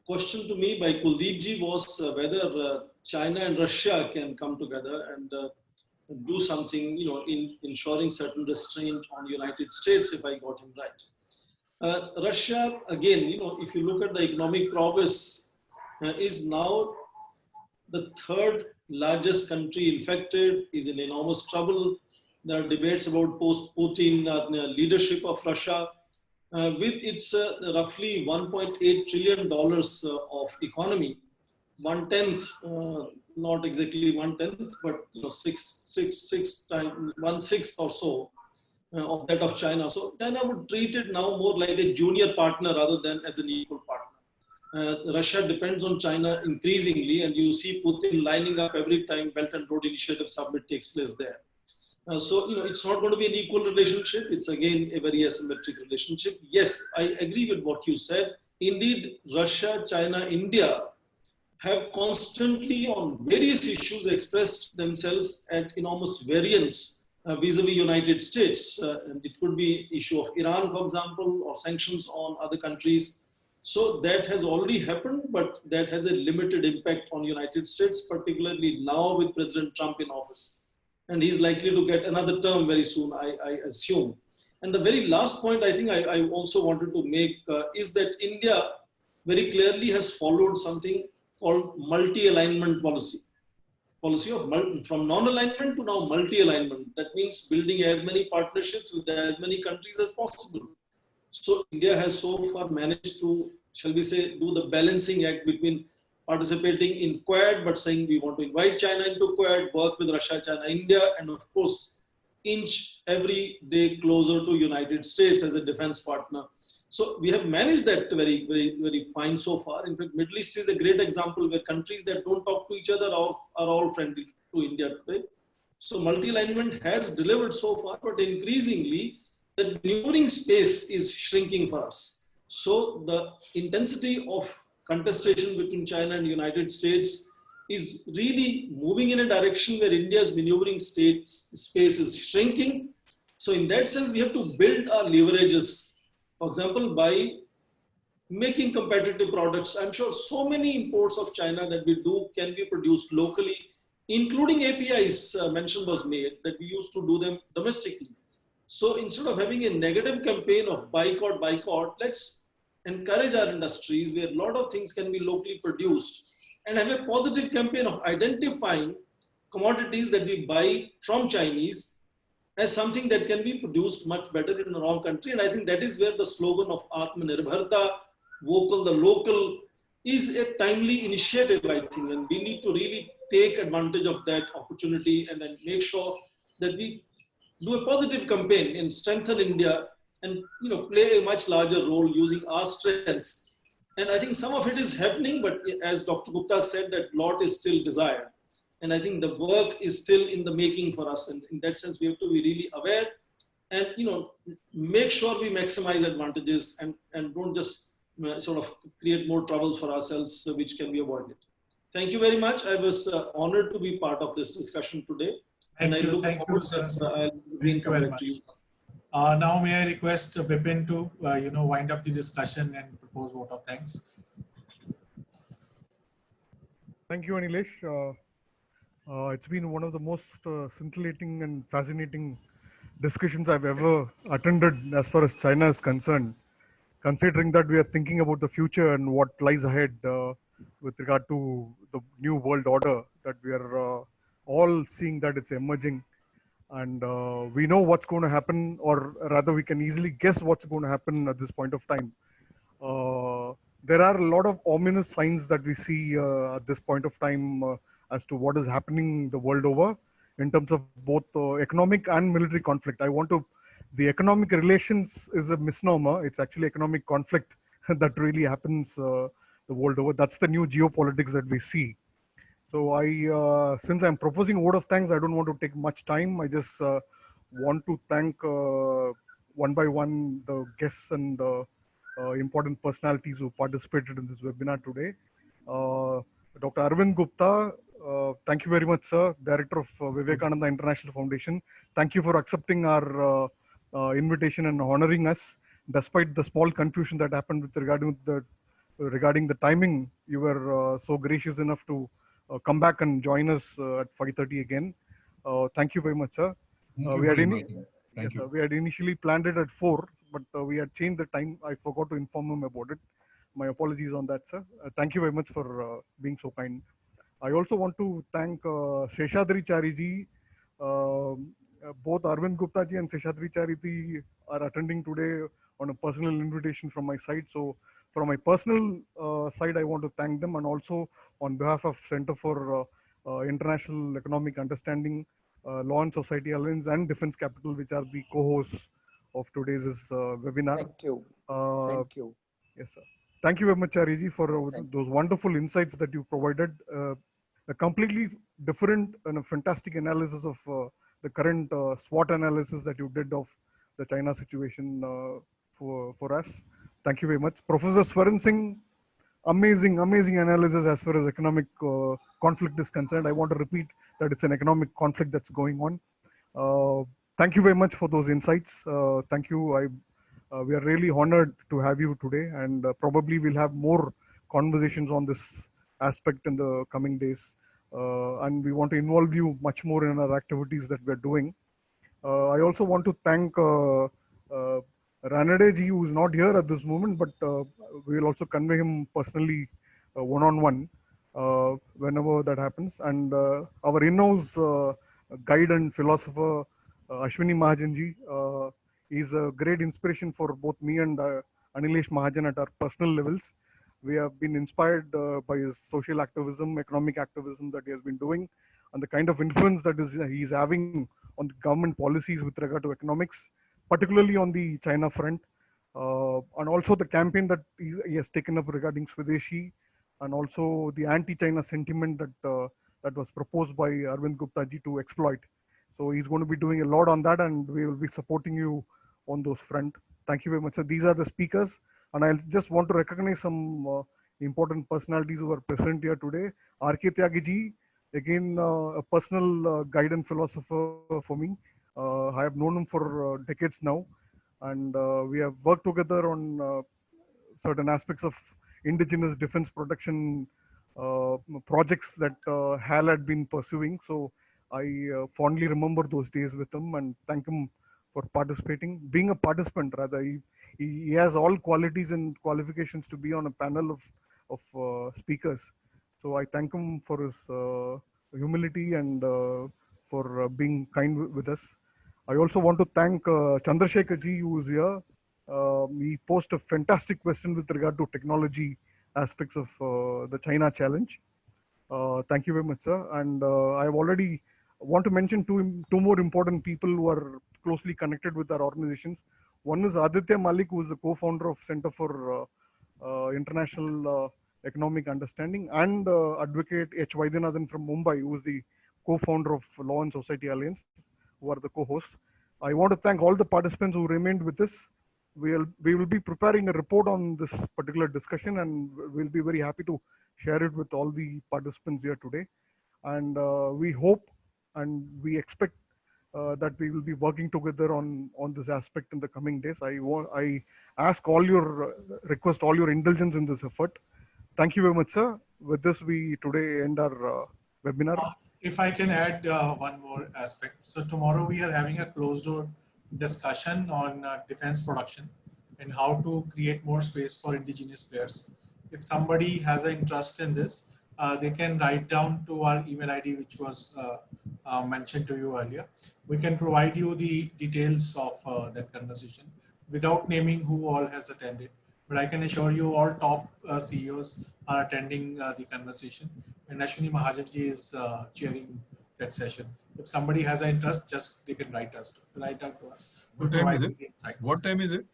Question to me by Kuldeep ji was whether China and Russia can come together and do something, in ensuring certain restraint on United States, if I got him right. Russia, again, if you look at the economic prowess, is now the third largest country infected, is in enormous trouble. There are debates about post-Putin leadership of Russia. With its roughly $1.8 trillion of economy, one-tenth, not exactly one-tenth, but six times, one-sixth or so of that of China. So China would treat it now more like a junior partner rather than as an equal partner. Russia depends on China increasingly, and you see Putin lining up every time Belt and Road Initiative summit takes place there. So, it's not going to be an equal relationship. It's again a very asymmetric relationship. Yes, I agree with what you said. Indeed, Russia, China, India have constantly on various issues expressed themselves at enormous variance vis-a-vis United States. And it could be issue of Iran, for example, or sanctions on other countries. So that has already happened, but that has a limited impact on United States, particularly now with President Trump in office. And he's likely to get another term very soon, I assume. And the very last point I think I also wanted to make is that India very clearly has followed something called multi-alignment policy. Policy of from non-alignment to now multi-alignment. That means building as many partnerships with as many countries as possible. So India has so far managed to, shall we say, do the balancing act between participating in Quad, but saying we want to invite China into Quad, work with Russia, China, India, and of course, inch every day closer to United States as a defense partner. So we have managed that very, very, very fine so far. In fact, Middle East is a great example where countries that don't talk to each other are all friendly to India today. So multi-alignment has delivered so far, but increasingly, the maneuvering space is shrinking for us. So the intensity of contestation between China and the United States is really moving in a direction where India's maneuvering space is shrinking. So in that sense, we have to build our leverages, for example, by making competitive products. I'm sure so many imports of China that we do can be produced locally, including APIs, mention was made, that we used to do them domestically. So instead of having a negative campaign of boycott, let's encourage our industries where a lot of things can be locally produced and have a positive campaign of identifying commodities that we buy from Chinese as something that can be produced much better in our own country. And I think that is where the slogan of Atmanirbharta, vocal the local, is a timely initiative, I think. And we need to really take advantage of that opportunity and then make sure that we do a positive campaign and strengthen India and play a much larger role using our strengths. And I think some of it is happening, but as Dr. Gupta said, that lot is still desired. And I think the work is still in the making for us. And in that sense, we have to be really aware and make sure we maximize advantages and don't just sort of create more troubles for ourselves, which can be avoided. Thank you very much. I was honored to be part of this discussion today. Thank you. Thank you, sir. Thank you very much. Now may I request Bipin to wind up the discussion and propose vote of thanks. Thank you, Anilesh. It's been one of the most scintillating and fascinating discussions I've ever attended as far as China is concerned, considering that we are thinking about the future and what lies ahead with regard to the new world order that we are all seeing that it's emerging. And we know what's going to happen, or rather we can easily guess what's going to happen at this point of time. There are a lot of ominous signs that we see at this point of time as to what is happening the world over in terms of both economic and military conflict. The economic relations is a misnomer. It's actually economic conflict that really happens the world over. That's the new geopolitics that we see. So since I'm proposing a vote of thanks, I don't want to take much time. I just want to thank one by one the guests and important personalities who participated in this webinar today. Dr. Arvind Gupta, thank you very much, sir, Director of Vivekananda International Foundation. Thank you for accepting our invitation and honoring us. Despite the small confusion that happened with regarding the timing, you were so gracious enough to come back and join us at 5:30 again. Thank you very much, sir. We had initially planned it at 4, but we had changed the time. I forgot to inform him about it. My apologies on that, sir. Thank you very much for being so kind. I also want to thank Seshadri Chariji. Both Arvind Gupta ji and Seshadri Chariji are attending today on a personal invitation from my side. So from my personal side, I want to thank them, and also on behalf of Center for International Economic Understanding, Law and Society Alliance, and Defense Capital, which are the co-hosts of today's webinar. Thank you. Thank you. Yes, sir. Thank you very much, Chariji, for those wonderful insights that you provided. A completely different and a fantastic analysis of the current SWOT analysis that you did of the China situation for us. Thank you very much. Professor Swaran Singh, amazing analysis as far as economic conflict is concerned. I want to repeat that it's an economic conflict that's going on. Thank you very much for those insights. Thank you. We are really honored to have you today, and probably we'll have more conversations on this aspect in the coming days. And we want to involve you much more in our activities that we're doing. I also want to thank Ranade ji, who is not here at this moment, but we will also convey him personally one-on-one whenever that happens. And our in-house guide and philosopher, Ashwini Mahajan ji, is a great inspiration for both me and Anilesh Mahajan at our personal levels. We have been inspired by his social activism, economic activism that he has been doing, and the kind of influence that he is having on the government policies with regard to economics, particularly on the China front, and also the campaign that he has taken up regarding Swadeshi, and also the anti-China sentiment that was proposed by Arvind Gupta ji to exploit. So he's going to be doing a lot on that, and we will be supporting you on those front. Thank you very much. So these are the speakers, and I just want to recognize some important personalities who are present here today. R.K. Tyagi ji, again a personal guide and philosopher for me. I have known him for decades now, and we have worked together on certain aspects of indigenous defense production projects that HAL had been pursuing. So I fondly remember those days with him and thank him for participating. Being a participant, rather, he has all qualities and qualifications to be on a panel of speakers. So I thank him for his humility and for being kind with us. I also want to thank Chandrasekhar ji, who is here. He posed a fantastic question with regard to technology aspects of the China challenge. Thank you very much, sir. And I've already want to mention two more important people who are closely connected with our organizations. One is Aditya Malik, who is the co-founder of Center for International Economic Understanding, and Advocate H. Vaidyanathan from Mumbai, who is the co-founder of Law and Society Alliance, who are the co-hosts. I want to thank all the participants who remained with us. We will be preparing a report on this particular discussion, and we'll be very happy to share it with all the participants here today. And we hope and we expect that we will be working together on this aspect in the coming days. I ask all your request all your indulgence in this effort. Thank you very much, sir. With this, we today end our webinar. If I can add one more aspect. So tomorrow we are having a closed door discussion on defense production and how to create more space for indigenous players. If somebody has an interest in this, they can write down to our email ID, which was mentioned to you earlier. We can provide you the details of that conversation without naming who all has attended. But I can assure you all top CEOs are attending the conversation, and Ashwini Mahajanji is chairing that session. If somebody has an interest, just they can write out to us. What time is it? What time is it?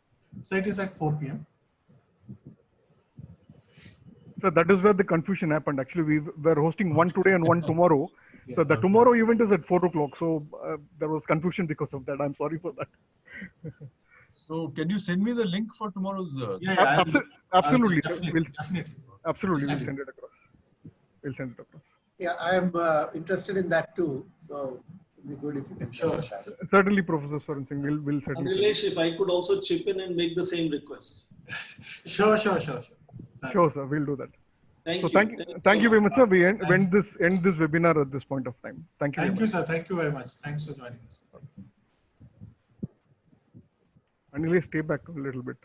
So it is at 4 p.m. So that is where the confusion happened. Actually, we were hosting one today and one tomorrow. Yeah. So the tomorrow event is at 4 o'clock. So there was confusion because of that. I'm sorry for that. So can you send me the link for tomorrow's? Absolutely. Definitely. Absolutely. We'll send it across. Yeah, I am interested in that too. So it'd be good if you can share that. Certainly, Professor Swaran Singh, we'll certainly. Nilesh, if I could also chip in and make the same request. Sure. Sure, sir. We'll do that. Thank so you. Thank you very much, sir. We end this webinar at this point of time. Thank you. Thank you, sir. Thank you very much. Thanks for joining us. And let's stay back a little bit.